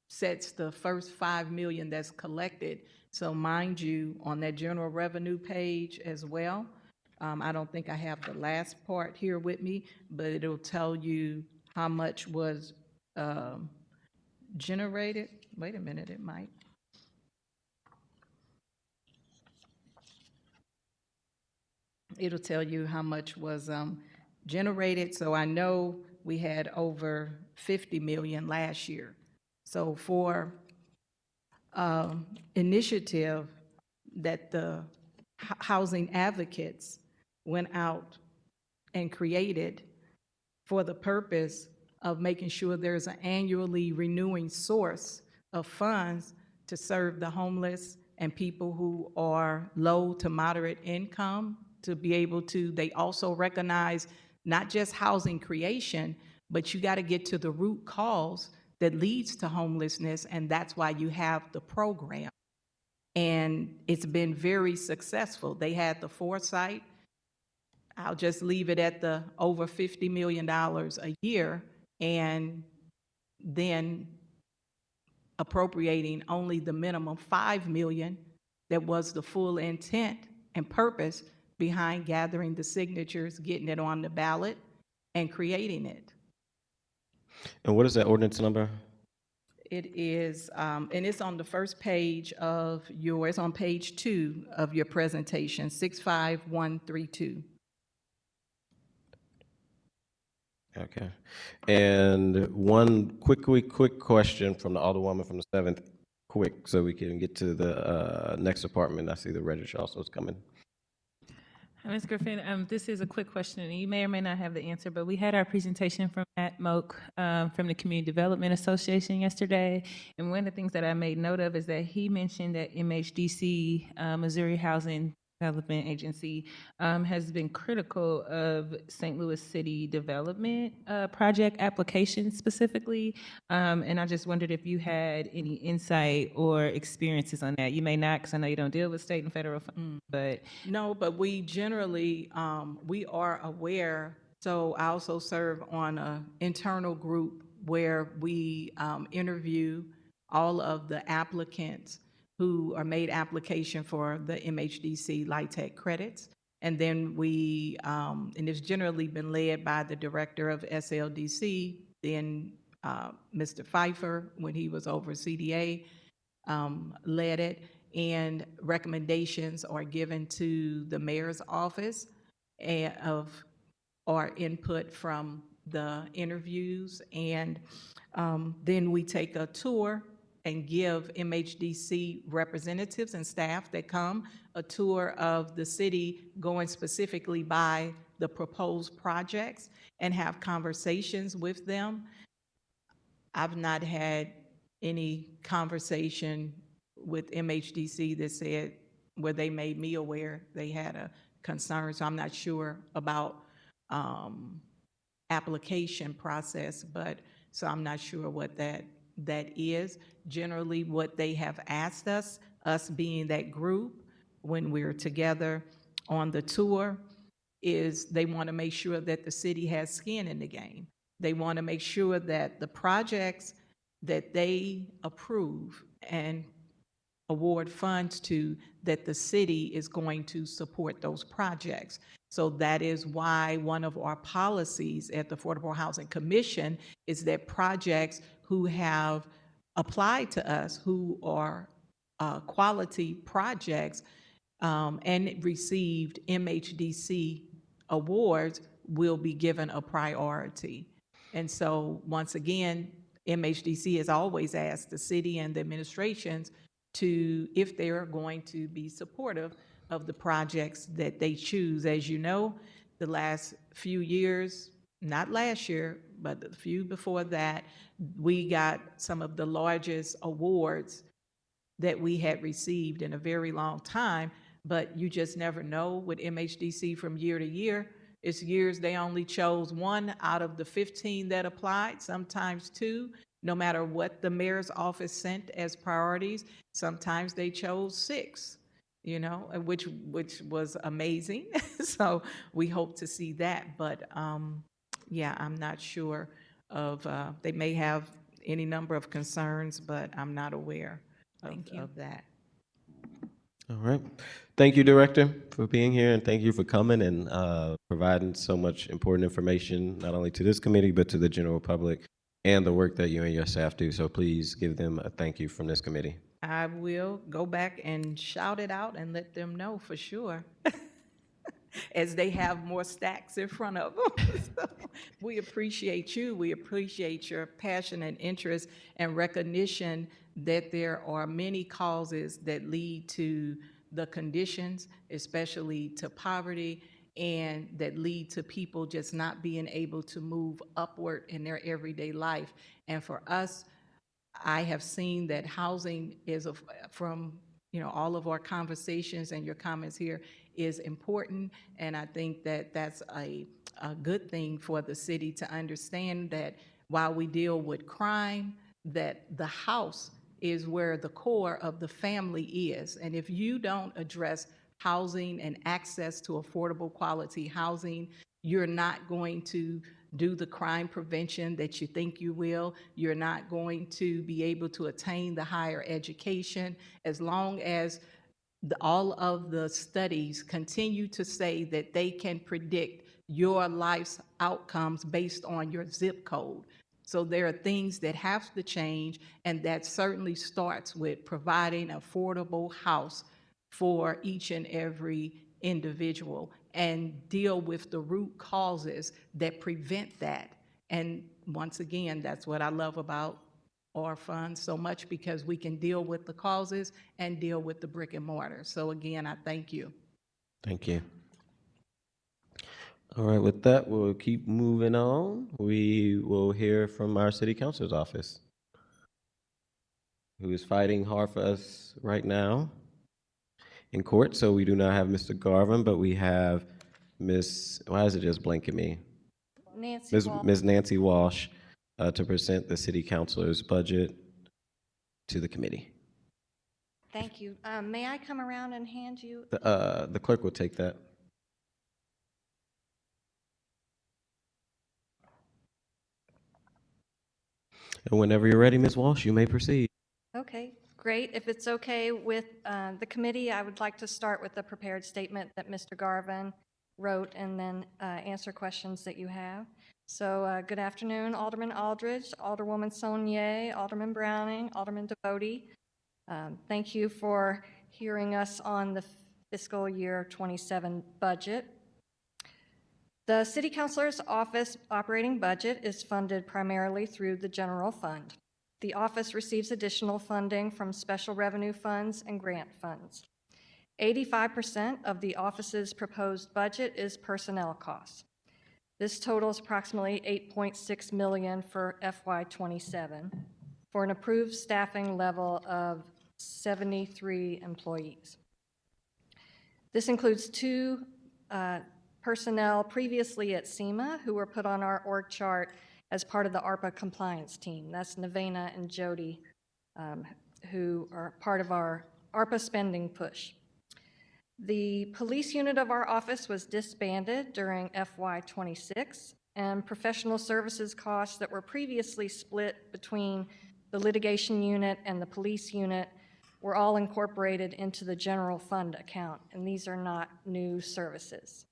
sets the first 5 million that's collected. So mind you, on that general revenue page as well, I don't think I have the last part here with me, but it'll tell you how much was generated. Wait a minute, it might. It'll tell you how much was generated. So I know we had over 50 million last year. So for initiative that the housing advocates went out and created for the purpose of making sure there's an annually renewing source of funds to serve the homeless and people who are low to moderate income, to be able to, they also recognize not just housing creation, but you got to get to the root cause that leads to homelessness, and that's why you have the program. And it's been very successful. They had the foresight. I'll just leave it at the over $50 million a year, and then appropriating only the minimum 5 million that was the full intent and purpose behind gathering the signatures, getting it on the ballot, and creating it. And what is that ordinance number? It is, and it's on the first page of it's on page 2 of your presentation, 65132. Okay. And one quick question from the Alderwoman from the 7th, quick, so we can get to the next department. I see the registrar also is coming. Hi, Ms. Griffin. This is a quick question, and you may or may not have the answer, but we had our presentation from Matt Moak from the Community Development Association yesterday, and one of the things that I made note of is that he mentioned that MHDC, Missouri Housing Development Agency, has been critical of St. Louis City development project applications specifically, and I just wondered if you had any insight or experiences on that. You may not, because I know you don't deal with state and federal funds, but No, but we generally, we are aware, so I also serve on an internal group where we interview all of the applicants who are made application for the MHDC LIHTC credits. And then we, and it's generally been led by the director of SLDC, then Mr. Pfeiffer, when he was over CDA, led it, and recommendations are given to the mayor's office or input from the interviews, and then we take a tour and give MHDC representatives and staff that come a tour of the city, going specifically by the proposed projects, and have conversations with them. I've not had any conversation with MHDC that said, where they made me aware they had a concern, so I'm not sure about application process, but, so I'm not sure what that is. Generally, what they have asked us being that group, when we're together on the tour, is they want to make sure that the city has skin in the game. They want to make sure that the projects that they approve and award funds to, that the city is going to support those projects. So that is why one of our policies at the Affordable Housing Commission is that projects who have applied to us, who are quality projects and received MHDC awards, will be given a priority. And so, once again, MHDC has always asked the city and the administrations to, if they are going to be supportive of the projects that they choose. As you know, the last few years, not last year, but the few before that, we got some of the largest awards that we had received in a very long time, but you just never know with MHDC from year to year. It's years they only chose one out of the 15 that applied, sometimes two, no matter what the mayor's office sent as priorities. Sometimes they chose 6, you know, which was amazing. So we hope to see that, but yeah, I'm not sure of, they may have any number of concerns, but I'm not aware of that. All right. Thank you, Director, for being here, and thank you for coming and providing so much important information, not only to this committee, but to the general public and the work that you and your staff do. So please give them a thank you from this committee. I will go back and shout it out and let them know for sure, as they have more stacks in front of them. So we appreciate you. We appreciate your passion and interest and recognition that there are many causes that lead to the conditions, especially to poverty, and that lead to people just not being able to move upward in their everyday life. And for us, I have seen that housing is, from all of our conversations and your comments here, is important, and I think that that's a good thing for the city to understand that while we deal with crime, that the house is where the core of the family is. And if you don't address housing and access to affordable quality housing, you're not going to do the crime prevention that you think you will. You're not going to be able to attain the higher education. As long as all of the studies continue to say that they can predict your life's outcomes based on your zip code. So there are things that have to change, and that certainly starts with providing an affordable house for each and every individual, and deal with the root causes that prevent that. And once again, that's what I love about our fund so much, because we can deal with the causes and deal with the brick and mortar. So again, I thank you. Thank you. All right, with that, we'll keep moving on. We will hear from our city councilor's office, who is fighting hard for us right now in court. So we do not have Mr. Garvin, but we have why is it just blanking me? Ms. Nancy Walsh to present the city councilor's budget to the committee. Thank you. May I come around and hand you? The clerk will take that. And whenever you're ready, Ms. Walsh, you may proceed. Okay, great. If it's okay with the committee, I would like to start with the prepared statement that Mr. Garvin wrote and then answer questions that you have. So good afternoon, Alderman Aldridge, Alderwoman Saulnier, Alderman Browning, Alderman Devoti. Thank you for hearing us on the fiscal year 27 budget. The City Councilor's Office operating budget is funded primarily through the general fund. The office receives additional funding from special revenue funds and grant funds. 85% of the office's proposed budget is personnel costs. This totals approximately $8.6 million for FY27 for an approved staffing level of 73 employees. This includes two personnel previously at SEMA who were put on our org chart as part of the ARPA compliance team. That's Nevena and Jody, who are part of our ARPA spending push. The police unit of our office was disbanded during FY26, and professional services costs that were previously split between the litigation unit and the police unit were all incorporated into the general fund account, and these are not new services.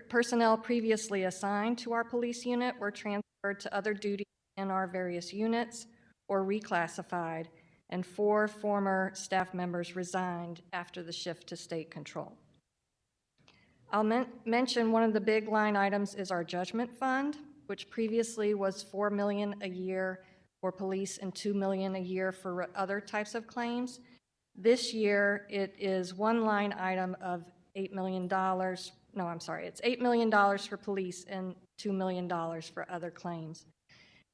Personnel previously assigned to our police unit were transferred to other duties in our various units or reclassified, and 4 former staff members resigned after the shift to state control. I'll mention one of the big line items is our judgment fund, which previously was $4 million a year for police and $2 million a year for other types of claims. This year, it is one line item of $8 million. No, I'm sorry, it's $8 million for police and $2 million for other claims.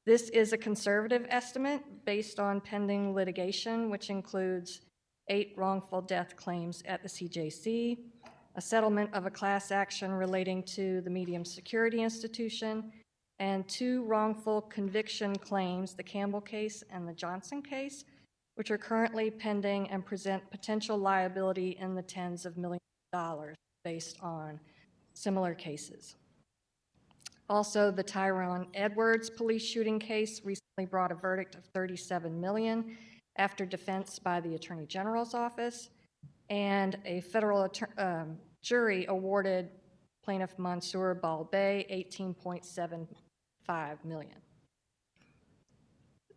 This is a conservative estimate based on pending litigation, which includes 8 wrongful death claims at the CJC, a settlement of a class action relating to the Medium Security Institution, and 2 wrongful conviction claims, the Campbell case and the Johnson case, which are currently pending and present potential liability in the tens of millions of dollars based on similar cases. Also, the Tyrone Edwards police shooting case recently brought a verdict of $37 million after defense by the Attorney General's office, and a federal jury awarded plaintiff Mansour Balbay $18.75 million.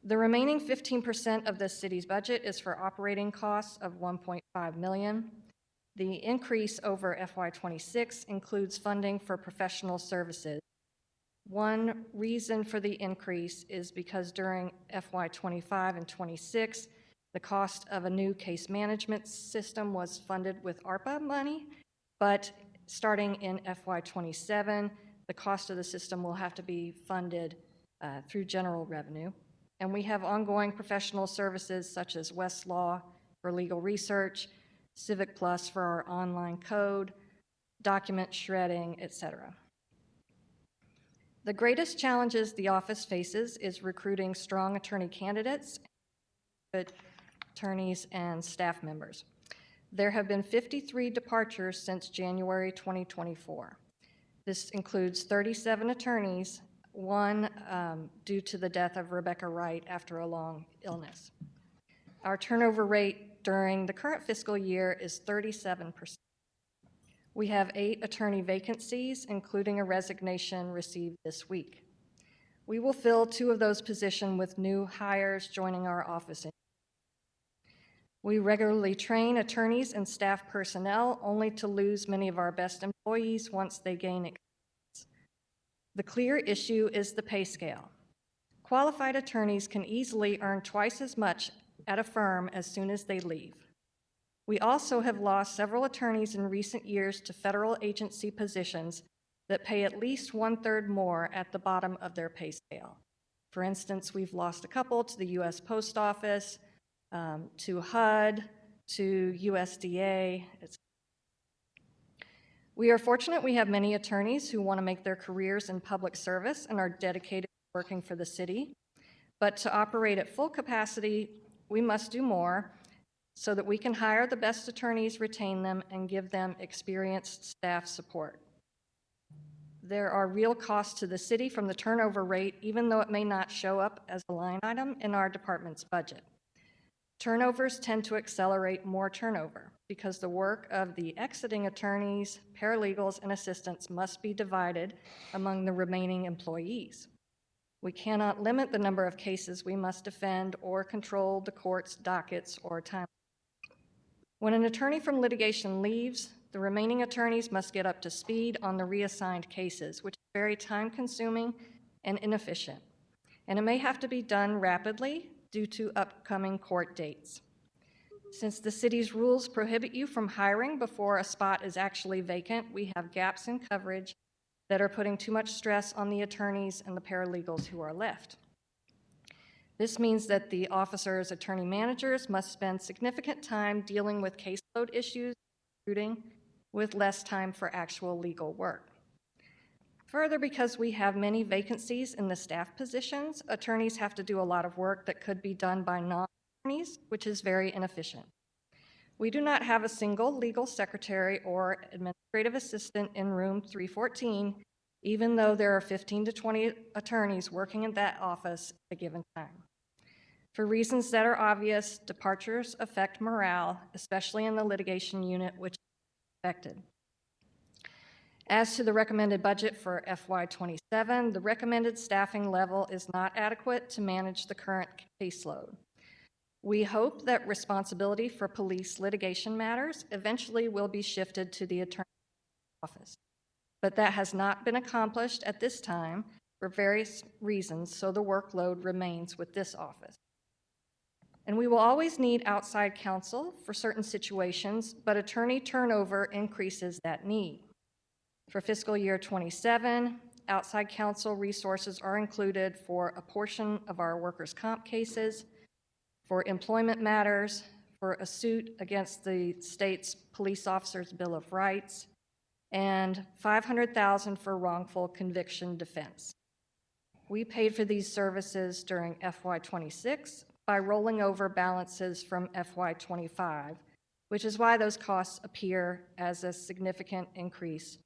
The remaining 15% of the city's budget is for operating costs of $1.5 million. The increase over FY26 includes funding for professional services. One reason for the increase is because during FY25 and 26, the cost of a new case management system was funded with ARPA money, but starting in FY27, the cost of the system will have to be funded through general revenue. And we have ongoing professional services such as Westlaw for legal research, Civic Plus for our online code, document shredding, etc. The greatest challenges the office faces is recruiting strong attorney candidates, attorneys, and staff members. There have been 53 departures since January 2024. This includes 37 attorneys, 1 due to the death of Rebecca Wright after a long illness. Our turnover rate during the current fiscal year is 37%. We have 8 attorney vacancies, including a resignation received this week. We will fill 2 of those positions with new hires joining our office. We regularly train attorneys and staff personnel only to lose many of our best employees once they gain experience. The clear issue is the pay scale. Qualified attorneys can easily earn twice as much at a firm as soon as they leave. We also have lost several attorneys in recent years to federal agency positions that pay at least 1/3 more at the bottom of their pay scale. For instance, we've lost a couple to the U.S. Post Office, to HUD, to USDA, etc. We are fortunate we have many attorneys who want to make their careers in public service and are dedicated to working for the city. But to operate at full capacity, we must do more so that we can hire the best attorneys, retain them, and give them experienced staff support. There are real costs to the city from the turnover rate, even though it may not show up as a line item in our department's budget. Turnovers tend to accelerate more turnover because the work of the exiting attorneys, paralegals, and assistants must be divided among the remaining employees. We cannot limit the number of cases we must defend or control the court's dockets or time. When an attorney from litigation leaves, the remaining attorneys must get up to speed on the reassigned cases, which is very time-consuming and inefficient. And it may have to be done rapidly due to upcoming court dates. Since the city's rules prohibit you from hiring before a spot is actually vacant, we have gaps in coverage that are putting too much stress on the attorneys and the paralegals who are left. This means that the officers, attorney managers must spend significant time dealing with caseload issues, recruiting, with less time for actual legal work. Further, because we have many vacancies in the staff positions, attorneys have to do a lot of work that could be done by non-attorneys, which is very inefficient. We do not have a single legal secretary or administrative assistant in room 314, even though there are 15 to 20 attorneys working in that office at a given time. For reasons that are obvious, departures affect morale, especially in the litigation unit, which is affected. As to the recommended budget for FY27, the recommended staffing level is not adequate to manage the current caseload. We hope that responsibility for police litigation matters eventually will be shifted to the attorney's office, but that has not been accomplished at this time for various reasons, so the workload remains with this office. And we will always need outside counsel for certain situations, but attorney turnover increases that need. For fiscal year 27, outside counsel resources are included for a portion of our workers' comp cases, for employment matters, for a suit against the state's police officers' Bill of Rights, and $500,000 for wrongful conviction defense. We paid for these services during FY26 by rolling over balances from FY25, which is why those costs appear as a significant increase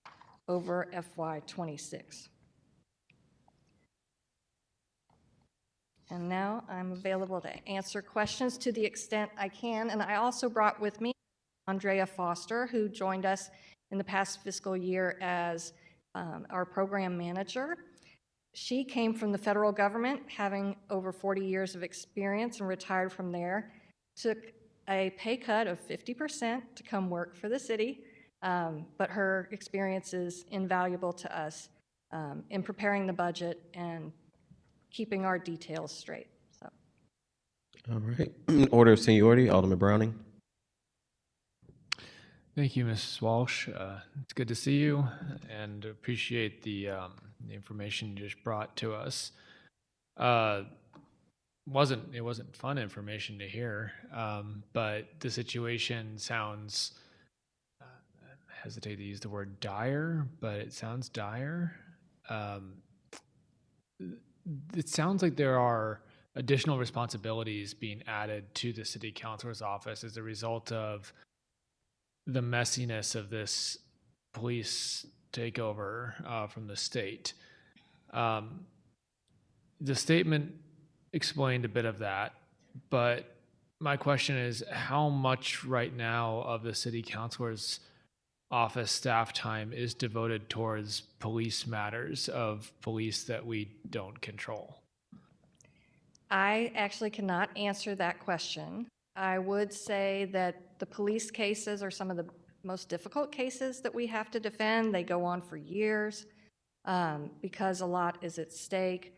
over FY26. And now I'm available to answer questions to the extent I can. And I also brought with me Andrea Foster, who joined us in the past fiscal year as our program manager. She came from the federal government, having over 40 years of experience, and retired from there. Took a pay cut of 50% to come work for the city, but her experience is invaluable to us in preparing the budget and keeping our details straight. So. All right. Order of seniority, Alderman Browning. Thank you, Mrs. Walsh. It's good to see you, and appreciate the information you just brought to us. It wasn't fun information to hear, but the situation sounds, I hesitate to use the word dire, but it sounds dire. It sounds like there are additional responsibilities being added to the city councilor's office as a result of the messiness of this police takeover from the state. The statement explained a bit of that, but my question is, how much right now of the city councilor's office staff time is devoted towards police matters of police that we don't control? I actually cannot answer that question. I would say that the police cases are some of the most difficult cases that we have to defend. They go on for years. because a lot is at stake.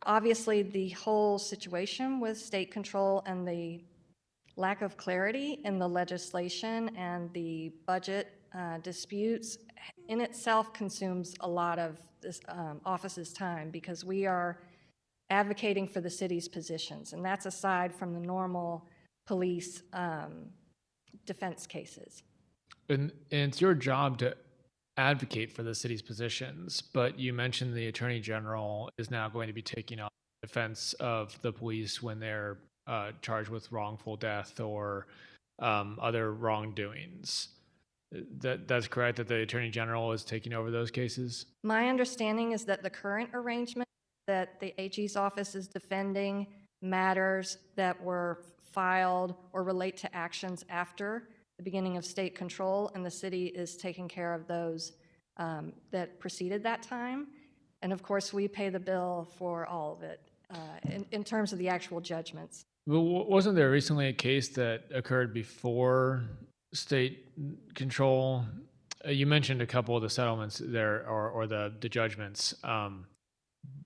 Obviously, the whole situation with state control and the lack of clarity in the legislation and the budget disputes in itself consumes a lot of this office's time, because we are advocating for the city's positions, and that's aside from the normal police defense cases. And it's your job to advocate for the city's positions, but you mentioned the Attorney General is now going to be taking on defense of the police when they're charged with wrongful death or other wrongdoings. That's correct, that the Attorney General is taking over those cases? My understanding is that the current arrangement that the AG's office is defending matters that were filed or relate to actions after the beginning of state control, and the city is taking care of those that preceded that time. And of course, we pay the bill for all of it in terms of the actual judgments. Well, wasn't there recently a case that occurred before state control? You mentioned a couple of the settlements there, or the judgments,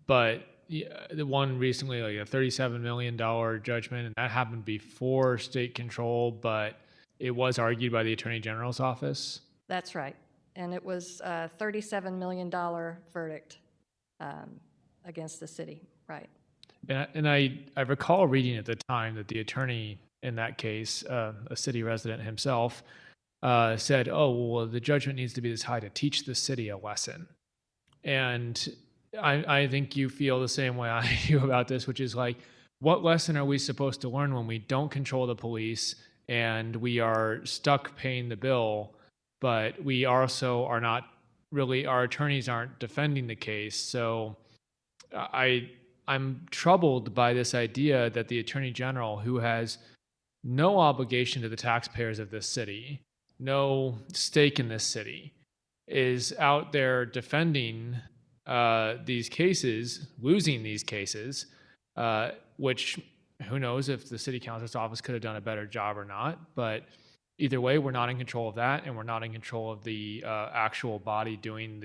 but the one recently, like a $37 million judgment, and that happened before state control, but it was argued by the Attorney General's office. That's right. And it was a $37 million verdict against the city, right? And I recall reading at the time that the attorney in that case, a city resident himself, said, oh, well, the judgment needs to be this high to teach the city a lesson. And I think you feel the same way I do about this, which is like, what lesson are we supposed to learn when we don't control the police and we are stuck paying the bill, but we also are not really, our attorneys aren't defending the case. So I'm troubled by this idea that the Attorney General, who has no obligation to the taxpayers of this city, no stake in this city, is out there defending these cases, losing these cases, which who knows if the city council's office could have done a better job or not. But either way, we're not in control of that, and we're not in control of the actual body doing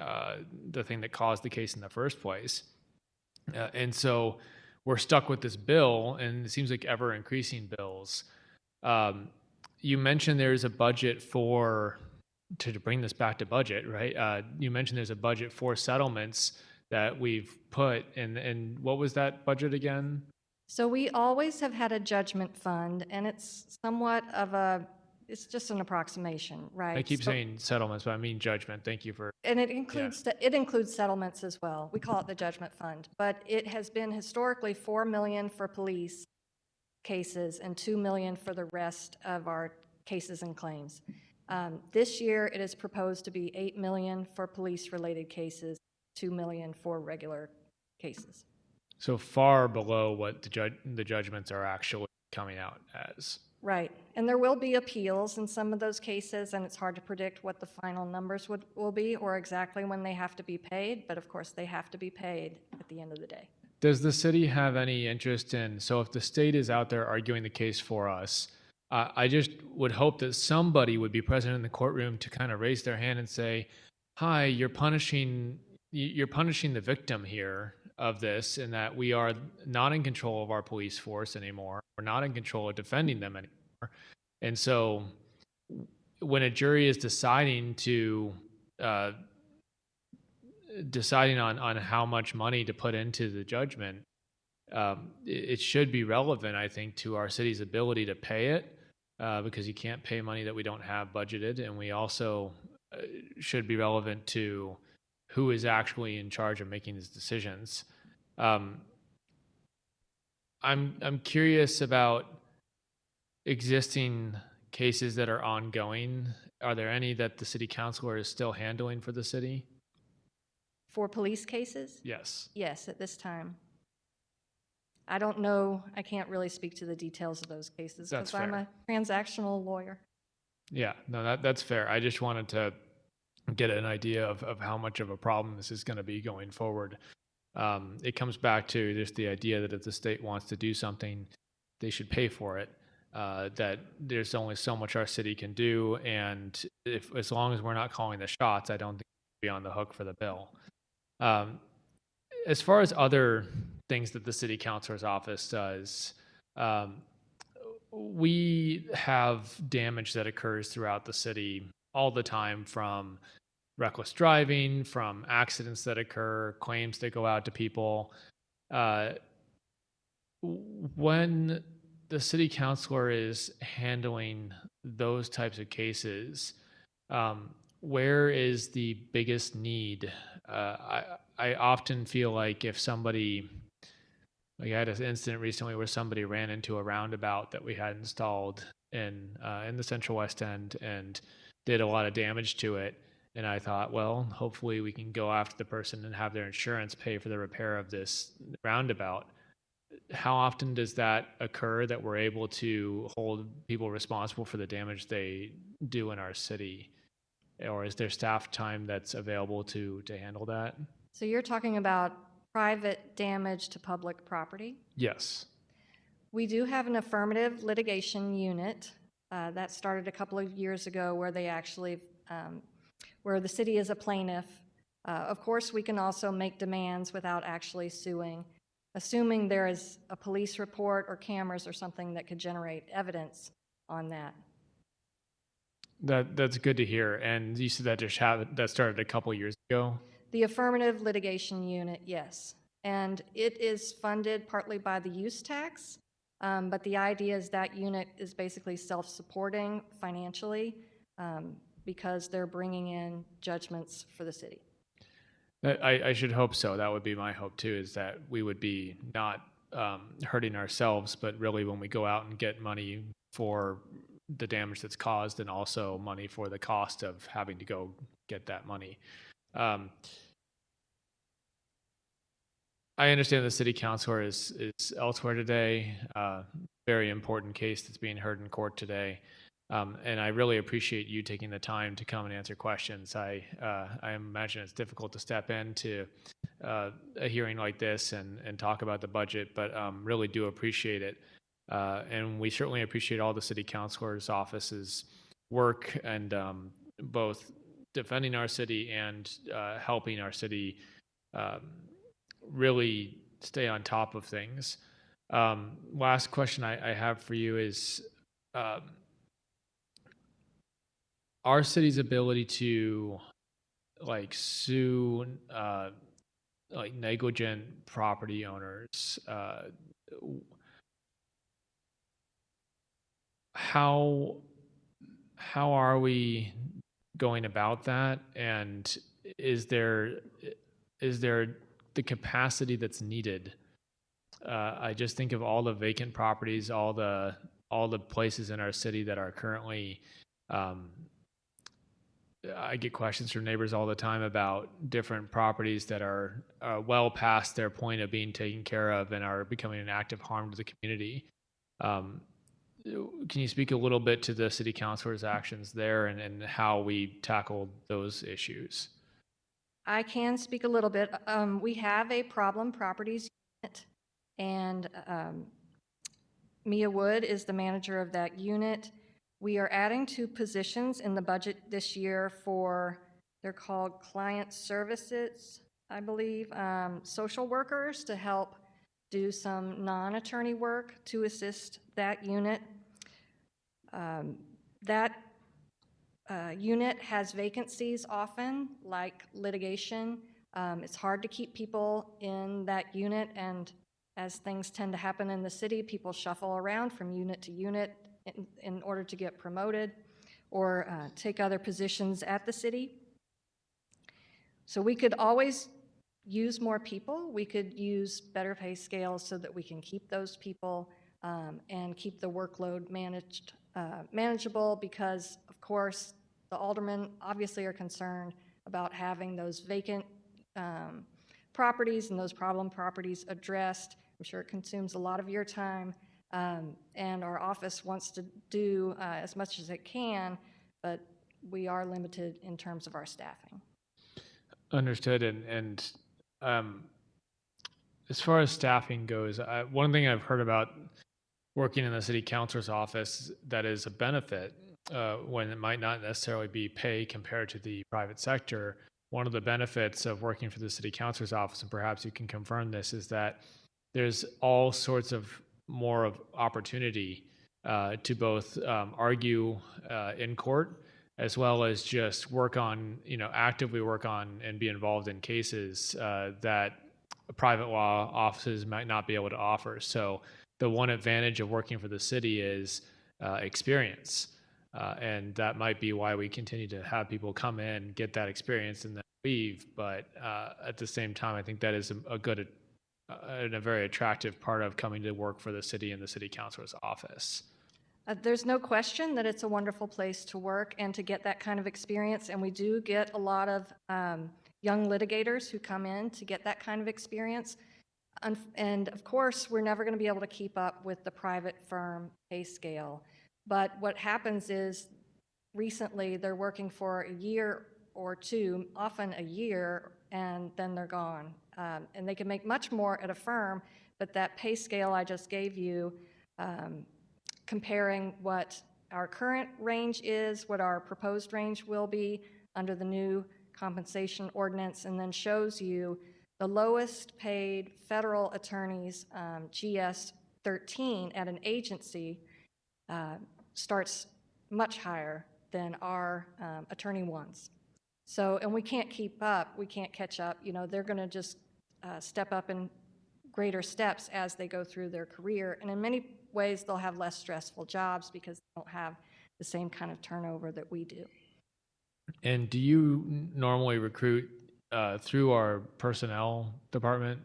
the thing that caused the case in the first place. And so we're stuck with this bill, and it seems like ever increasing bills. You mentioned there's a budget to bring this back to budget, right? You mentioned there's a budget for settlements that we've put in, and what was that budget again? So we always have had a judgment fund, and it's somewhat of it's just an approximation, right? I keep saying settlements, but I mean judgment. Thank you for. And it includes settlements as well. We call it the judgment fund, but it has been historically $4 million for police cases and $2 million for the rest of our cases and claims. This year, it is proposed to be $8 million for police-related cases, $2 million for regular cases. So far below what the judgments are actually coming out as. Right, and there will be appeals in some of those cases, and it's hard to predict what the final numbers will be or exactly when they have to be paid, but of course they have to be paid at the end of the day. Does the city have any interest in, so if the state is out there arguing the case for us, I just would hope that somebody would be present in the courtroom to kind of raise their hand and say, hi, you're punishing the victim here of this, and that we are not in control of our police force anymore. We're not in control of defending them anymore. And so when a jury is deciding on how much money to put into the judgment, it should be relevant, I think, to our city's ability to pay it, because you can't pay money that we don't have budgeted. And we also should be relevant to who is actually in charge of making these decisions. I'm curious about existing cases that are ongoing. Are there any that the city councilor is still handling for the city? For police cases? Yes. Yes, at this time. I don't know, I can't really speak to the details of those cases That's because I'm a transactional lawyer. Yeah, no, that's fair. I just wanted to get an idea of how much of a problem this is going to be going forward. It comes back to just the idea that if the state wants to do something, they should pay for it. That there's only so much our city can do, and as long as we're not calling the shots, I don't think be on the hook for the bill. As far as other things that the city councilor's office does, we have damage that occurs throughout the city all the time, from reckless driving, from accidents that occur, claims that go out to people. When the city councilor is handling those types of cases, where is the biggest need? I often feel like if somebody, like I had an incident recently where somebody ran into a roundabout that we had installed in the Central West End and did a lot of damage to it. And I thought, well, hopefully we can go after the person and have their insurance pay for the repair of this roundabout. How often does that occur, that we're able to hold people responsible for the damage they do in our city? Or is there staff time that's available to handle that? So you're talking about private damage to public property? Yes. We do have an affirmative litigation unit that started a couple of years ago, where they actually, where the city is a plaintiff. Of course, we can also make demands without actually suing, assuming there is a police report or cameras or something that could generate evidence on that. That's good to hear. And you said that that started a couple years ago? The affirmative litigation unit, yes. And it is funded partly by the use tax, but the idea is that unit is basically self-supporting financially because they're bringing in judgments for the city. I should hope so. That would be my hope too, is that we would be not hurting ourselves, but really when we go out and get money for the damage that's caused, and also money for the cost of having to go get that money. I understand the city councilor is elsewhere today. Very important case that's being heard in court today. And I really appreciate you taking the time to come and answer questions. I imagine it's difficult to step into a hearing like this and talk about the budget, but really do appreciate it. And we certainly appreciate all the city councilor's office's work, and both defending our city and helping our city really stay on top of things. Last question I have for you is, our city's ability to like sue like negligent property owners, how are we going about that? And is there the capacity that's needed? I just think of all the vacant properties, all the places in our city that are currently, I get questions from neighbors all the time about different properties that are well past their point of being taken care of and are becoming an active harm to the community. Can you speak a little bit to the city councilor's actions there and how we tackle those issues? I can speak a little bit. We have a problem properties unit, and Mia Wood is the manager of that unit. We are adding 2 positions in the budget this year for, they're called client services, I believe, social workers to help do some non-attorney work to assist that unit. That unit has vacancies often, like litigation. It's hard to keep people in that unit, and as things tend to happen in the city, people shuffle around from unit to unit in order to get promoted or take other positions at the city. So we could always use more people. We could use better pay scales so that we can keep those people and keep the workload manageable, because of course the aldermen obviously are concerned about having those vacant properties and those problem properties addressed. I'm sure it consumes a lot of your time, and our office wants to do as much as it can, but we are limited in terms of our staffing. Understood. And as far as staffing goes, one thing I've heard about working in the city councilor's office that is a benefit when it might not necessarily be pay compared to the private sector one of the benefits of working for the city councilor's office, and perhaps you can confirm this, is that there's all sorts of more of opportunity to both argue in court, as well as just work on, actively work on and be involved in cases that private law offices might not be able to offer. So the one advantage of working for the city is experience. And that might be why we continue to have people come in, get that experience, and then leave. But at the same time, I think that is a good and a very attractive part of coming to work for the city and the city councilor's office. There's no question that it's a wonderful place to work and to get that kind of experience. And we do get a lot of young litigators who come in to get that kind of experience. And of course, we're never going to be able to keep up with the private firm pay scale. But what happens is recently they're working for a year or two, often a year, and then they're gone. And they can make much more at a firm, but that pay scale I just gave you, comparing what our current range is, what our proposed range will be under the new compensation ordinance, and then shows you the lowest paid federal attorneys, GS 13 at an agency, starts much higher than our attorney ones. So, and we can't keep up, we can't catch up. They're going to just step up in greater steps as they go through their career. And in many ways, they'll have less stressful jobs because they don't have the same kind of turnover that we do. And do you normally recruit through our personnel department?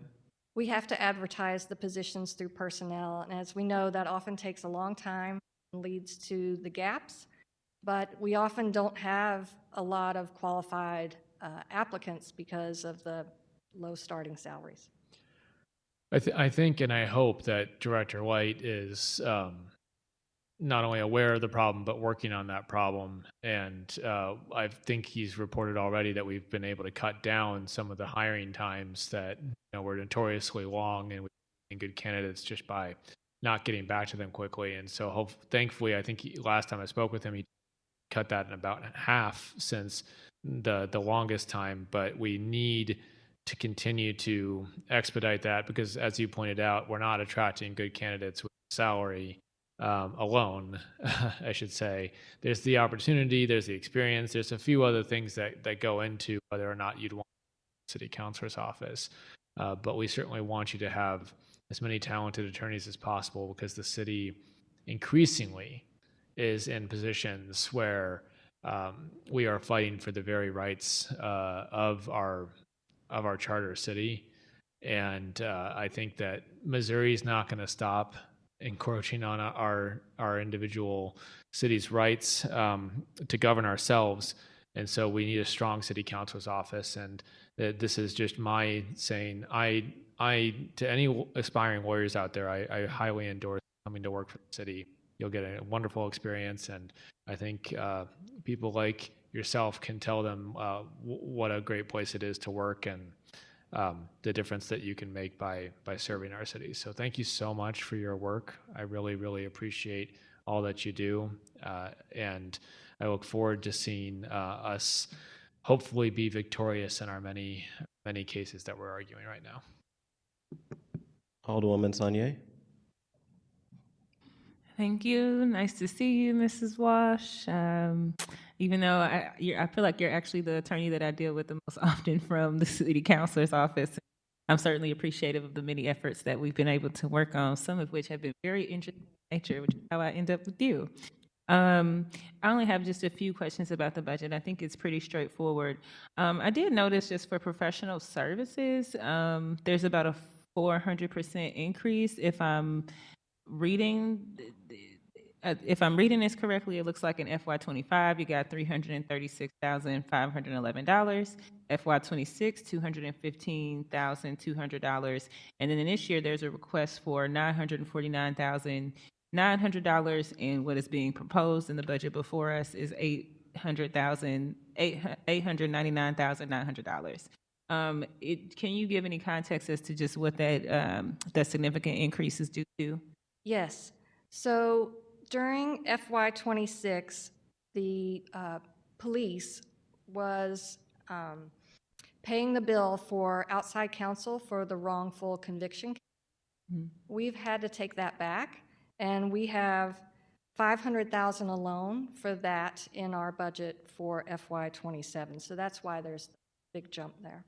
We have to advertise the positions through personnel, and as we know, that often takes a long time and leads to the gaps, but we often don't have a lot of qualified applicants because of the low starting salaries. I think and I hope that Director White is not only aware of the problem, but working on that problem. And I think he's reported already that we've been able to cut down some of the hiring times that were notoriously long, and we get good candidates just by not getting back to them quickly. And so thankfully, I think last time I spoke with him, he cut that in about half since the longest time. But we need to continue to expedite that because, as you pointed out, we're not attracting good candidates with salary alone, I should say. There's the opportunity, there's the experience, there's a few other things that go into whether or not you'd want a city councilor's office. But we certainly want you to have as many talented attorneys as possible because the city increasingly is in positions where we are fighting for the very rights of our charter city. And I think that Missouri is not going to stop encroaching on our individual cities' rights to govern ourselves. And so we need a strong city councilor's office. And this is just my saying, I to any aspiring lawyers out there, I highly endorse coming to work for the city. You'll get a wonderful experience. And I think people like yourself can tell them what a great place it is to work and the difference that you can make by serving our city. So thank you so much for your work. I really, really appreciate all that you do. And I look forward to seeing us hopefully be victorious in our many, many cases that we're arguing right now. Alderwoman Saunier. Thank you. Nice to see you, Mrs. Wash. Even though I feel like you're actually the attorney that I deal with the most often from the city councilor's office. I'm certainly appreciative of the many efforts that we've been able to work on, some of which have been very interesting in nature, which is how I end up with you. I only have just a few questions about the budget. I think it's pretty straightforward. I did notice just for professional services, there's about a 400% increase. If I'm reading this correctly, it looks like in FY25 you got $336,511. FY26 $215,200, and then in this year there's a request for $949,900, and what is being proposed in the budget before us is $899,900. Can you give any context as to just what that significant increase is due to? Yes. So during FY26, the police was paying the bill for outside counsel for the wrongful conviction. We've had to take that back, and we have $500,000 alone for that in our budget for FY27. So that's why there's a big jump there.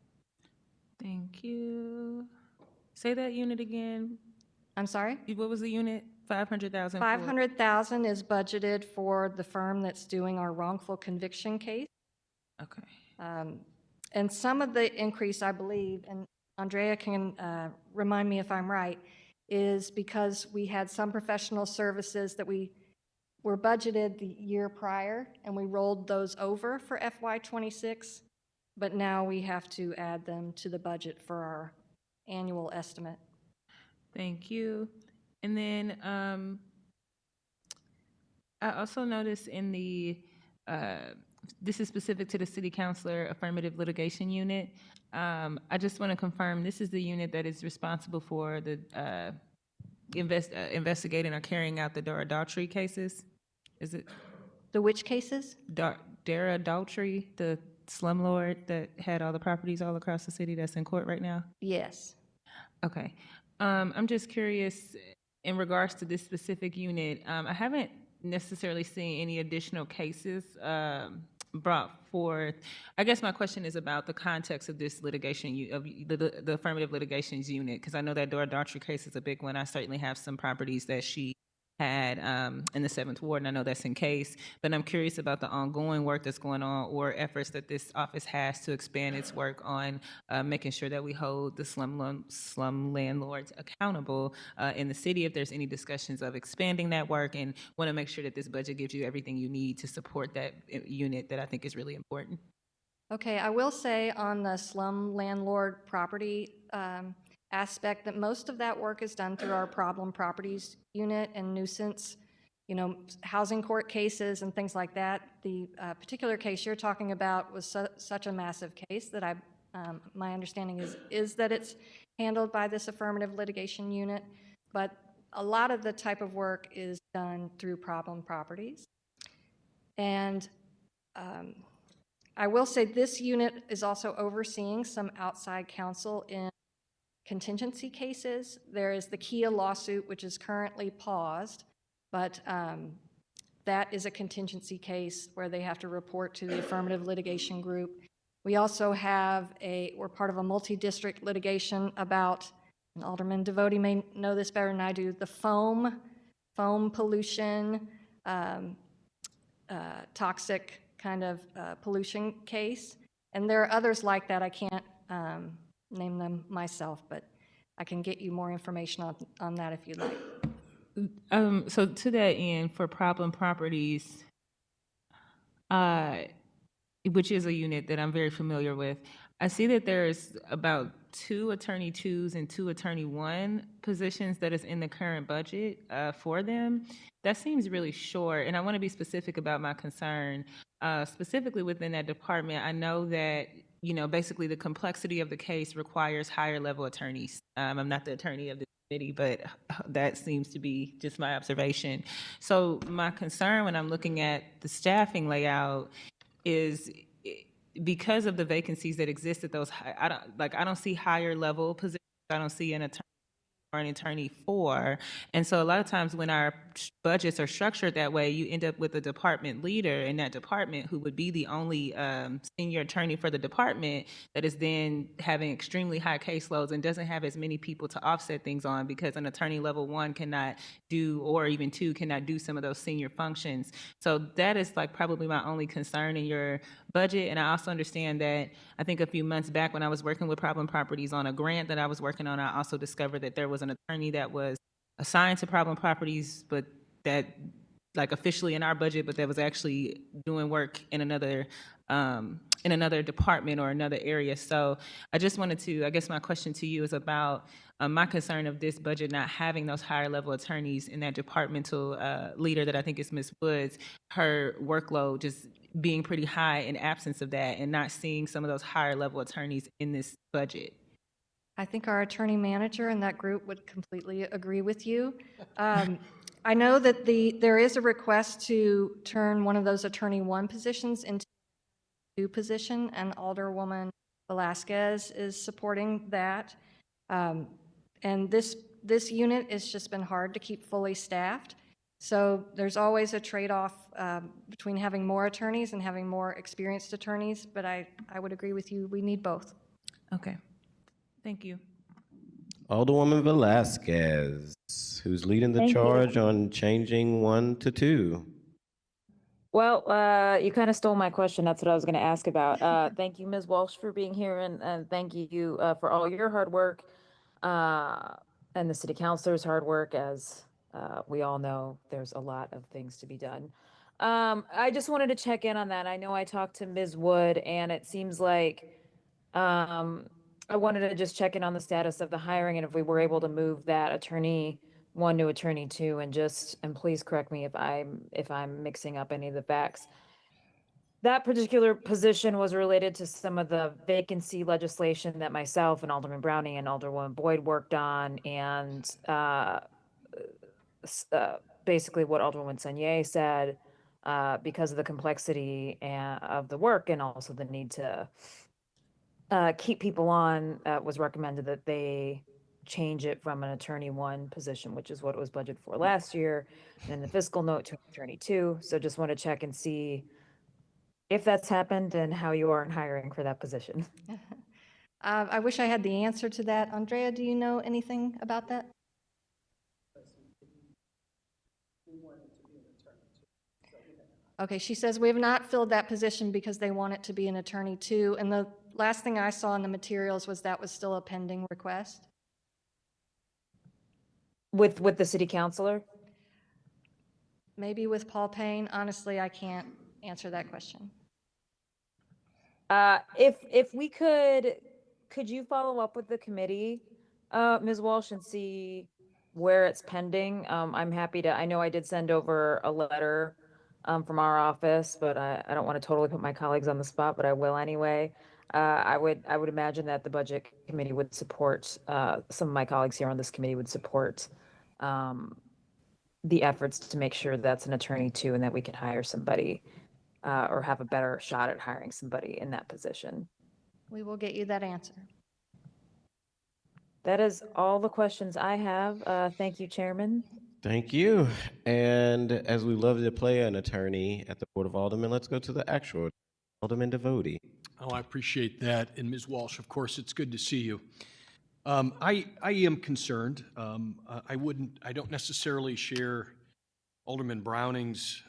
Thank you. Say that unit again. I'm sorry? What was the unit? 500,000? 500,000 is budgeted for the firm that's doing our wrongful conviction case. Okay. And some of the increase, I believe, and Andrea can remind me if I'm right, is because we had some professional services that we were budgeted the year prior, and we rolled those over for FY26, but now we have to add them to the budget for our annual estimate. Thank you. And then I also noticed in the, this is specific to the City Councilor Affirmative Litigation Unit. I just want to confirm, this is the unit that is responsible for the investigating or carrying out the Dara Daltrey cases? Is it? The which cases? Dara Daltrey, the slumlord that had all the properties all across the city that's in court right now? Yes. Okay. I'm just curious, in regards to this specific unit, I haven't necessarily seen any additional cases brought forth. I guess my question is about the context of this litigation, of the affirmative litigations unit, because I know that Dora Daughtry case is a big one. I certainly have some properties that she had in the 7th Ward, and I know that's in case, but I'm curious about the ongoing work that's going on or efforts that this office has to expand its work on making sure that we hold the slum landlords accountable in the city, if there's any discussions of expanding that work, and want to make sure that this budget gives you everything you need to support that unit that I think is really important. Okay, I will say on the slum landlord property aspect that most of that work is done through our problem properties unit and nuisance, housing court cases and things like that. The particular case you're talking about was such a massive case that my understanding is that it's handled by this affirmative litigation unit, but a lot of the type of work is done through problem properties. And I will say this unit is also overseeing some outside counsel in contingency cases. There is the Kia lawsuit, which is currently paused, but that is a contingency case where they have to report to the affirmative litigation group. We also have we're part of a multi-district litigation about, and Alderman Devoti may know this better than I do, the foam pollution, toxic kind of pollution case. And there are others like that. I can't name them myself, but I can get you more information on that if you'd like. So to that end, for problem properties, which is a unit that I'm very familiar with, I see that there's about 2 Attorney 2s and 2 Attorney 1 positions that is in the current budget for them. That seems really short, and I want to be specific about my concern. Specifically within that department, I know that basically the complexity of the case requires higher level attorneys. I'm not the attorney of the committee, but that seems to be just my observation. So my concern when I'm looking at the staffing layout is because of the vacancies that exist at those, I don't see higher level positions. I don't see an attorney or an attorney 4. And so a lot of times when our budgets are structured that way, you end up with a department leader in that department who would be the only senior attorney for the department that is then having extremely high caseloads and doesn't have as many people to offset things on, because an attorney level 1 cannot do, or even 2 cannot do some of those senior functions. So that is probably my only concern in your budget. And I also understand that I think a few months back when I was working with problem properties on a grant that I was working on, I also discovered that there was an attorney that was assigned to problem properties, but that officially in our budget, but that was actually doing work in another department or another area. So I just wanted to, I guess my question to you is about my concern of this budget not having those higher level attorneys in that departmental leader that I think is Ms. Woods, her workload just being pretty high in absence of that, and not seeing some of those higher level attorneys in this budget. I think our attorney manager and that group would completely agree with you. I know that there is a request to turn one of those attorney 1 positions into a 2 position, and Alderwoman Velazquez is supporting that. And this unit has just been hard to keep fully staffed. So there's always a trade-off between having more attorneys and having more experienced attorneys, but I would agree with you, we need both. Okay. Thank you. Alderwoman Velazquez, who's leading the Thank you. charge on changing 1 to 2. Well, you kind of stole my question. That's what I was going to ask about. Thank you, Ms. Walsh, for being here, and thank you for all your hard work and the city councilor's hard work. As we all know, there's a lot of things to be done. I just wanted to check in on that. I know I talked to Ms. Wood, and it seems like I wanted to just check in on the status of the hiring and if we were able to move that attorney 1 to attorney 2, and please correct me if I'm mixing up any of the facts. That particular position was related to some of the vacancy legislation that myself and Alderman Browning and Alderwoman Boyd worked on, and basically what Alderwoman Senier said, because of the complexity of the work and also the need to keep people on, was recommended that they change it from an attorney 1 position, which is what it was budgeted for last year, and in the fiscal note to an attorney 2. So just want to check and see if that's happened and how you are in hiring for that position. I wish I had the answer to that. Andrea, do you know anything about that? Okay, she says we have not filled that position because they want it to be an attorney 2. And the last thing I saw in the materials was that was still a pending request. With the city councilor? Maybe with Paul Payne. Honestly, I can't answer that question. If we could you follow up with the committee, Ms. Walsh, and see where it's pending? I'm happy to. I know I did send over a letter from our office, but I don't want to totally put my colleagues on the spot, but I will anyway. I would imagine that the budget committee would support, some of my colleagues here on this committee would support the efforts to make sure that's an attorney 2 and that we can hire somebody or have a better shot at hiring somebody in that position. We will get you that answer. That is all the questions I have. Thank you, Chairman. Thank you. And as we love to play an attorney at the Board of Aldermen, let's go to the actual Alderman Devoti. Oh, I appreciate that. And Ms. Walsh, of course, it's good to see you. I am concerned. I don't necessarily share Alderman Browning's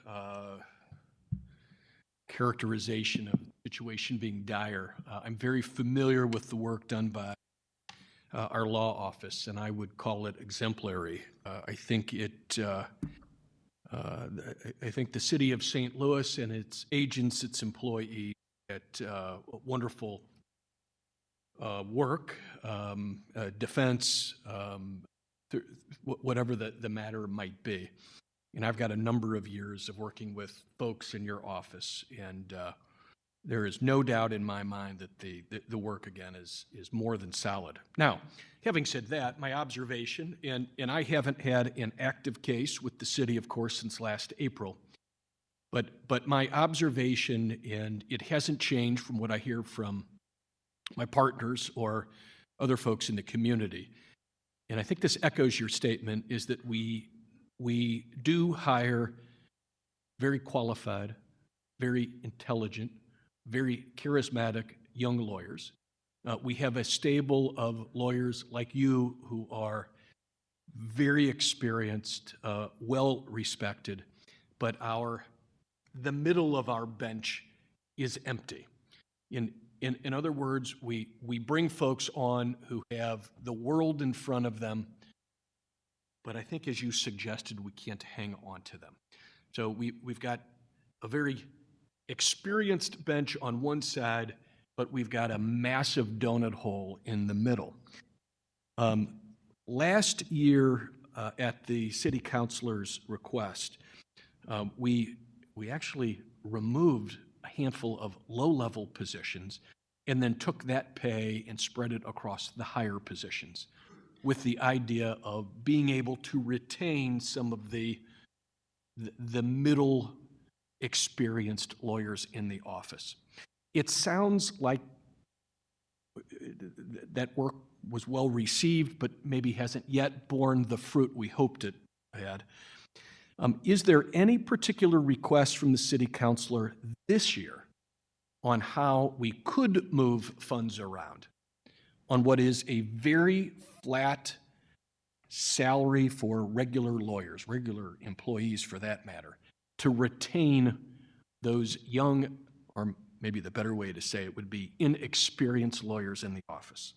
characterization of the situation being dire. I'm very familiar with the work done by our law office, and I would call it exemplary. I think the city of St. Louis and its agents, its employees, at wonderful work, defense, whatever the matter might be. And I've got a number of years of working with folks in your office, and there is no doubt in my mind that the work, again, is more than solid. Now, having said that, my observation, and I haven't had an active case with the city, of course, since last April, but my observation, and it hasn't changed from what I hear from my partners or other folks in the community, and I think this echoes your statement, is that we do hire very qualified, very intelligent, very charismatic young lawyers. We have a stable of lawyers like you who are very experienced, well respected, but the middle of our bench is empty. In other words, we bring folks on who have the world in front of them, but I think, as you suggested, we can't hang on to them. So we've got a very experienced bench on one side, but we've got a massive donut hole in the middle. Last year, at the city councilor's request, we actually removed a handful of low-level positions and then took that pay and spread it across the higher positions, with the idea of being able to retain some of the middle experienced lawyers in the office. It sounds like that work was well received, but maybe hasn't yet borne the fruit we hoped it had. Is there any particular request from the city councilor this year on how we could move funds around on what is a very flat salary for regular lawyers, regular employees for that matter, to retain those young, or maybe the better way to say it would be inexperienced lawyers in the office?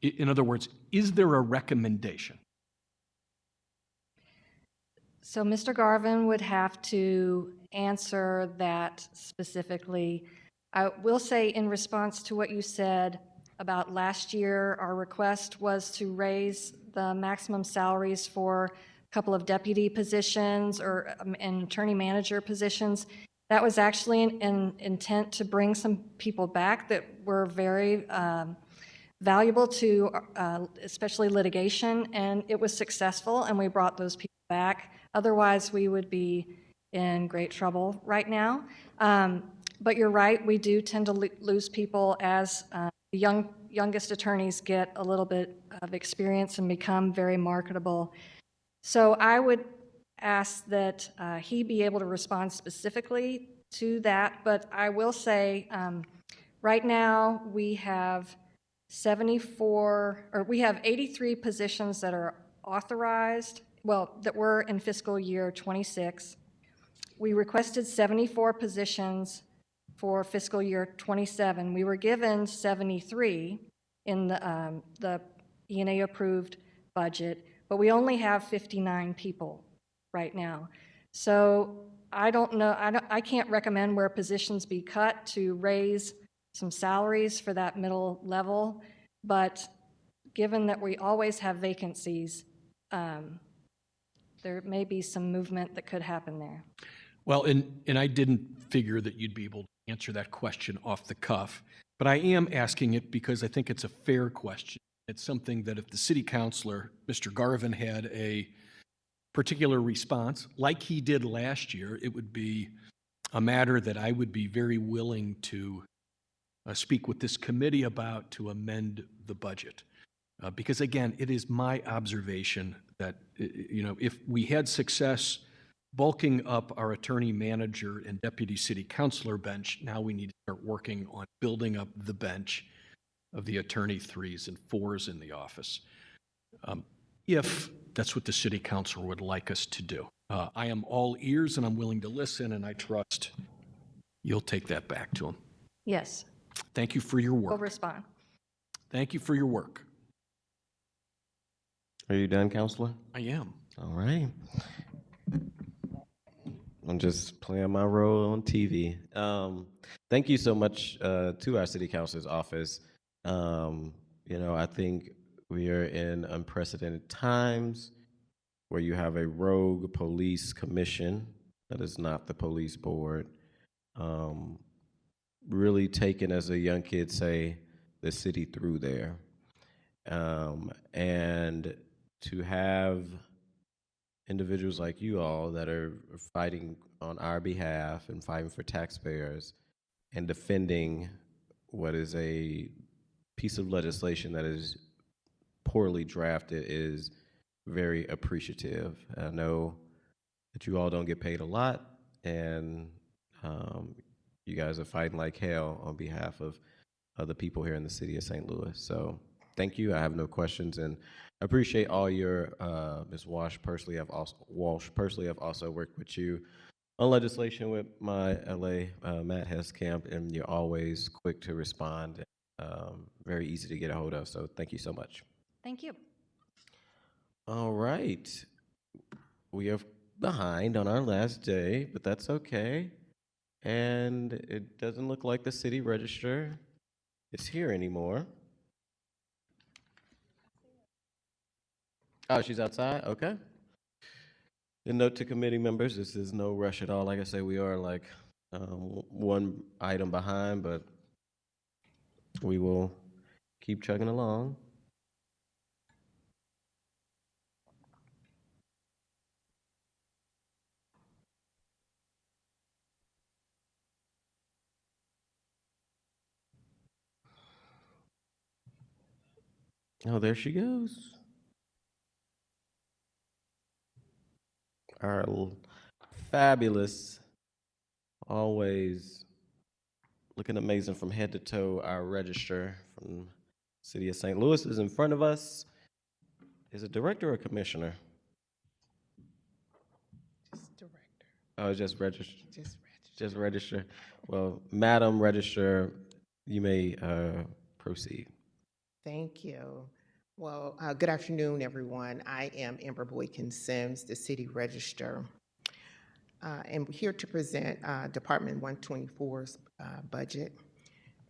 In other words, is there a recommendation? So Mr. Garvin would have to answer that specifically. I will say in response to what you said about last year, our request was to raise the maximum salaries for a couple of deputy positions or and attorney manager positions. That was actually an intent to bring some people back that were very valuable to especially litigation, and it was successful, and we brought those people back. Otherwise, we would be in great trouble right now. But you're right, we do tend to lose people as the youngest attorneys get a little bit of experience and become very marketable. So I would ask that he be able to respond specifically to that, but I will say right now we have 83 positions that are authorized, well, that were in fiscal year 26. We requested 74 positions for fiscal year 27. We were given 73 in the E&A approved budget, but we only have 59 people right now. So I don't know, I can't recommend where positions be cut to raise some salaries for that middle level, but given that we always have vacancies, there may be some movement that could happen there. Well, and I didn't figure that you'd be able to answer that question off the cuff, but I am asking it because I think it's a fair question. It's something that if the city councilor, Mr. Garvin, had a particular response, like he did last year, it would be a matter that I would be very willing to speak with this committee about to amend the budget. Because again, it is my observation that, if we had success bulking up our attorney manager and deputy city councilor bench, now we need to start working on building up the bench of the attorney 3s and 4s in the office. If that's what the city council would like us to do. I am all ears and I'm willing to listen, and I trust you'll take that back to him. Yes, Thank you for your we'll work. respond. Thank you for your work. Are you done, Counselor? I am. All right. I'm just playing my role on TV. Thank you so much to our city council's office. I think we are in unprecedented times where you have a rogue police commission that is not the police board, really taking, as a young kid say, the city through there. And to have individuals like you all that are fighting on our behalf and fighting for taxpayers and defending what is a piece of legislation that is poorly drafted is very appreciative. I know that you all don't get paid a lot, and you guys are fighting like hell on behalf of the people here in the city of St. Louis. So thank you. I have no questions, and I appreciate all your Ms. Walsh. Personally, I've also worked with you on legislation with my LA Matt Heskamp, and you're always quick to respond, very easy to get a hold of. So thank you so much. Thank you. All right. We are behind on our last day, but that's okay. And it doesn't look like the city register is here anymore. Oh, she's outside? Okay. The note to committee members, this is no rush at all. Like I say, we are like one item behind, but we will keep chugging along. Oh, there she goes. Our fabulous, always looking amazing from head to toe, our registrar from City of St. Louis is in front of us. Is it director or commissioner? Just director. Oh, just register. Just Just register. Well, Madam Registrar, you may proceed. Thank you. Well, good afternoon, everyone. I am Amber Boykin Sims, the City Register. I'm here to present Department 124's budget,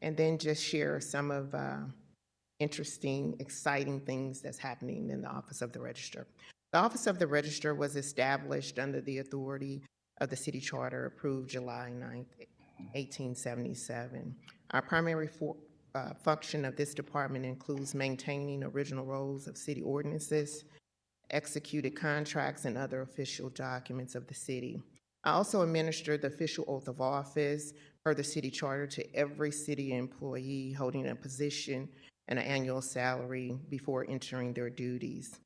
and then just share some of interesting, exciting things that's happening in the Office of the Register. The Office of the Register was established under the authority of the City Charter approved July 9th, 1877. Our primary function of this department includes maintaining original rolls of city ordinances, executed contracts, and other official documents of the city. I also administer the official oath of office per the city charter to every city employee holding a position and an annual salary before entering their duties,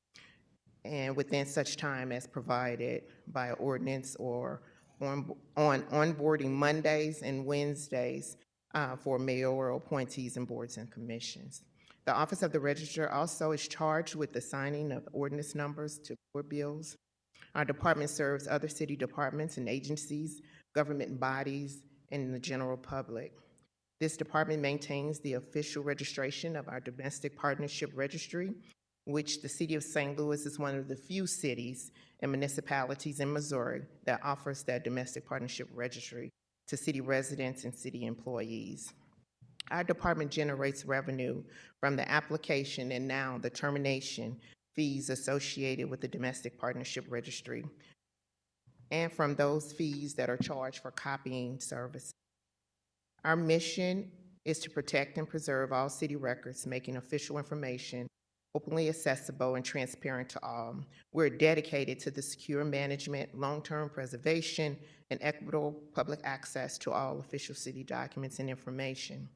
and within such time as provided by ordinance or on onboarding Mondays and Wednesdays for mayoral appointees and boards and commissions. The Office of the Register also is charged with the signing of ordinance numbers to board bills. Our department serves other city departments and agencies, government bodies, and the general public. This department maintains the official registration of our domestic partnership registry, which the City of St. Louis is one of the few cities and municipalities in Missouri that offers that domestic partnership registry to city residents and city employees. Our department generates revenue from the application and now the termination fees associated with the domestic partnership registry, and from those fees that are charged for copying services. Our mission is to protect and preserve all city records, making official information openly accessible and transparent to all. We're dedicated to the secure management, long-term preservation, and equitable public access to all official city documents and information.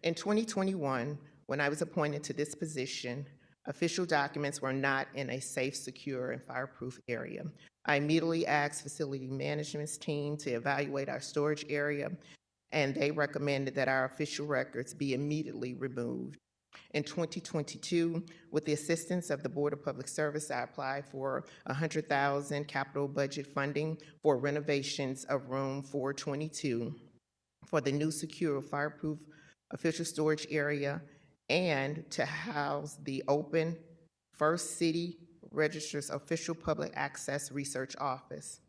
In 2021, when I was appointed to this position, official documents were not in a safe, secure, and fireproof area. I immediately asked facility management's team to evaluate our storage area, and they recommended that our official records be immediately removed. In 2022, with the assistance of the Board of Public Service, I applied for $100,000 capital budget funding for renovations of room 422 for the new secure fireproof official storage area and to house the open First City Register's official public access research office.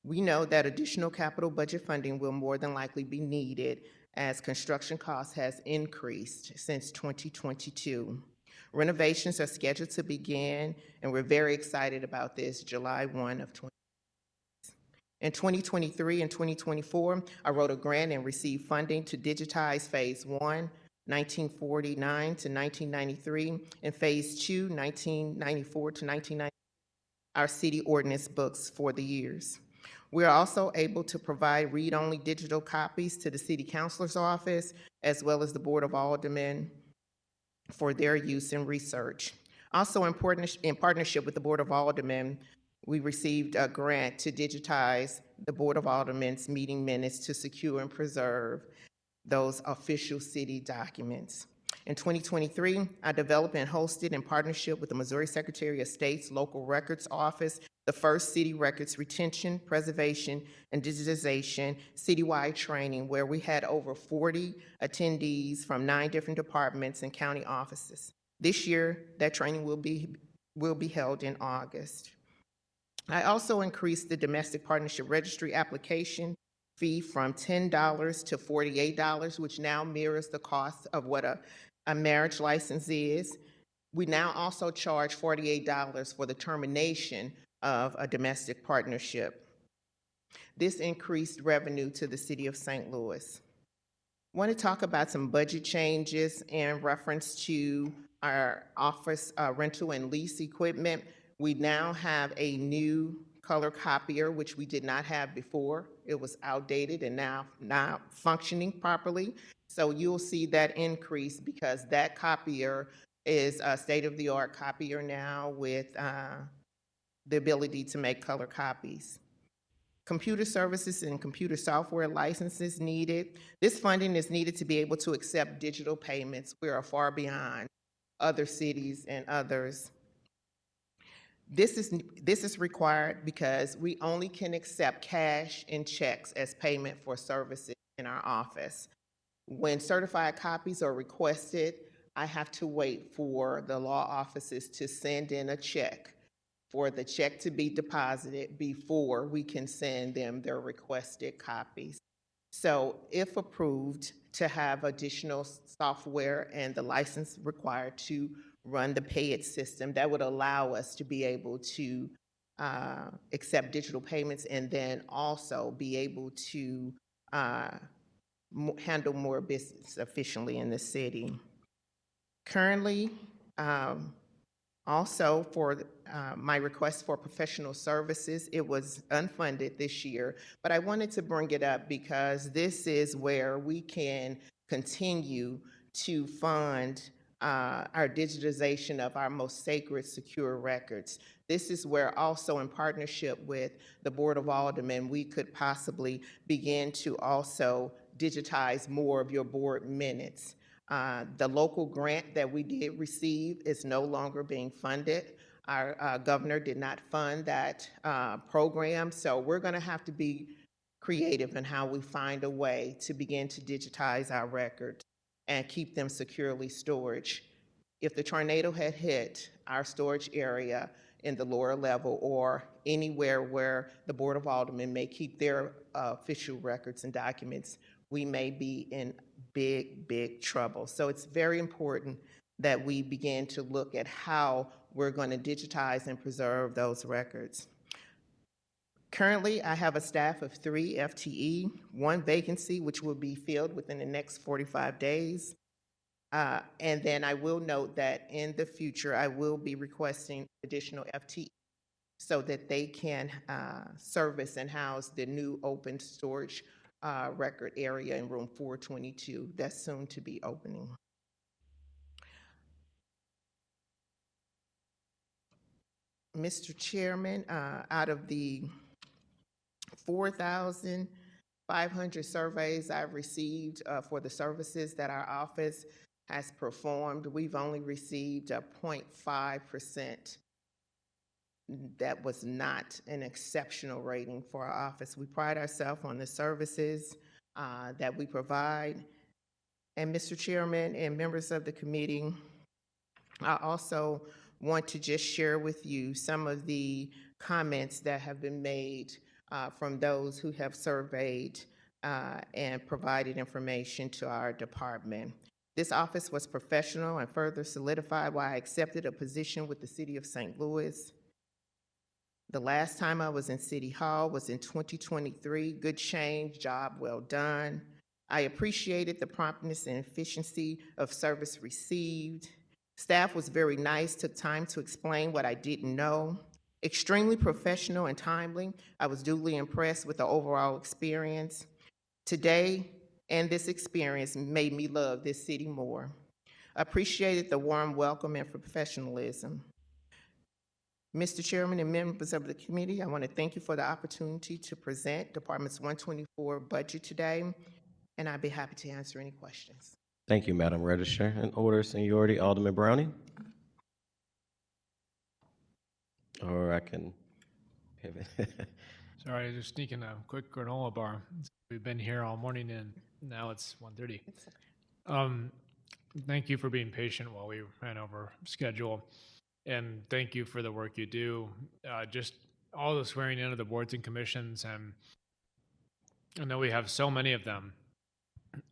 We know that additional capital budget funding will more than likely be needed as construction costs has increased since 2022. Renovations are scheduled to begin, and we're very excited about this, July 1 of 20. In 2023 and 2024, I wrote a grant and received funding to digitize Phase 1, 1949 to 1993, and Phase 2, 1994 to 1990, our city ordinance books for the years. We are also able to provide read-only digital copies to the City Councilor's office, as well as the Board of Aldermen for their use in research. Also in partnership with the Board of Aldermen, we received a grant to digitize the Board of Aldermen's meeting minutes to secure and preserve those official city documents. In 2023, I developed and hosted in partnership with the Missouri Secretary of State's Local Records Office the first city records retention, preservation, and digitization citywide training, where we had over 40 attendees from 9 different departments and county offices. This year, that training will be held in August. I also increased the domestic partnership registry application fee from $10 to $48, which now mirrors the cost of what a marriage license is. We now also charge $48 for the termination of a domestic partnership. This increased revenue to the City of St. Louis. I want to talk about some budget changes in reference to our office rental and lease equipment. We now have a new color copier, which we did not have before. It was outdated and now functioning properly. So you'll see that increase because that copier is a state-of-the-art copier now with the ability to make color copies. Computer services and computer software licenses needed. This funding is needed to be able to accept digital payments. We are far beyond other cities and others. This is required because we only can accept cash and checks as payment for services in our office. When certified copies are requested, I have to wait for the law offices to send in a check, for the check to be deposited before we can send them their requested copies. So if approved, to have additional software and the license required to run the Pay It system, that would allow us to be able to accept digital payments and then also be able to handle more business efficiently in the city. Currently, also for my request for professional services, it was unfunded this year, but I wanted to bring it up because this is where we can continue to fund our digitization of our most sacred, secure records. This is where also in partnership with the Board of Aldermen, we could possibly begin to also digitize more of your board minutes. The local grant that we did receive is no longer being funded. Our governor did not fund that program, so we're going to have to be creative in how we find a way to begin to digitize our records and keep them securely stored. If the tornado had hit our storage area in the lower level or anywhere where the Board of Aldermen may keep their official records and documents, we may be in big, big trouble. So it's very important that we begin to look at how we're going to digitize and preserve those records. Currently, I have a staff of 3 FTE, 1 vacancy, which will be filled within the next 45 days. And then I will note that in the future, I will be requesting additional FTE so that they can service and house the new open storage record area in room 422 that's soon to be opening. Mr. Chairman, out of the 4,500 surveys I've received for the services that our office has performed, we've only received a 0.5%. That was not an exceptional rating for our office. We pride ourselves on the services that we provide. And Mr. Chairman and members of the committee, I also want to just share with you some of the comments that have been made from those who have surveyed and provided information to our department. This office was professional and further solidified why I accepted a position with the City of St. Louis. The last time I was in City Hall was in 2023. Good change, job well done. I appreciated the promptness and efficiency of service received. Staff was very nice, took time to explain what I didn't know. Extremely professional and timely. I was duly impressed with the overall experience. Today, and this experience made me love this city more. Appreciated the warm welcome and for professionalism. Mr. Chairman and members of the committee, I want to thank you for the opportunity to present Department's 124 budget today, and I'd be happy to answer any questions. Thank you, Madam Registrar. In order of seniority, Alderman Browning. Or I can pivot. Sorry, just sneaking a quick granola bar. We've been here all morning and now it's 1:30. Thank you for being patient while we ran over schedule. And thank you for the work you do. Just all the swearing in of the boards and commissions. And I know we have so many of them.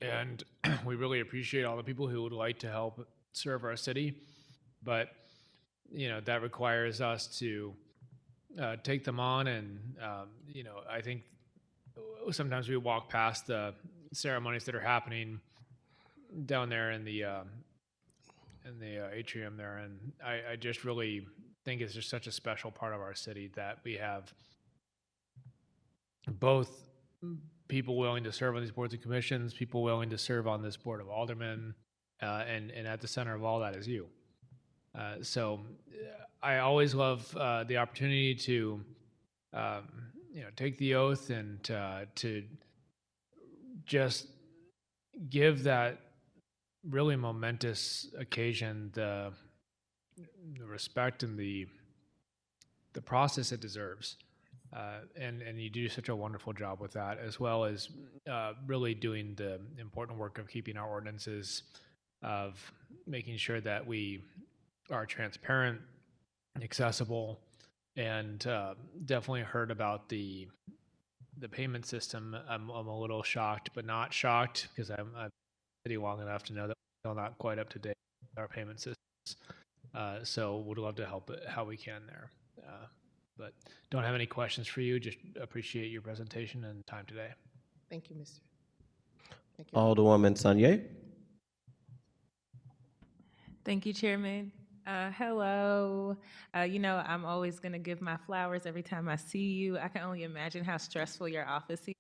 And we really appreciate all the people who would like to help serve our city. But, you know, that requires us to take them on. And, you know, I think sometimes we walk past the ceremonies that are happening down there in the atrium there. And I just really think it's just such a special part of our city that we have both people willing to serve on these boards and commissions, people willing to serve on this board of aldermen, and at the center of all that is you. I always love the opportunity to take the oath and to just give that really momentous occasion the respect and the process it deserves. And you do such a wonderful job with that, as well as really doing the important work of keeping our ordinances, of making sure that we are transparent, accessible, and definitely heard about the payment system. I'm a little shocked, but not shocked, because I'm city long enough to know that we're still not quite up to date with our payment systems. So would love to help how we can there. But don't have any questions for you. Just appreciate your presentation and time today. Thank you, Mr. Thank you. Alderwoman Sanye. Thank you, Chairman. Hello. I'm always going to give my flowers every time I see you. I can only imagine how stressful your office is.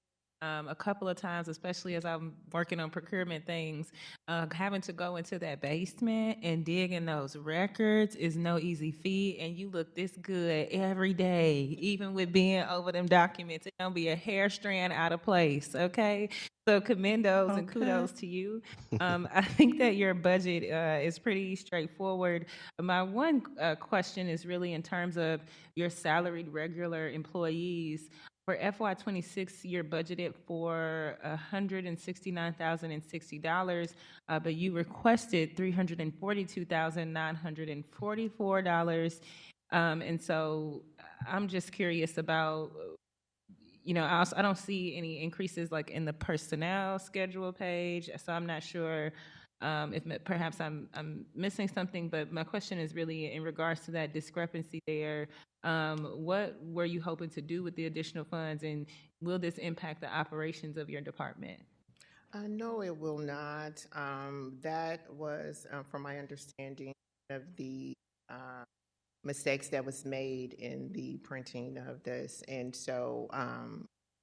A couple of times, especially as I'm working on procurement things, having to go into that basement and dig in those records is no easy feat. And you look this good every day, even with being over them documents. It don't be a hair strand out of place, okay? So commendos and kudos to you. I think that your budget is pretty straightforward. My one question is really in terms of your salaried regular employees. For FY26, you're budgeted for $169,060, but you requested $342,944. And so I'm just curious about, I don't see any increases like in the personnel schedule page, so I'm not sure if perhaps I'm missing something, but my question is really in regards to that discrepancy there. What were you hoping to do with the additional funds, and will this impact the operations of your department? No, it will not. That was, from my understanding, of the mistakes that was made in the printing of this. And so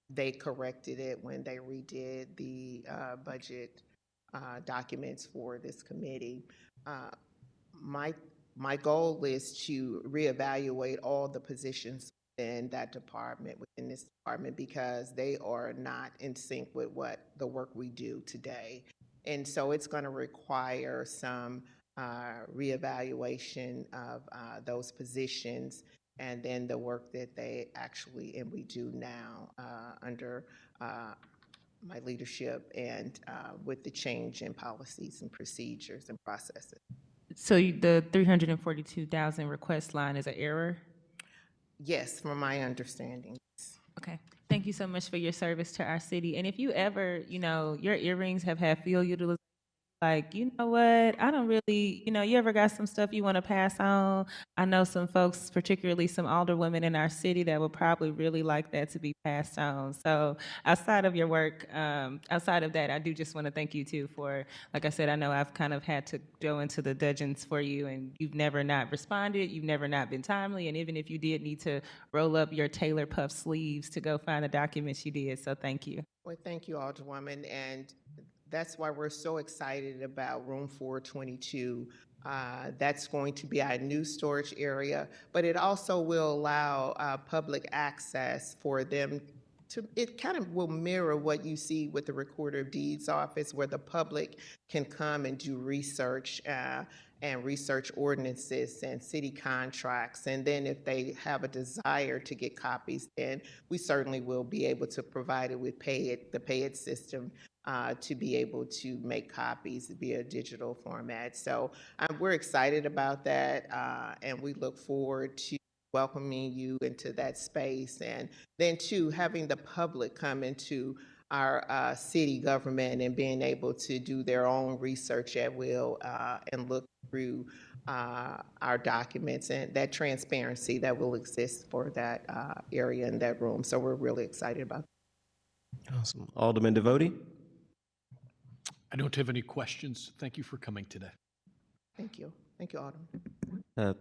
they corrected it when they redid the budget documents for this committee. My goal is to reevaluate all the positions in that department, within this department, because they are not in sync with what the work we do today. And so it's going to require some reevaluation of those positions, and then the work that they actually, and we do now under my leadership, and with the change in policies and procedures and processes. So the 342,000 request line is an error? Yes, from my understanding. Okay. Thank you so much for your service to our city. And if you ever, your earrings have had field utilization, like, you know what, I don't really, you ever got some stuff you want to pass on? I know some folks, particularly some older women in our city, that would probably really like that to be passed on. So outside of your work, outside of that, I do just want to thank you too for, like I said, I know I've kind of had to go into the dungeons for you, and you've never not responded, you've never not been timely, and even if you did need to roll up your tailor puff sleeves to go find the documents, you did. So thank you. Well, thank you, Alderwoman, and that's why we're so excited about Room 422. That's going to be our new storage area, but it also will allow public access for them to, it kind of will mirror what you see with the Recorder of Deeds office, where the public can come and do research and research ordinances and city contracts. And then if they have a desire to get copies, then we certainly will be able to provide it with the Pay It system to be able to make copies via digital format. So we're excited about that, and we look forward to welcoming you into that space. And then too, having the public come into our city government and being able to do their own research at will and look through our documents, and that transparency that will exist for that area in that room. So we're really excited about that. Awesome. Alderman Devoti. I don't have any questions. Thank you for coming today. Thank you. Thank you, Alderman.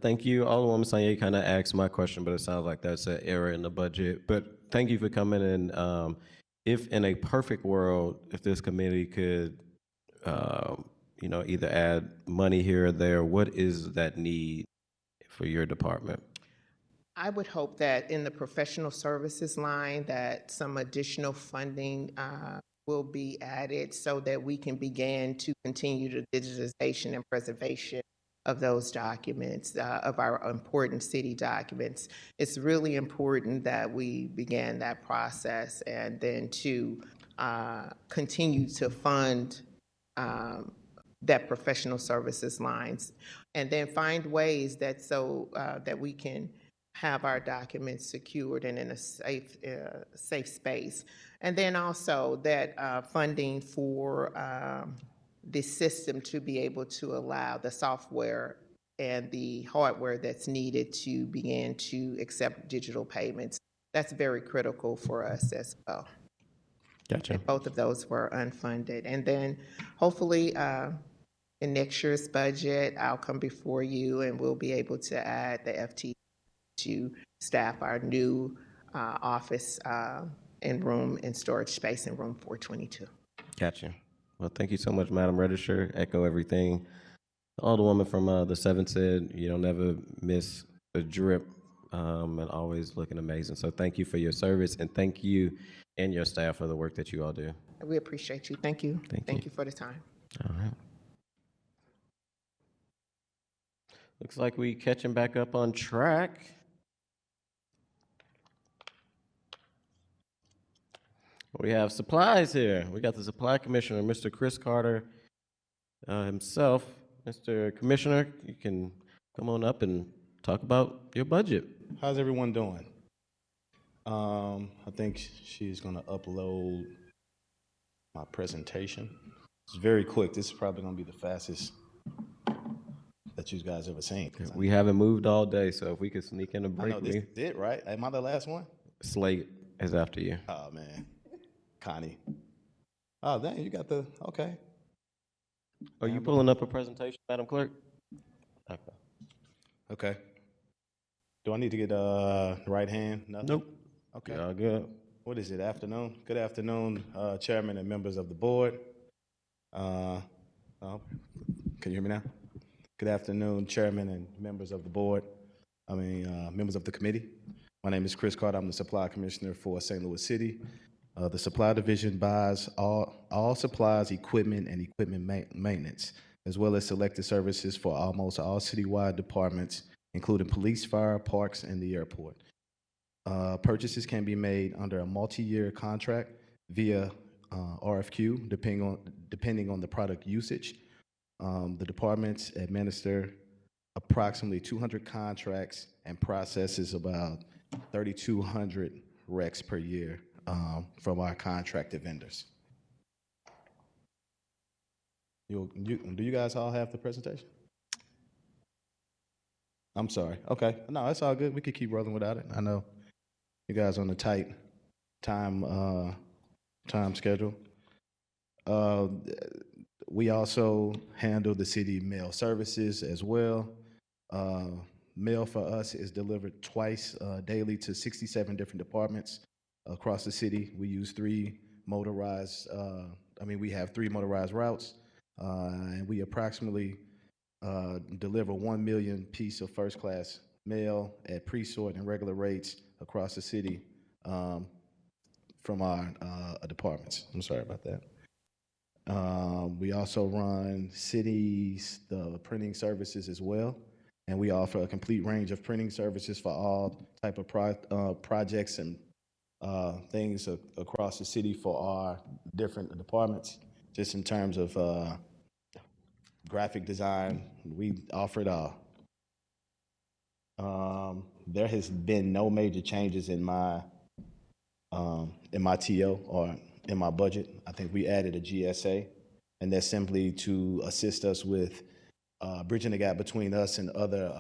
Thank you. Alderwoman Sanye kind of asked my question, but it sounds like that's an error in the budget. But thank you for coming in. If in a perfect world, if this committee could, either add money here or there. What is that need for your department? I would hope that in the professional services line that some additional funding will be added so that we can begin to continue the digitization and preservation of those documents, of our important city documents. It's really important that we begin that process and then to continue to fund that professional services lines, and then find ways that that we can have our documents secured and in a safe space. And then also that funding for the system to be able to allow the software and the hardware that's needed to begin to accept digital payments. That's very critical for us as well. Gotcha. And both of those were unfunded. And then hopefully in next year's budget, I'll come before you and we'll be able to add the FT to staff our new office and room and storage space in room 422. Gotcha. Well, thank you so much, Madam Registrar. Echo everything the Alderwoman from the 7th said. You don't never miss a drip and always looking amazing. So thank you for your service, and thank you and your staff for the work that you all do. We appreciate you. Thank you. Thank you for the time. All right. Looks like we catching back up on track. We have supplies here. We got the Supply Commissioner, Mr. Chris Carter himself. Mr. Commissioner, you can come on up and talk about your budget. How's everyone doing? I think she's going to upload my presentation. It's very quick. This is probably going to be the fastest that you guys ever seen. We haven't moved all day, so if we could sneak in a break. I know this is it, right? Am I the last one? SLATE is after you. Oh, man. Connie. Oh, dang, you got the, okay. Are you pulling up a presentation, Madam Clerk? Okay. Okay. Do I need to get the right hand? Nothing? Nope. Okay. All good. What is it, afternoon? Good afternoon, Chairman and members of the board. Can you hear me now? Good afternoon, Chairman and members of the board. Members of the committee. My name is Chris Carter. I'm the Supply Commissioner for St. Louis City. The Supply Division buys all supplies, equipment, and equipment maintenance, as well as selected services for almost all citywide departments, including police, fire, parks, and the airport. Purchases can be made under a multi-year contract via RFQ, depending on the product usage. The departments administer approximately 200 contracts and processes about 3,200 recs per year from our contracted vendors. Do you guys all have the presentation? I'm sorry. Okay. No, it's all good. We could keep rolling without it. I know you guys on a tight time schedule. We also handle the city mail services as well. Mail for us is delivered twice daily to 67 different departments across the city. We use we have 3 motorized routes, and we approximately deliver 1 million piece of first-class mail at pre-sort and regular rates across the city from our departments. I'm sorry about that. We also run the printing services as well, and we offer a complete range of printing services for all type of projects and things across the city for our different departments. Just in terms of graphic design, we offer it all. There has been no major changes in my TO or in my budget. I think we added a GSA, and that's simply to assist us with bridging the gap between us and other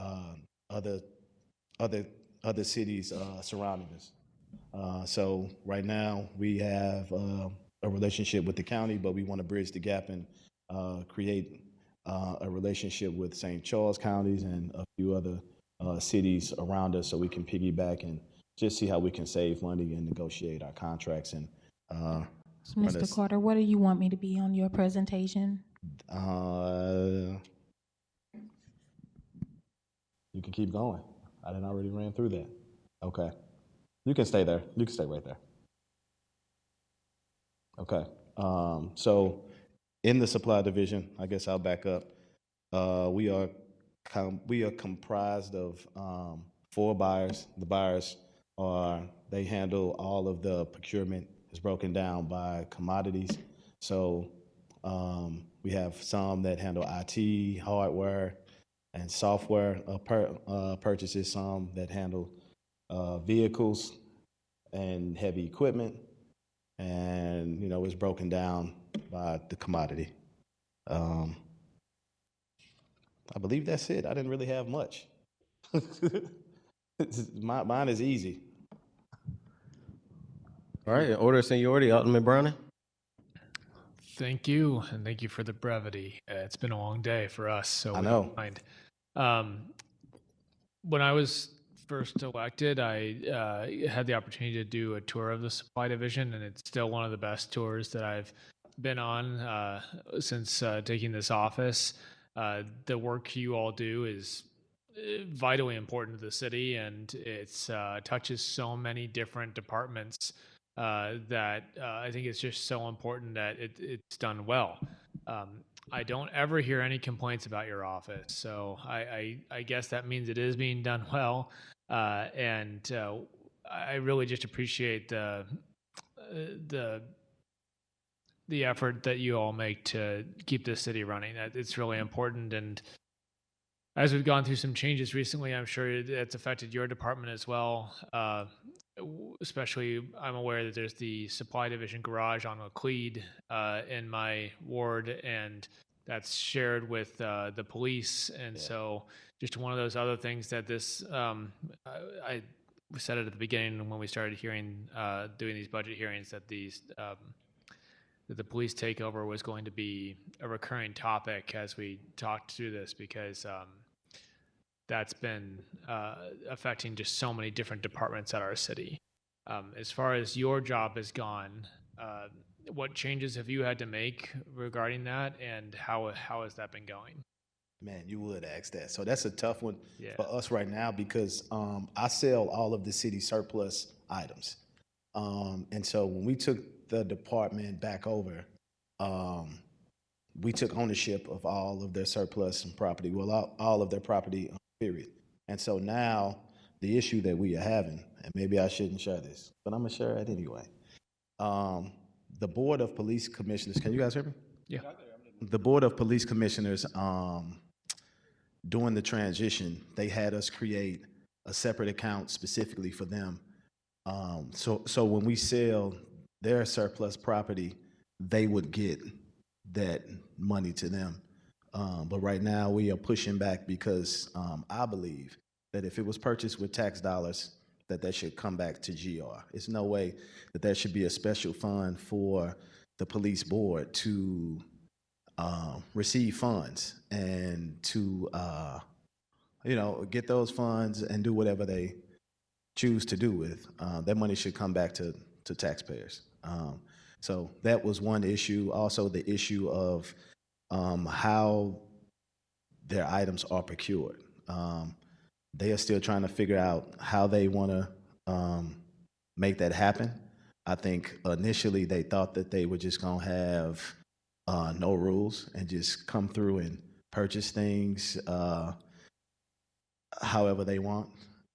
cities surrounding us. So right now we have a relationship with the county, but we want to bridge the gap and create a relationship with St. Charles counties and a few other cities around us, so we can piggyback and just see how we can save money and negotiate our contracts. And Mr. Carter, what do you want me to be on your presentation? Uh, you can keep going. I didn't already ran through that. Okay. You can stay there. You can stay right there. Okay. So in the supply division, I guess I'll back up. We are comprised of 4 buyers. The buyers they handle all of the procurement. Is broken down by commodities. So we have some that handle IT, hardware, and software purchases. Some that handle vehicles and heavy equipment, and it's broken down by the commodity. I believe that's it. I didn't really have much. Mine is easy. All right, in order of seniority, Alderman Browning. Thank you, and thank you for the brevity. It's been a long day for us, so I we know. don't mind. When I was first elected, I had the opportunity to do a tour of the supply division, and it's still one of the best tours that I've been on since taking this office. The work you all do is vitally important to the city, and it's touches so many different departments that I think it's just so important that it's done well. I don't ever hear any complaints about your office, so I guess that means it is being done well, and I really just appreciate the effort that you all make to keep this city running. It's really important, and as we've gone through some changes recently, I'm sure it's affected your department as well. Especially, I'm aware that there's the supply division garage on Euclid in my ward, and that's shared with the police. And so, just one of those other things that this, I said it at the beginning when we started doing these budget hearings, that that the police takeover was going to be a recurring topic as we talked through this, because that's been affecting just so many different departments at our city. As far as your job has gone, what changes have you had to make regarding that, and how has that been going? Man, you would ask that. So that's a tough one Yeah. for us right now because I sell all of the city surplus items. And so when we took the department back over, we took ownership of all of their surplus and property, well, all of their property, period. And so now the issue that we are having, and maybe I shouldn't share this, but I'm going to share it anyway. The Board of Police Commissioners, can you guys hear me? Yeah. The Board of Police Commissioners, during the transition, they had us create a separate account specifically for them. So when we sell their surplus property, they would get that money to them. But right now we are pushing back because I believe that if it was purchased with tax dollars, that should come back to GR. It's no way that there should be a special fund for the police board to receive funds and to get those funds and do whatever they choose to do with. That money should come back to taxpayers. So that was one issue. Also, the issue of how their items are procured. They are still trying to figure out how they want to make that happen. I think initially they thought that they were just going to have no rules and just come through and purchase things however they want.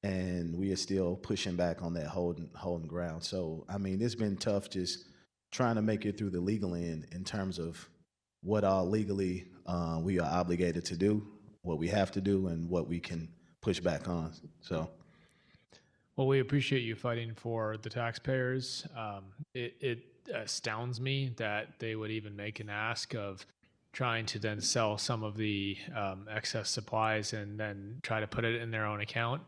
And we are still pushing back on that holding ground. So, I mean, it's been tough just trying to make it through the legal end in terms of what all legally we are obligated to do, what we have to do, and what we can push back on. So, Well, we appreciate you fighting for the taxpayers. It astounds me that they would even make an ask of trying to then sell some of the excess supplies and then try to put it in their own account.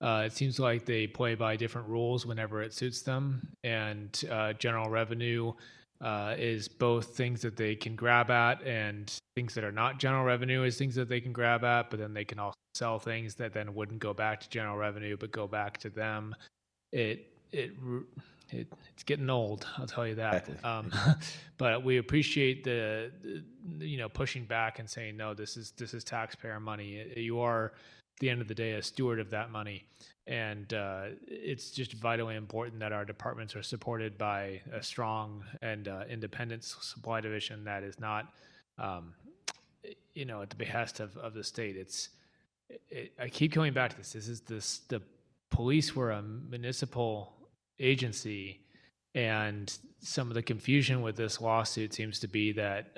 It seems like they play by different rules whenever it suits them, and general revenue is both things that they can grab at, and things that are not general revenue is things that they can grab at, but then they can also sell things that then wouldn't go back to general revenue but go back to them. it's getting old, I'll tell you that. Exactly. But we appreciate the pushing back and saying, no, this is taxpayer money. You are, at the end of the day, a steward of that money. And it's just vitally important that our departments are supported by a strong and independent supply division that is not, at the behest of the state. I keep coming back to this. The police were a municipal agency, and some of the confusion with this lawsuit seems to be that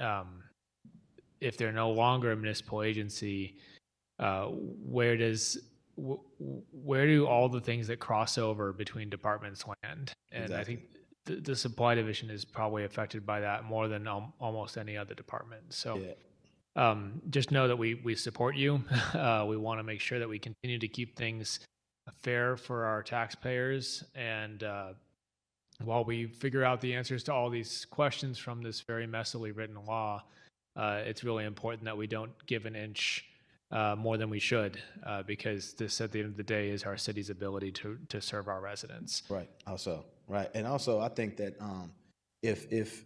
if they're no longer a municipal agency, where do all the things that cross over between departments land? And Exactly. I think the supply division is probably affected by that more than almost any other department. So just know that we support you. We want to make sure that we continue to keep things fair for our taxpayers. And while we figure out the answers to all these questions from this very messily written law, it's really important that we don't give an inch more than we should, because this, at the end of the day, is our city's ability to serve our residents. Right. Also, right, and also I think that if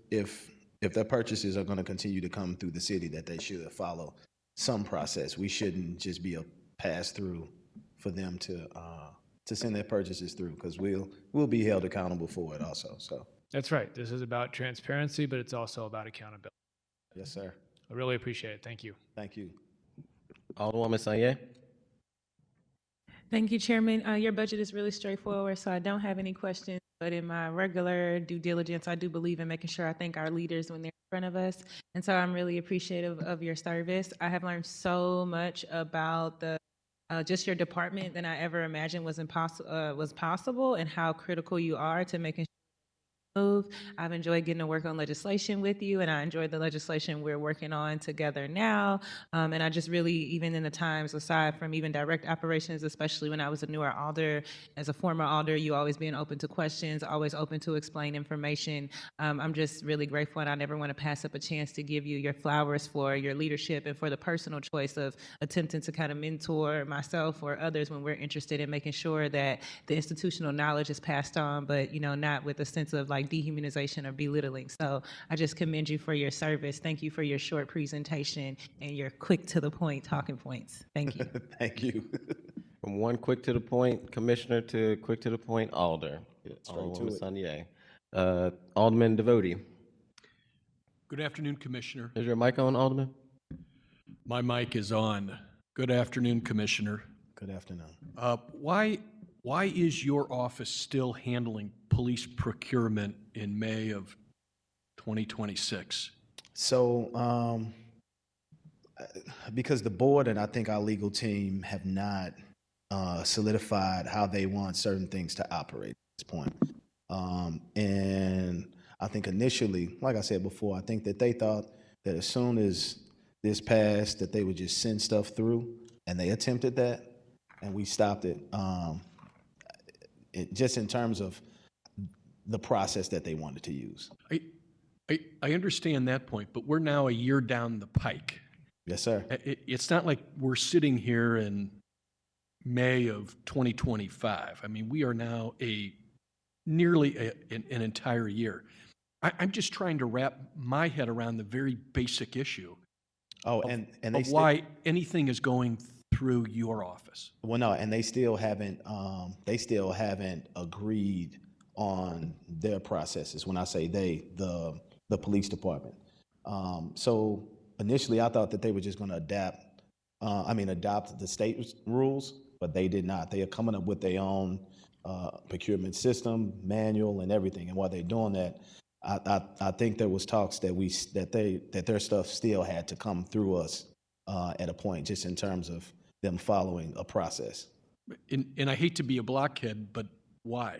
their purchases are going to continue to come through the city, that they should follow some process. We shouldn't just be a pass through for them to send their purchases through, because we'll be held accountable for it also. So that's right. This is about transparency, but it's also about accountability. yes, sir. I really appreciate it. Thank you. Thank you. Alderwoman Sanye. Thank you, Chairman. Your budget is really straightforward, so I don't have any questions. But in my regular due diligence, I do believe in making sure I thank our leaders when they're in front of us. And so I'm really appreciative of your service. I have learned so much about just your department than I ever imagined was possible, and how critical you are to making move. I've enjoyed getting to work on legislation with you, and I enjoyed the legislation we're working on together now. And I just really, even in the times aside from even direct operations, especially when I was a newer Alder, as a former Alder, you always being open to questions, always open to explain information. I'm just really grateful, and I never want to pass up a chance to give you your flowers for your leadership and for the personal choice of attempting to kind of mentor myself or others when we're interested in making sure that the institutional knowledge is passed on, but not with a sense of like dehumanization or belittling. So I just commend you for your service. Thank you for your short presentation and your quick to the point talking points. Thank you. Thank you. From one quick to the point commissioner to quick to the point Alder. Straight to it. Sanye. Alderman Devoti. Good afternoon, Commissioner. Is your mic on, Alderman? My mic is on. Good afternoon, Commissioner. Good afternoon. Why is your office still handling police procurement in May of 2026? So, because the board and I think our legal team have not solidified how they want certain things to operate at this point. And I think initially, like I said before, I think that they thought that as soon as this passed, that they would just send stuff through, and they attempted that, and we stopped it. Just in terms of the process that they wanted to use. I understand that point, but we're now a year down the pike. Yes, sir. It's not like we're sitting here in May of 2025. I mean, we are now nearly an entire year. I'm just trying to wrap my head around the very basic issue of why anything is going through your office. Well, no, and they still haven't agreed on their processes. When I say they, the police department. So initially, I thought that they were just going to adopt the state rules, but they did not. They are coming up with their own procurement system, manual, and everything. And while they're doing that, I think there was talks that their stuff still had to come through us at a point, just in terms of them following a process. And I hate to be a blockhead, but why?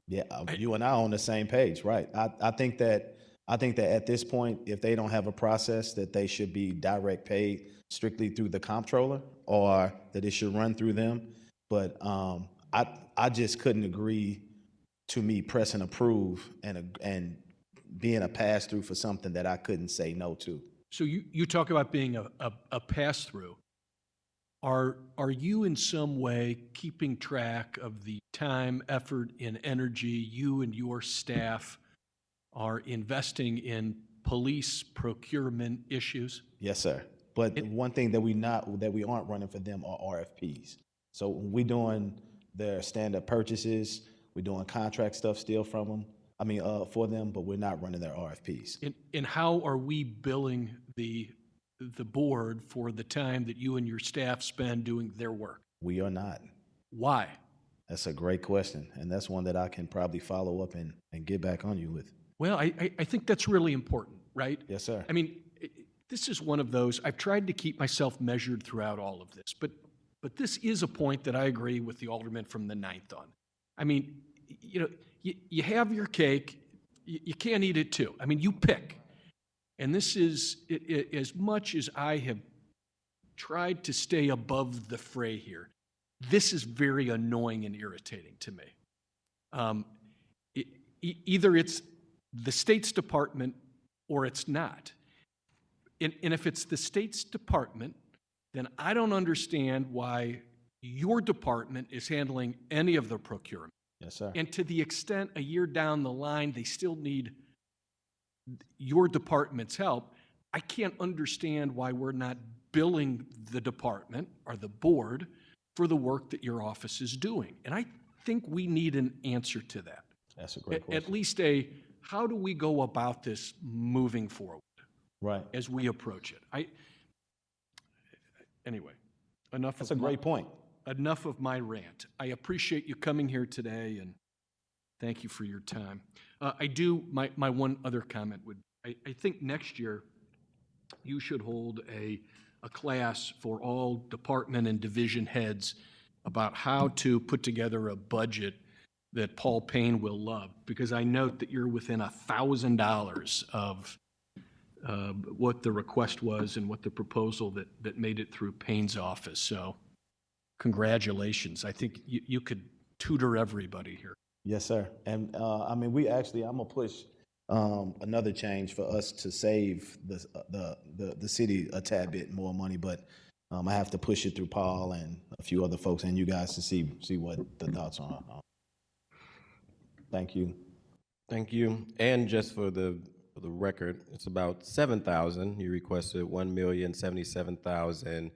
Yeah, you and I are on the same page, right? I think that at this point, if they don't have a process, that they should be direct paid strictly through the comptroller, or that it should run through them. But I just couldn't agree to me pressing approve and being a pass through for something that I couldn't say no to. So you talk about being a pass through. Are you in some way keeping track of the time, effort, and energy you and your staff are investing in police procurement issues? Yes, sir. But one thing that we aren't running for them are RFPs. So we doing their stand-up purchases, we're doing contract stuff still from them. I mean, for them, but we're not running their RFPs. And how are we billing the board for the time that you and your staff spend doing their work? We are not. Why? That's a great question, and that's one that I can probably follow up and get back on you with. Well, I think that's really important, right? Yes, sir. I mean, this is one of those, I've tried to keep myself measured throughout all of this, but this is a point that I agree with the alderman from the 9th on. I mean, you know, you have your cake, you can't eat it too. I mean, you pick. And this is, as much as I have tried to stay above the fray here, this is very annoying and irritating to me. Either it's the State's Department or it's not. And if it's the State's Department, then I don't understand why your department is handling any of the procurement. Yes, sir. And to the extent a year down the line, they still need your department's help, I can't understand why we're not billing the department or the board for the work that your office is doing. And I think we need an answer to that. That's a great question. At least how do we go about this moving forward? Right. As we approach it. Anyway, enough. That's a great point. Enough of my rant. I appreciate you coming here today, and thank you for your time. My one other comment would, I think next year you should hold a class for all department and division heads about how to put together a budget that Paul Payne will love, because I note that you're within $1,000 of what the request was and what the proposal that made it through Payne's office. So congratulations. I think you could tutor everybody here. Yes, sir. And I mean, I'm gonna push another change for us to save the city a tad bit more money, but I have to push it through Paul and a few other folks and you guys to see what the thoughts are. Thank you. Thank you. And just for the record, it's about 7,000. You requested 1,077,000,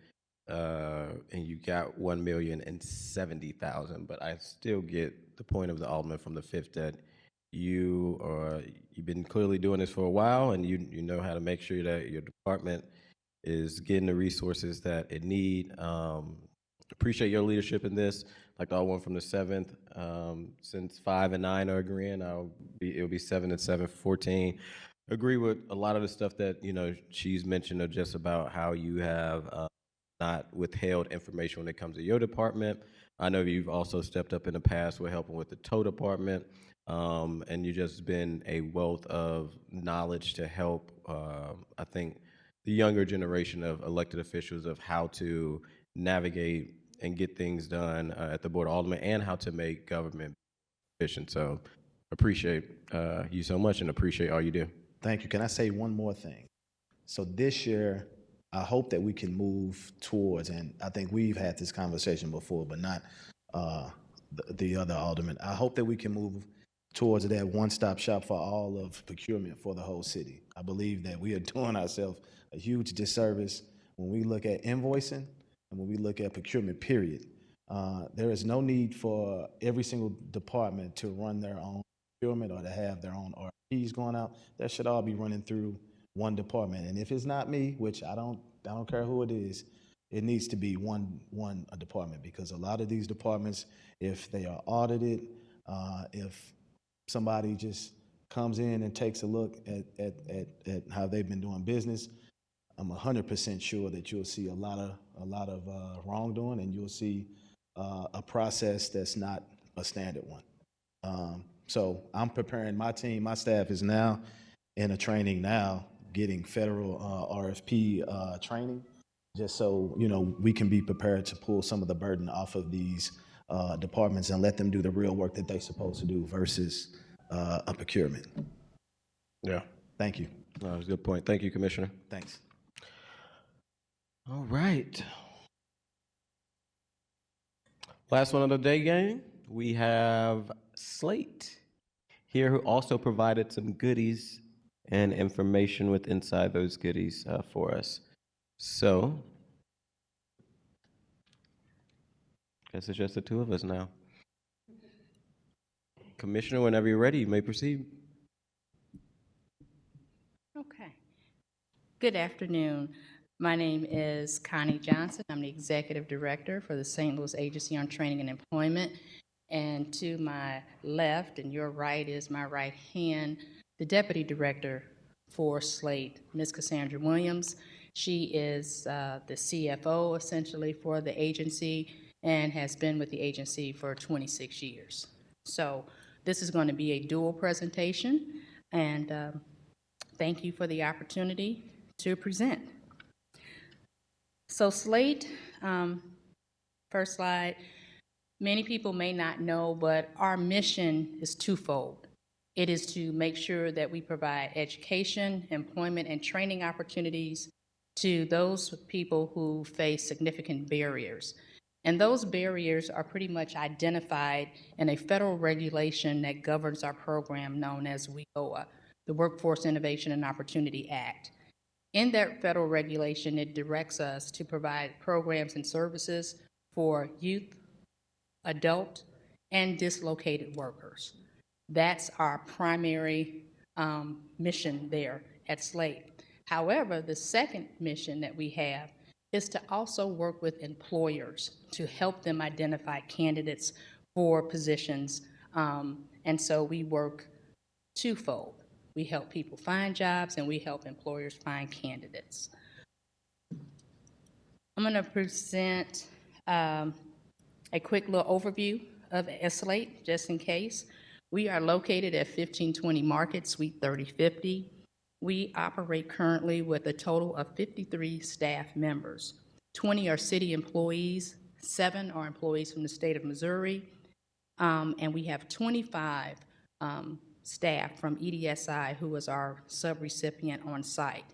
and you got 1,070,000. But I still get the point of the alderman from the 5th that you've been clearly doing this for a while, and you know how to make sure that your department is getting the resources that it need. Appreciate your leadership in this. Like the one from the 7th, since 5 and 9 are agreeing, it'll be 7 and 7, 14. Agree with a lot of the stuff that she's mentioned, of just about how you have not withheld information when it comes to your department. I know you've also stepped up in the past with helping with the tow department, and you've just been a wealth of knowledge to help, I think, the younger generation of elected officials of how to navigate and get things done at the Board of Aldermen and how to make government efficient. So appreciate you so much and appreciate all you do. Thank you. Can I say one more thing? So this year, I hope that we can move towards, and I think we've had this conversation before, but not the other aldermen. I hope that we can move towards that one-stop shop for all of procurement for the whole city. I believe that we are doing ourselves a huge disservice when we look at invoicing and when we look at procurement, period. There is no need for every single department to run their own procurement or to have their own RFPs going out. That should all be running through one department. And if it's not me, which I don't care who it is, it needs to be one department, because a lot of these departments, if they are audited, if somebody just comes in and takes a look at how they've been doing business, I'm 100% sure that you'll see a lot of wrongdoing, and you'll see a process that's not a standard one. So I'm preparing my team. My staff is now in a training now, getting federal RFP training, just so we can be prepared to pull some of the burden off of these departments and let them do the real work that they're supposed to do versus a procurement. Yeah. Thank you. That was a good point. Thank you, Commissioner. Thanks. All right. Last one of the day, gang. we have SLATE here, who also provided some goodies and information with inside those goodies for us. So, guess it's just the two of us now. Commissioner, whenever you're ready, you may proceed. Okay. Good afternoon. My name is Connie Johnson. I'm the Executive Director for the St. Louis Agency on Training and Employment. And to my left and your right is my right hand, the Deputy Director for SLATE, Ms. Cassandra Williams. She is the CFO essentially for the agency and has been with the agency for 26 years. So this is going to be a dual presentation, and thank you for the opportunity to present. So SLATE, first slide, many people may not know, but our mission is twofold. It is to make sure that we provide education, employment, and training opportunities to those people who face significant barriers. And those barriers are pretty much identified in a federal regulation that governs our program known as WIOA, the Workforce Innovation and Opportunity Act. In that federal regulation, it directs us to provide programs and services for youth, adult, and dislocated workers. That's our primary mission there at SLATE. However, the second mission that we have is to also work with employers to help them identify candidates for positions. And so we work twofold. We help people find jobs and we help employers find candidates. I'm going to present a quick little overview of SLATE, just in case. We are located at 1520 Market, Suite 3050. We operate currently with a total of 53 staff members. 20 are city employees, 7 are employees from the state of Missouri, and we have 25 staff from EDSI, who is our subrecipient on site.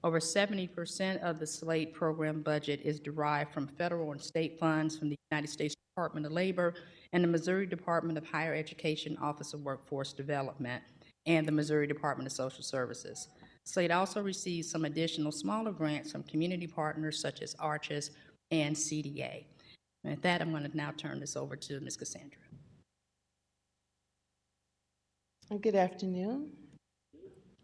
Over 70% of the SLATE program budget is derived from federal and state funds from the United States Department of Labor and the Missouri Department of Higher Education Office of Workforce Development and the Missouri Department of Social Services. SLATE also receives some additional smaller grants from community partners such as ARCHES and CDA. And with that, I'm going to now turn this over to Ms. Cassandra. Good afternoon.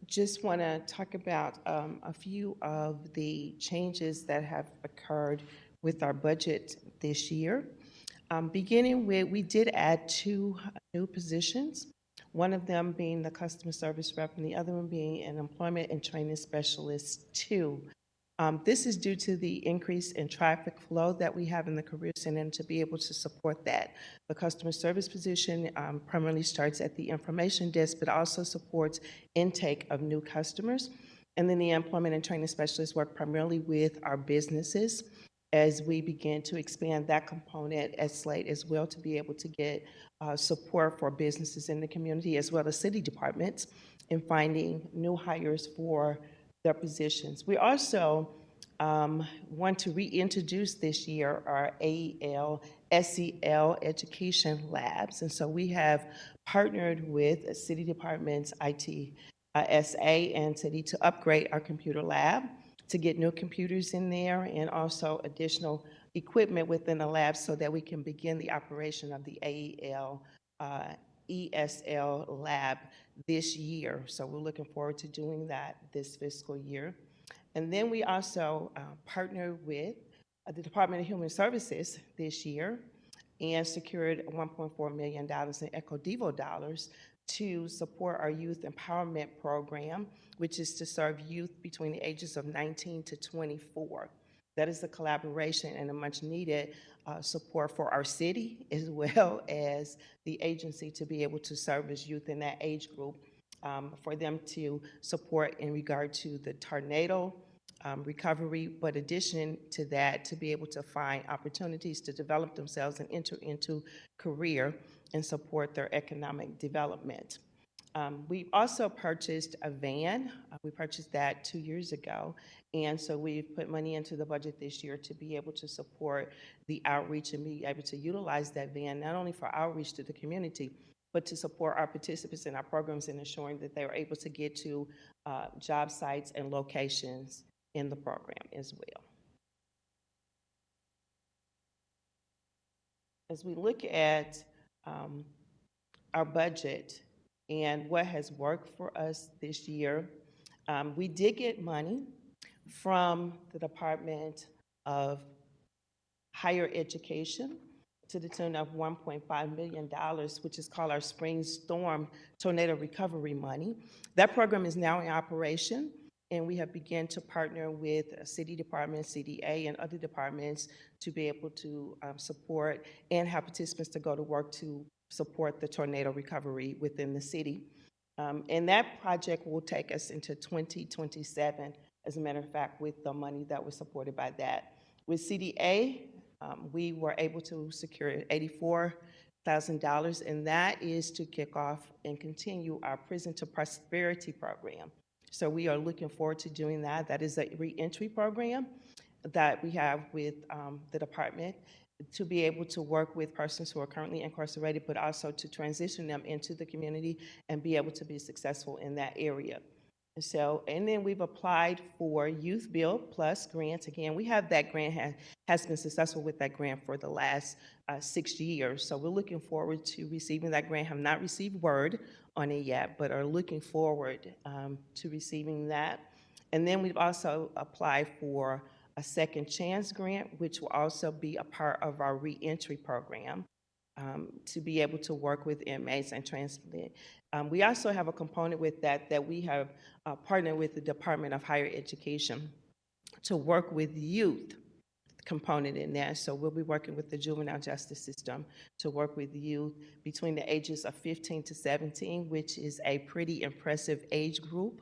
Just want to talk about a few of the changes that have occurred with our budget this year. Beginning with, we did add 2 new positions, one of them being the customer service rep and the other one being an employment and training specialist 2. This is due to the increase in traffic flow that we have in the Career Center and to be able to support that. The customer service position primarily starts at the information desk, but also supports intake of new customers. And then the employment and training specialists work primarily with our businesses as we begin to expand that component at SLATE as well, to be able to get support for businesses in the community as well as city departments in finding new hires for their positions. We also want to reintroduce this year our AEL, SEL education labs. And so we have partnered with city departments, ITSA and city to upgrade our computer lab, to get new computers in there and also additional equipment within the lab so that we can begin the operation of the AEL ESL lab this year. So we're looking forward to doing that this fiscal year. And then we also partnered with the Department of Human Services this year and secured $1.4 million in EcoDevo dollars to support our youth empowerment program, which is to serve youth between the ages of 19 to 24. That is a collaboration and a much needed support for our city as well as the agency to be able to service youth in that age group, for them to support in regard to the tornado recovery, but addition to that, to be able to find opportunities to develop themselves and enter into career and support their economic development. We also purchased a van. We purchased that 2 years ago. And so we've put money into the budget this year to be able to support the outreach and be able to utilize that van, not only for outreach to the community, but to support our participants in our programs and ensuring that they are able to get to job sites and locations in the program as well. As we look at our budget and what has worked for us this year, we did get money from the Department of Higher Education to the tune of $1.5 million, which is called our Spring Storm Tornado Recovery Money. That program is now in operation, and we have begun to partner with city departments, CDA, and other departments to be able to support and have participants to go to work to support the tornado recovery within the city. And that project will take us into 2027, as a matter of fact, with the money that was supported by that. With CDA, we were able to secure $84,000, and that is to kick off and continue our Prison to Prosperity program. So we are looking forward to doing that. That is a reentry program that we have with the department to be able to work with persons who are currently incarcerated, but also to transition them into the community and be able to be successful in that area. So, and then we've applied for Youth Build Plus grants. Again, we have that grant, has been successful with that grant for the last 6 years. So we're looking forward to receiving that grant. Have not received word on it yet, but are looking forward to receiving that. And then we've also applied for a Second Chance grant, which will also be a part of our reentry program to be able to work with inmates and transplant. We also have a component with that we have partnered with the Department of Higher Education to work with youth component in there. So we'll be working with the juvenile justice system to work with youth between the ages of 15 to 17, which is a pretty impressive age group,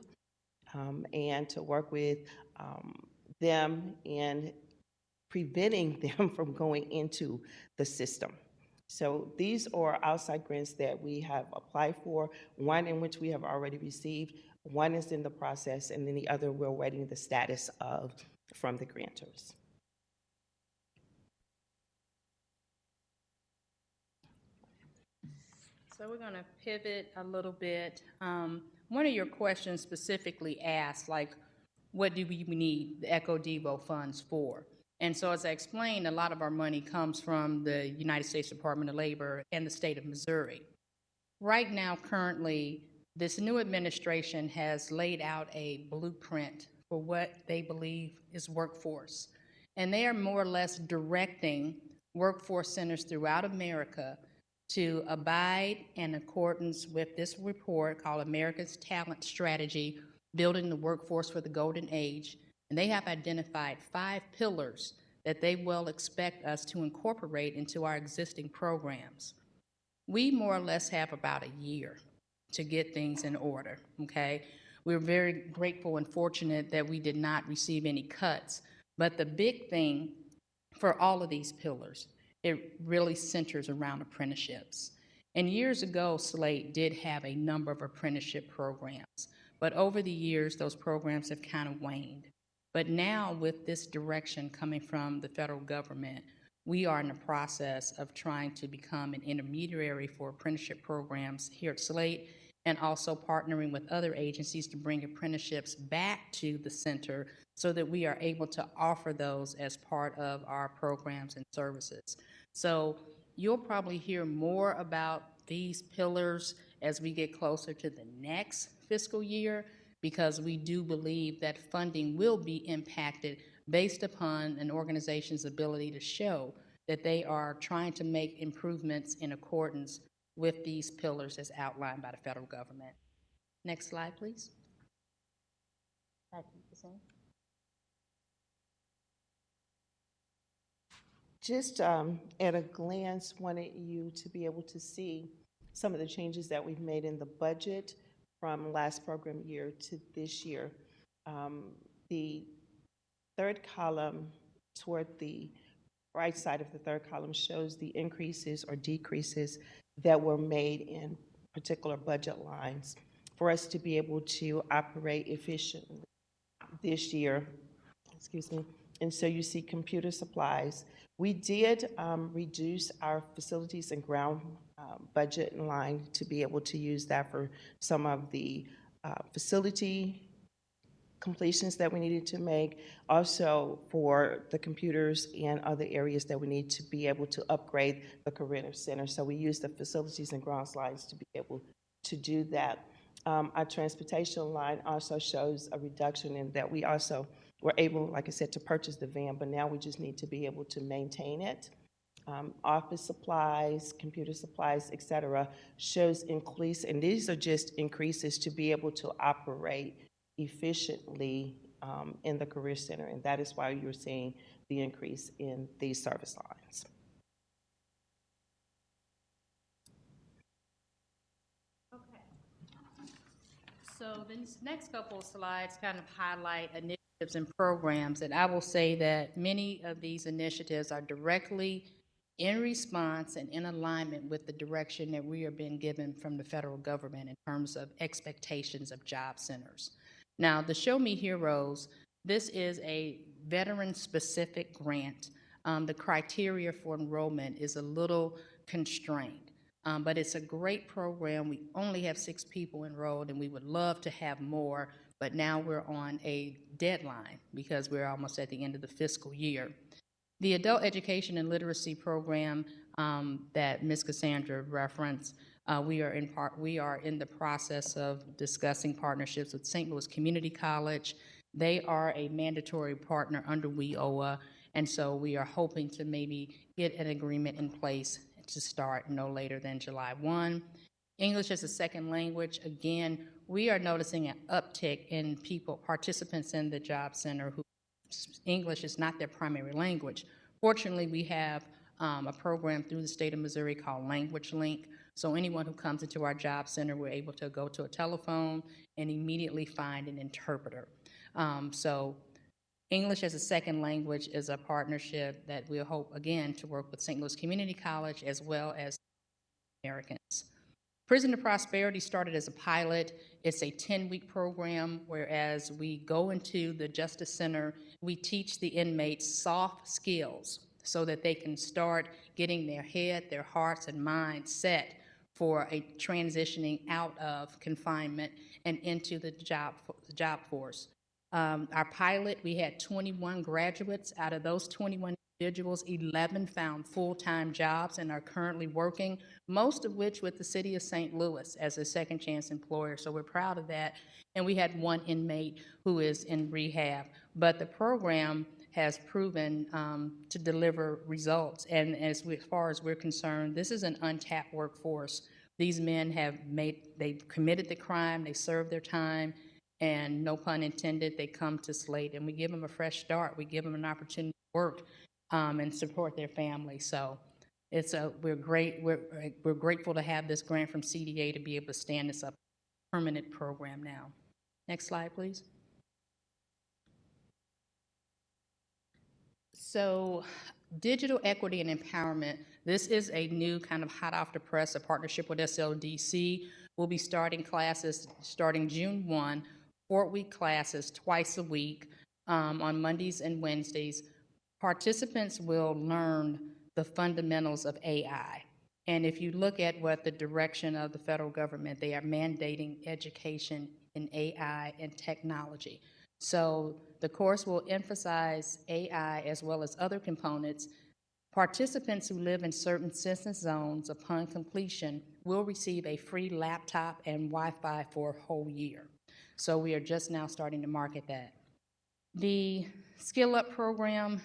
and to work with them in preventing them from going into the system. So these are outside grants that we have applied for, one in which we have already received, one is in the process, and then the other we're waiting the status of from the grantors. So we're going to pivot a little bit. One of your questions specifically asked, like, what do we need the Echo Devo funds for? And so as I explained, a lot of our money comes from the United States Department of Labor and the state of Missouri. Right now, currently, this new administration has laid out a blueprint for what they believe is workforce. And they are more or less directing workforce centers throughout America to abide in accordance with this report called America's Talent Strategy, Building the Workforce for the Golden Age. And they have identified 5 pillars that they will expect us to incorporate into our existing programs. We more or less have about a year to get things in order, okay? We're very grateful and fortunate that we did not receive any cuts. But the big thing for all of these pillars, it really centers around apprenticeships. And years ago, SLATE did have a number of apprenticeship programs. But over the years, those programs have kind of waned. But now with this direction coming from the federal government, we are in the process of trying to become an intermediary for apprenticeship programs here at SLATE, and also partnering with other agencies to bring apprenticeships back to the center so that we are able to offer those as part of our programs and services. So you'll probably hear more about these pillars as we get closer to the next fiscal year, because we do believe that funding will be impacted based upon an organization's ability to show that they are trying to make improvements in accordance with these pillars as outlined by the federal government. Next slide, please. Just at a glance, wanted you to be able to see some of the changes that we've made in the budget from last program year to this year. The third column toward the right side of the third column shows the increases or decreases that were made in particular budget lines for us to be able to operate efficiently this year. Excuse me. And so you see computer supplies. We did reduce our facilities and ground budget line to be able to use that for some of the facility completions that we needed to make, also for the computers and other areas that we need to be able to upgrade the Career Center. So we use the facilities and grounds lines to be able to do that. Our transportation line also shows a reduction in that we also were able, like I said, to purchase the van, but now we just need to be able to maintain it. Office supplies, computer supplies, et cetera, shows increase, and these are just increases to be able to operate efficiently in the Career Center, and that is why you're seeing the increase in these service lines. So the next couple of slides kind of highlight initiatives and programs, and I will say that many of these initiatives are directly in response and in alignment with the direction that we are being given from the federal government in terms of expectations of job centers. Now, the Show Me Heroes, this is a veteran-specific grant. The criteria for enrollment is a little constrained. But it's a great program. We only have 6 people enrolled, and we would love to have more, but now we're on a deadline because we're almost at the end of the fiscal year. The Adult Education and Literacy Program that Ms. Cassandra referenced, we are in the process of discussing partnerships with St. Louis Community College. They are a mandatory partner under WIOA, and so we are hoping to maybe get an agreement in place to start no later than July 1. English as a second language, again, we are noticing an uptick in participants in the job center who English is not their primary language. Fortunately, we have a program through the state of Missouri called Language Link. So anyone who comes into our job center, we're able to go to a telephone and immediately find an interpreter. So English as a second language is a partnership that we'll hope, again, to work with St. Louis Community College as well as Americans. Prison to Prosperity started as a pilot. It's a 10-week program, whereas we go into the Justice Center, we teach the inmates soft skills so that they can start getting their head, their hearts, and minds set for a transitioning out of confinement and into the job force. Our pilot, we had 21 graduates. Out of those 21 individuals, 11 found full-time jobs and are currently working, most of which with the city of St. Louis as a second chance employer. So we're proud of that. And we had 1 inmate who is in rehab. But the program has proven to deliver results. And as far as we're concerned, this is an untapped workforce. These men they've committed the crime, they served their time, and no pun intended, they come to SLATE, and we give them a fresh start. We give them an opportunity to work and support their family. So we're grateful to have this grant from CDA to be able to stand this up permanent program now. Next slide, please. So digital equity and empowerment, this is a new kind of hot off the press, a partnership with SLDC. We'll be starting classes starting June 1, 4-week classes twice a week on Mondays and Wednesdays. Participants will learn the fundamentals of AI. And if you look at what the direction of the federal government, they are mandating education in AI and technology. So the course will emphasize AI as well as other components. Participants who live in certain census zones upon completion will receive a free laptop and Wi-Fi for a whole year. So we are just now starting to market that. The Skill Up program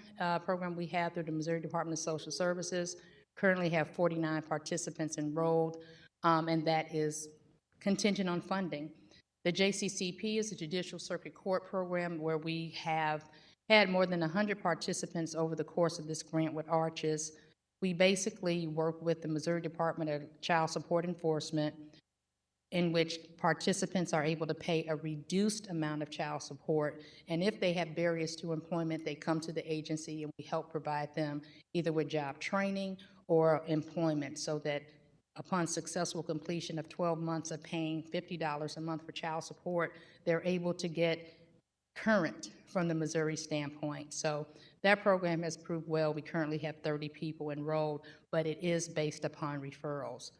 we have through the Missouri Department of Social Services, currently have 49 participants enrolled, and that is contingent on funding. The JCCP is a Judicial Circuit Court program where we have had more than 100 participants over the course of this grant with ARCHES. We basically work with the Missouri Department of Child Support Enforcement, in which participants are able to pay a reduced amount of child support. And if they have barriers to employment, they come to the agency and we help provide them either with job training or employment so that upon successful completion of 12 months of paying $50 a month for child support, they're able to get current from the Missouri standpoint. So that program has proved well. We currently have 30 people enrolled, but it is based upon referrals.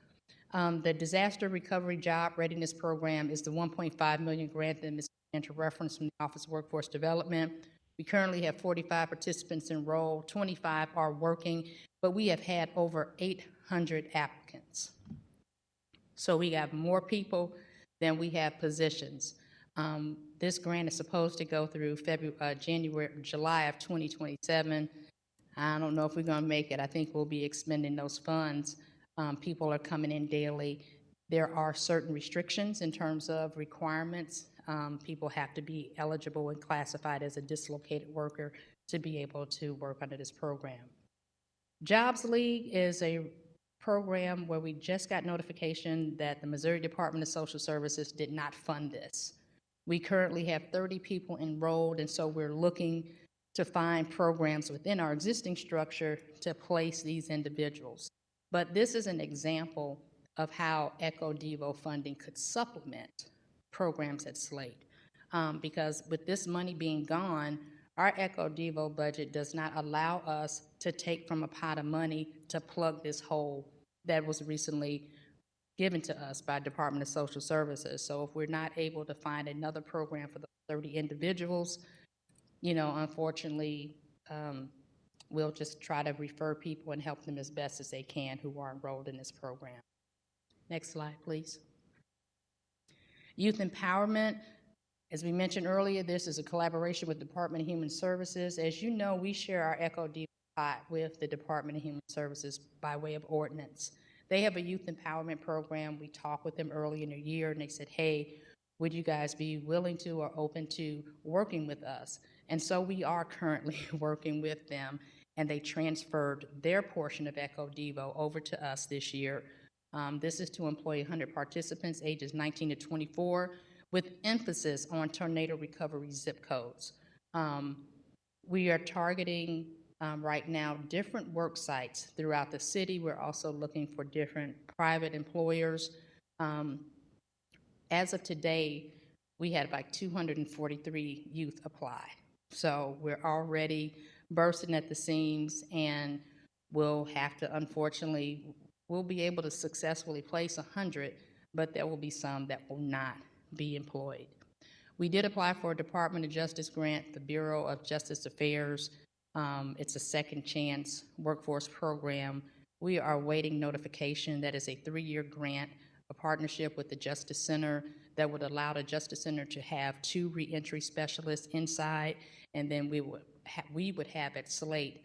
The Disaster Recovery Job Readiness Program is the $1.5 million grant that Ms. Cantor referenced from the Office of Workforce Development. We currently have 45 participants enrolled, 25 are working, but we have had over 800 applicants. So we have more people than we have positions. This grant is supposed to go through July of 2027. I don't know if we're going to make it. I think we'll be expending those funds. People are coming in daily. There are certain restrictions in terms of requirements. People have to be eligible and classified as a dislocated worker to be able to work under this program. Jobs League is a program where we just got notification that the Missouri Department of Social Services did not fund this. We currently have 30 people enrolled, and so we're looking to find programs within our existing structure to place these individuals. But this is an example of how Echo Devo funding could supplement programs at SLATE. Because with this money being gone, our Echo Devo budget does not allow us to take from a pot of money to plug this hole that was recently given to us by Department of Social Services. So if we're not able to find another program for the 30 individuals, you know, unfortunately, we'll just try to refer people and help them as best as they can who are enrolled in this program. Next slide, please. Youth empowerment. As we mentioned earlier, this is a collaboration with Department of Human Services. As you know, we share our Echo D pot with the Department of Human Services by way of ordinance. They have a youth empowerment program. We talked with them early in the year, and they said, hey, would you guys be willing to or open to working with us? And so we are currently working with them, and they transferred their portion of Echo Devo over to us this year. This is to employ 100 participants ages 19 to 24 with emphasis on tornado recovery zip codes. We are targeting right now different work sites throughout the city. We're also looking for different private employers. As of today, we had about 243 youth apply. So we're already bursting at the seams, and we'll have to, unfortunately, we'll be able to successfully place 100, but there will be some that will not be employed. We did apply for a Department of Justice grant, the Bureau of Justice Affairs. It's a second chance workforce program. We are awaiting notification that is a 3-year grant, a partnership with the Justice Center that would allow the Justice Center to have 2 reentry specialists inside, and then we would have at SLATE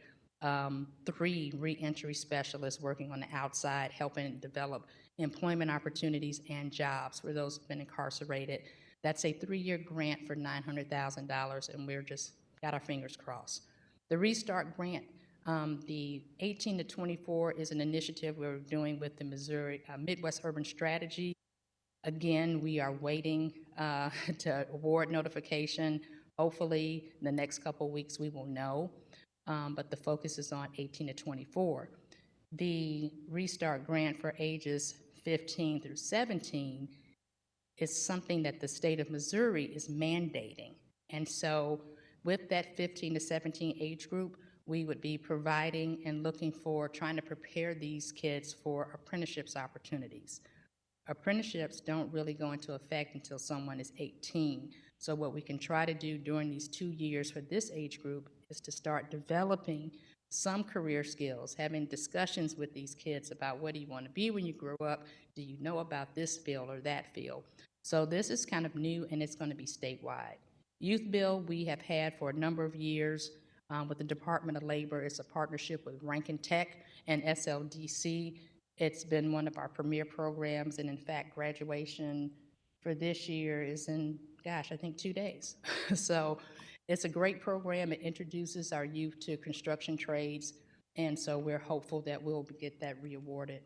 3 reentry specialists working on the outside, helping develop employment opportunities and jobs for those who've been incarcerated. That's a 3-year grant for $900,000, and we're just got our fingers crossed. The Restart Grant, the 18 to 24 is an initiative we're doing with the Missouri Midwest Urban Strategy. Again, we are waiting to award notification. Hopefully, in the next couple of weeks, we will know, but the focus is on 18 to 24. The Restart Grant for ages 15 through 17 is something that the state of Missouri is mandating. And so with that 15 to 17 age group, we would be providing and looking for, trying to prepare these kids for apprenticeships opportunities. Apprenticeships don't really go into effect until someone is 18. So what we can try to do during these 2 years for this age group is to start developing some career skills, having discussions with these kids about what do you want to be when you grow up? Do you know about this field or that field? So this is kind of new, and it's going to be statewide. Youth Bill we have had for a number of years with the Department of Labor. It's a partnership with Rankin Tech and SLDC. It's been one of our premier programs, and in fact, graduation for this year is in, gosh, I think 2 days. So it's a great program. It introduces our youth to construction trades, and so we're hopeful that we'll get that re-awarded.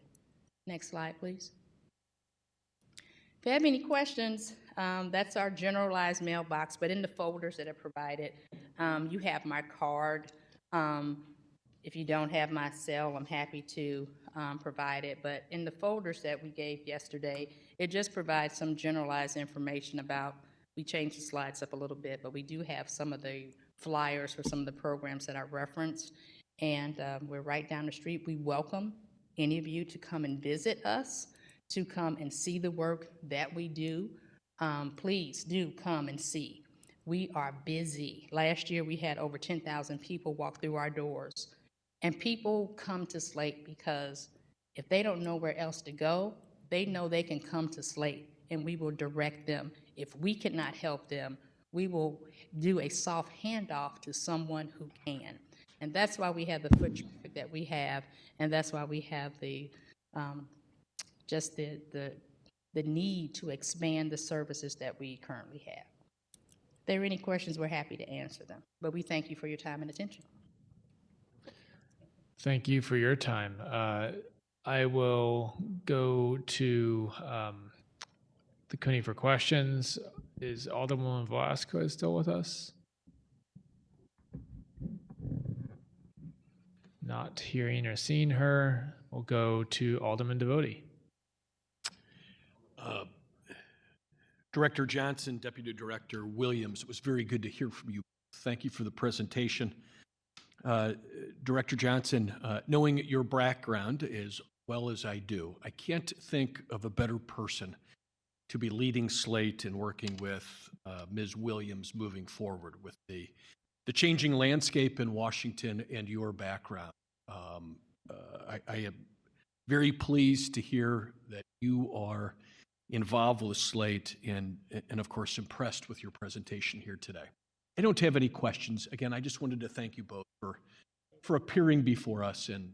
Next slide, please. If you have any questions, that's our generalized mailbox, but in the folders that are provided, you have my card. If you don't have my cell, I'm happy to provided, but in the folders that we gave yesterday, it just provides some generalized information about, we changed the slides up a little bit, but we do have some of the flyers for some of the programs that I referenced, and we're right down the street. We welcome any of you to come and visit us, to come and see the work that we do. Please do come and see. We are busy. Last year, we had over 10,000 people walk through our doors. And people come to SLATE because if they don't know where else to go, they know they can come to SLATE, and we will direct them. If we cannot help them, we will do a soft handoff to someone who can. And that's why we have the foot traffic that we have, and that's why we have the just the need to expand the services that we currently have. If there are any questions, we're happy to answer them. But we thank you for your time and attention. Thank you for your time. I will go to the committee for questions. Is Alderwoman Velazquez still with us? Not hearing or seeing her. We'll go to Alderman Devoti. Director Johnson, Deputy Director Williams, it was very good to hear from you. Thank you for the presentation. Director Johnson, knowing your background as well as I do, I can't think of a better person to be leading SLATE and working with Ms. Williams moving forward with the changing landscape in Washington and your background. I am very pleased to hear that you are involved with SLATE and of course impressed with your presentation here today. I don't have any questions. Again, I just wanted to thank you both for appearing before us and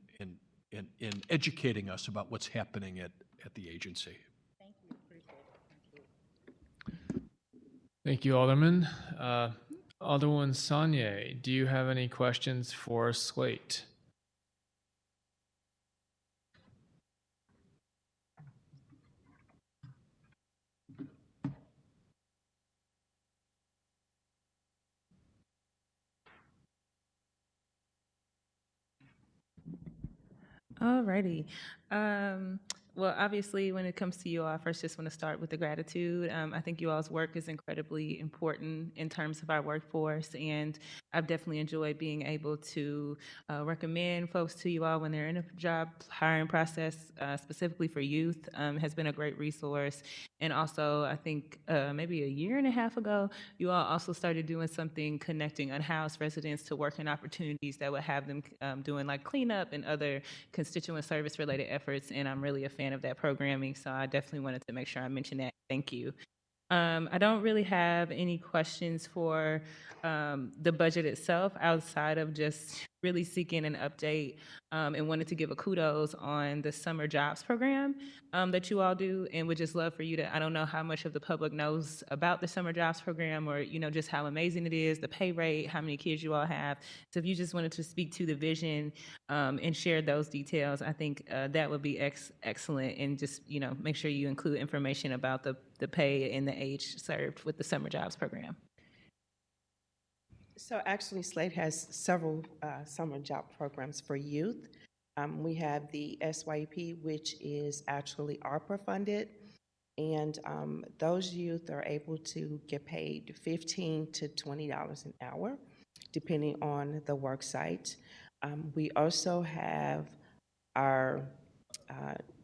educating us about what's happening at the agency. Thank you. Appreciate it. Thank you, Alderman. Alderwoman Saunier, do you have any questions for SLATE? Alrighty. Well, obviously, when it comes to you all, I first just want to start with the gratitude. I think you all's work is incredibly important in terms of our workforce, and I've definitely enjoyed being able to recommend folks to you all when they're in a job hiring process, specifically for youth, has been a great resource. And also, I think maybe a year and a half ago, you all also started doing something connecting unhoused residents to working opportunities that would have them doing like cleanup and other constituent service related efforts. And I'm really a fan of that programming, so I definitely wanted to make sure I mentioned that. Thank you. I don't really have any questions for the budget itself outside of just really seeking an update and wanted to give a kudos on the summer jobs program that you all do, and would just love for you to, I don't know how much of the public knows about the summer jobs program, or just how amazing it is, the pay rate, how many kids you all have. So if you just wanted to speak to the vision and share those details, I think that would be excellent, and just make sure you include information about the pay and the age served with the summer jobs program. So actually, SLATE has several summer job programs for youth. We have the SYP, which is actually ARPA funded, and those youth are able to get paid $15 to $20 an hour, depending on the work site. We also have our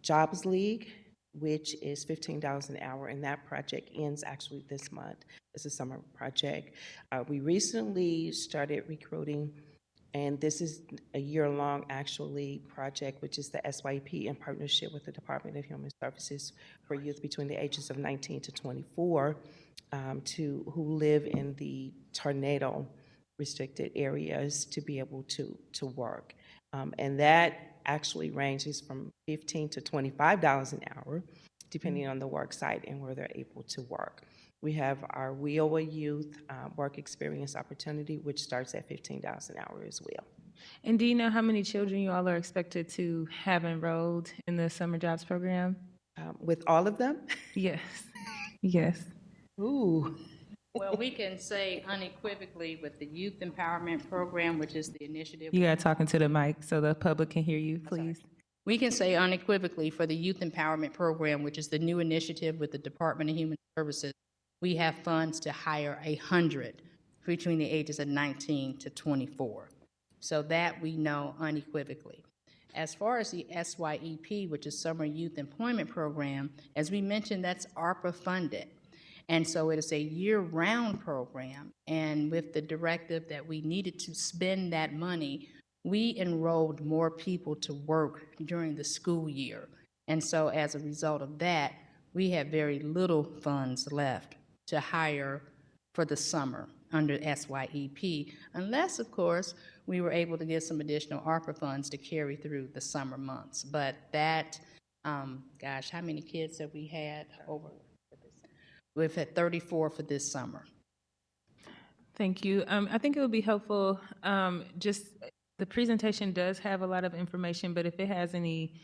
Jobs League, which is $15 an hour, and that project ends actually this month. It's a summer project. We recently started recruiting, and this is a year-long actually project, which is the SYP in partnership with the Department of Human Services for youth between the ages of 19 to 24 who live in the tornado restricted areas to be able to work. And that actually ranges from $15 to $25 an hour, depending on the work site and where they're able to work. We have our WIOA Youth Work Experience Opportunity, which starts at $15 an hour as well. And do you know how many children you all are expected to have enrolled in the summer jobs program? With all of them? Yes. Yes. Ooh. Well, we can say unequivocally with the Youth Empowerment Program, which is the initiative. You got to talk into the mic so the public can hear you, please. We can say unequivocally for the Youth Empowerment Program, which is the new initiative with the Department of Human Services, we have funds to hire 100 between the ages of 19 to 24. So that we know unequivocally. As far as the SYEP, which is Summer Youth Employment Program, as we mentioned, that's ARPA funded. And so it is a year-round program. And with the directive that we needed to spend that money, we enrolled more people to work during the school year. And so as a result of that, we have very little funds left to hire for the summer under SYEP, unless, of course, we were able to get some additional ARPA funds to carry through the summer months. But that, gosh, how many kids have we had over? We've had 34 for this summer. Thank you. I think it would be helpful, just, the presentation does have a lot of information, but if it has any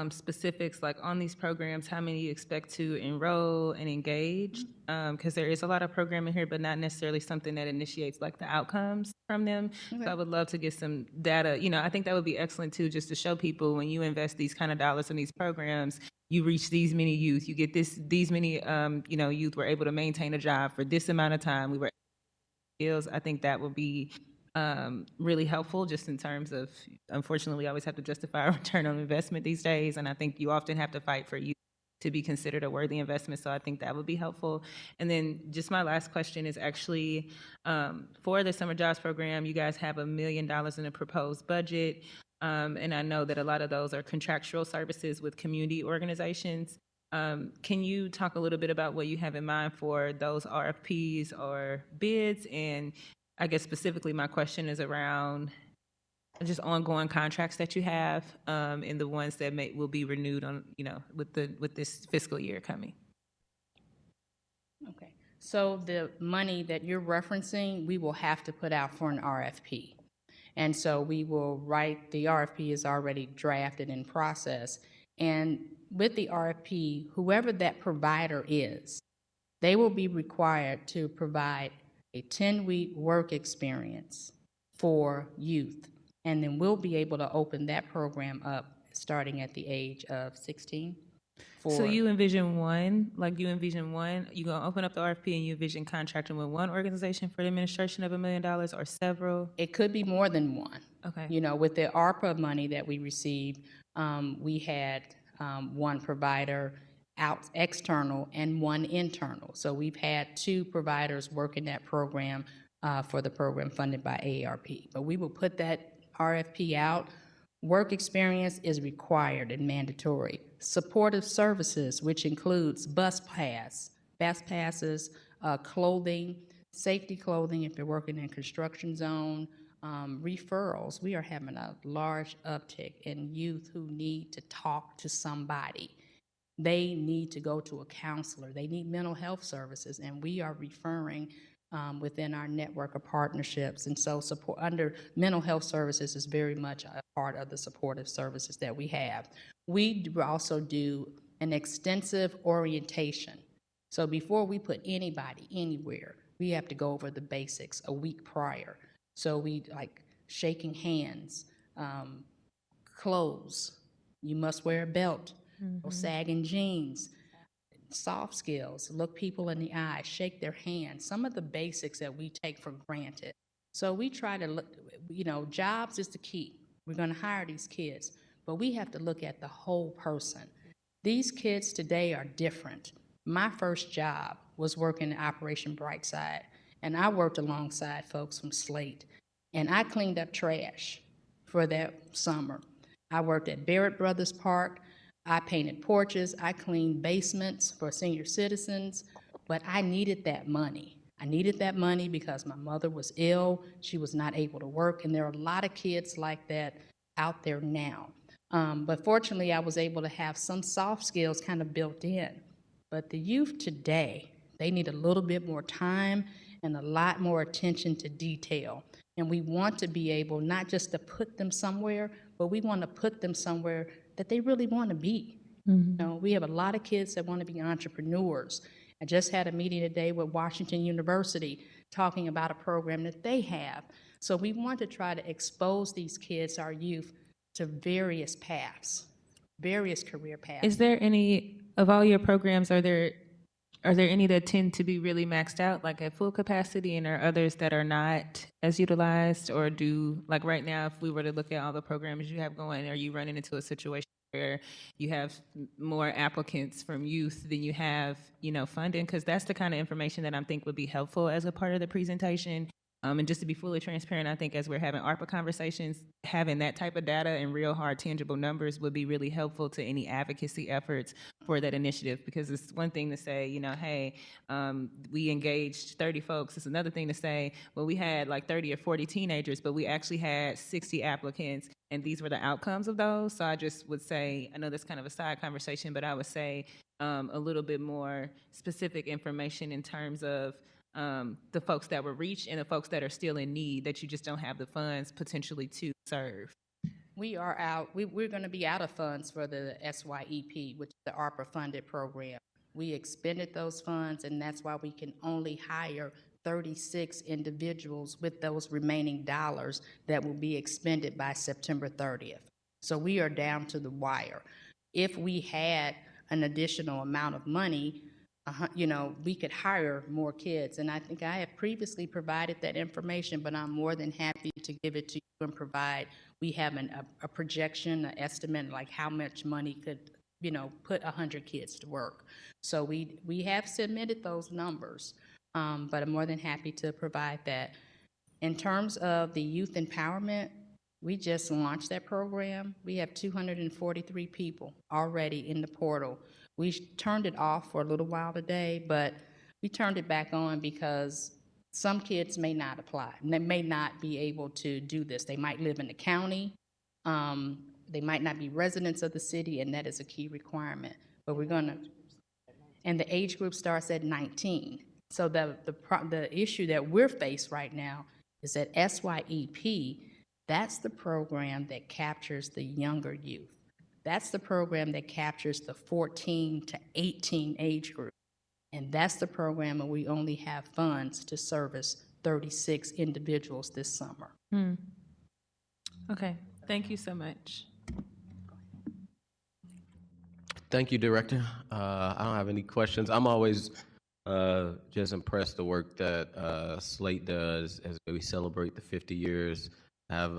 specifics, like on these programs, how many you expect to enroll and engage, because there is a lot of programming here, but not necessarily something that initiates like the outcomes from them. Okay. So I would love to get some data. You know, I think that would be excellent too, just to show people when you invest these kind of dollars in these programs, you reach these many youth, you get these many, you know, youth were able to maintain a job for this amount of time. We were skills. I think that would be really helpful just in terms of, unfortunately, we always have to justify our return on investment these days, and I think you often have to fight for you to be considered a worthy investment, so I think that would be helpful. And then just my last question is actually, for the Summer Jobs Program, you guys have $1 million in a proposed budget, and I know that a lot of those are contractual services with community organizations. Can you talk a little bit about what you have in mind for those RFPs or bids? And I guess specifically my question is around just ongoing contracts that you have, and the ones that will be renewed on, you know, with this fiscal year coming. Okay, so the money that you're referencing, we will have to put out for an RFP. And so we will write, the RFP is already drafted in process. And with the RFP, whoever that provider is, they will be required to provide a 10-week work experience for youth. And then we'll be able to open that program up starting at the age of 16. So you envision one, you gonna open up the RFP and you envision contracting with one organization for the administration of $1 million or several? It could be more than one. Okay. You know, with the ARPA money that we received, we had one provider out external and one internal. So we've had 2 providers work in that program for the program funded by AARP. But we will put that RFP out. Work experience is required and mandatory. Supportive services, which includes bus passes, clothing, safety clothing if you're working in construction zone, referrals. We are having a large uptick in youth who need to talk to somebody. They need to go to a counselor. They need mental health services, and we are referring within our network of partnerships. And so support under mental health services is very much a part of the supportive services that we have. We also do an extensive orientation. So before we put anybody anywhere, we have to go over the basics a week prior. So we like shaking hands, clothes, you must wear a belt, no sagging jeans, soft skills, look people in the eye, shake their hand, some of the basics that we take for granted. So we try to look, you know, jobs is the key. We're going to hire these kids, but we have to look at the whole person. These kids today are different. My first job was working at Operation Brightside, and I worked alongside folks from SLATE, and I cleaned up trash for that summer. I worked at Barrett Brothers Park. I painted porches, I cleaned basements for senior citizens, but I needed that money. I needed that money because my mother was ill, she was not able to work, and there are a lot of kids like that out there now. But fortunately, I was able to have some soft skills kind of built in. But the youth today, they need a little bit more time and a lot more attention to detail. And we want to be able not just to put them somewhere, but we want to put them somewhere that they really want to be. You know, we have a lot of kids that want to be entrepreneurs. I just had a meeting today with Washington University talking about a program that they have. So we want to try to expose these kids, our youth, to various paths, various career paths. Is there any, of all your programs, are there any that tend to be really maxed out, like at full capacity, and are others that are not as utilized? Or do, like right now, if we were to look at all the programs you have going, are you running into a situation where you have more applicants from youth than you have, funding? Because that's the kind of information that I think would be helpful as a part of the presentation. And just to be fully transparent, I think as we're having ARPA conversations, having that type of data and real hard, tangible numbers would be really helpful to any advocacy efforts for that initiative. Because it's one thing to say, hey, we engaged 30 folks. It's another thing to say, well, we had like 30 or 40 teenagers, but we actually had 60 applicants, and these were the outcomes of those. So I just would say, I know that's kind of a side conversation, but I would say a little bit more specific information in terms of the folks that were reached and the folks that are still in need that you just don't have the funds potentially to serve. We are out, we're going to be out of funds for the SYEP, which is the ARPA funded program. We expended those funds, and that's why we can only hire 36 individuals with those remaining dollars that will be expended by September 30th. So we are down to the wire. If we had an additional amount of money, we could hire more kids. And I think I have previously provided that information, but I'm more than happy to give it to you and provide. We have a projection, an estimate, like how much money could, put 100 kids to work. So we have submitted those numbers, but I'm more than happy to provide that. In terms of the youth empowerment, we just launched that program. We have 243 people already in the portal. We turned it off for a little while today, but we turned it back on because some kids may not apply. And they may not be able to do this. They might live in the county. They might not be residents of the city, and that is a key requirement. But we're going to, and the age group starts at 19. So the issue that we're faced right now is that SYEP, that's the program that captures the younger youth. That's the program that captures the 14 to 18 age group. And that's the program where we only have funds to service 36 individuals this summer. Okay, thank you so much. Thank you, Director. I don't have any questions. I'm always just impressed the work that SLATE does as we celebrate the 50 years. I've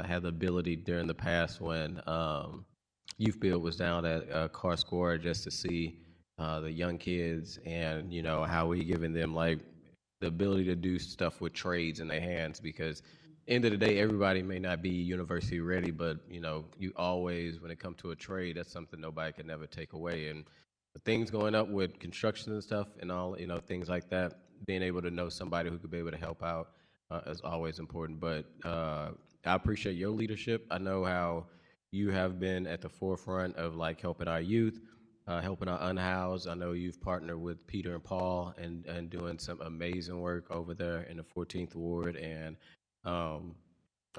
had the ability during the past when Youth Build was down at Car Square just to see the young kids and, how we giving them like the ability to do stuff with trades in their hands, because end of the day, everybody may not be university ready, but you always, when it comes to a trade, that's something nobody can never take away. And the things going up with construction and stuff and all, things like that, being able to know somebody who could be able to help out is always important. But I appreciate your leadership. I know how you have been at the forefront of like helping our youth, helping our unhoused. I know you've partnered with Peter and Paul and doing some amazing work over there in the 14th Ward. And I'm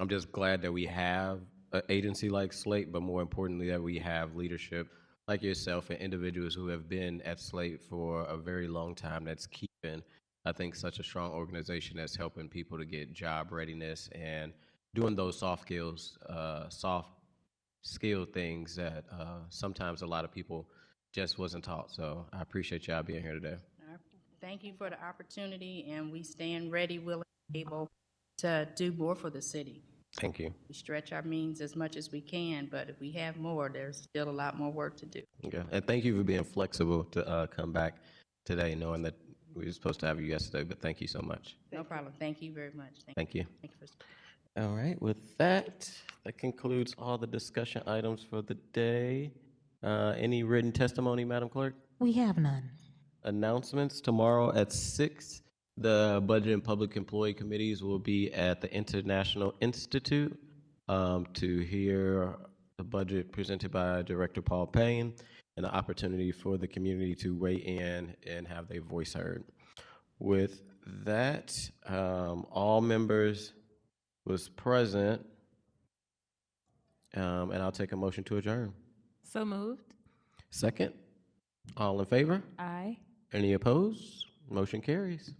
just glad that we have an agency like SLATE, but more importantly that we have leadership like yourself and individuals who have been at SLATE for a very long time that's keeping, I think, such a strong organization that's helping people to get job readiness and doing those soft skill things that sometimes a lot of people just wasn't taught. So I appreciate y'all being here today. Thank you for the opportunity, and we stand ready, willing, able to do more for the city. Thank you. We stretch our means as much as we can, but if we have more, there's still a lot more work to do. Okay. And thank you for being flexible to come back today, knowing that we were supposed to have you yesterday, but thank you so much. No problem. Thank you very much. Thank you. Thank you for All right, with that concludes all the discussion items for the day. Any written testimony, Madam Clerk? We have none. Announcements: tomorrow at 6, the Budget and Public Employee Committees will be at the International Institute to hear the budget presented by Director Paul Payne and the opportunity for the community to weigh in and have their voice heard. With that, all members was present, and I'll take a motion to adjourn. So moved. Second. All in favor? Aye. Any opposed? Motion carries.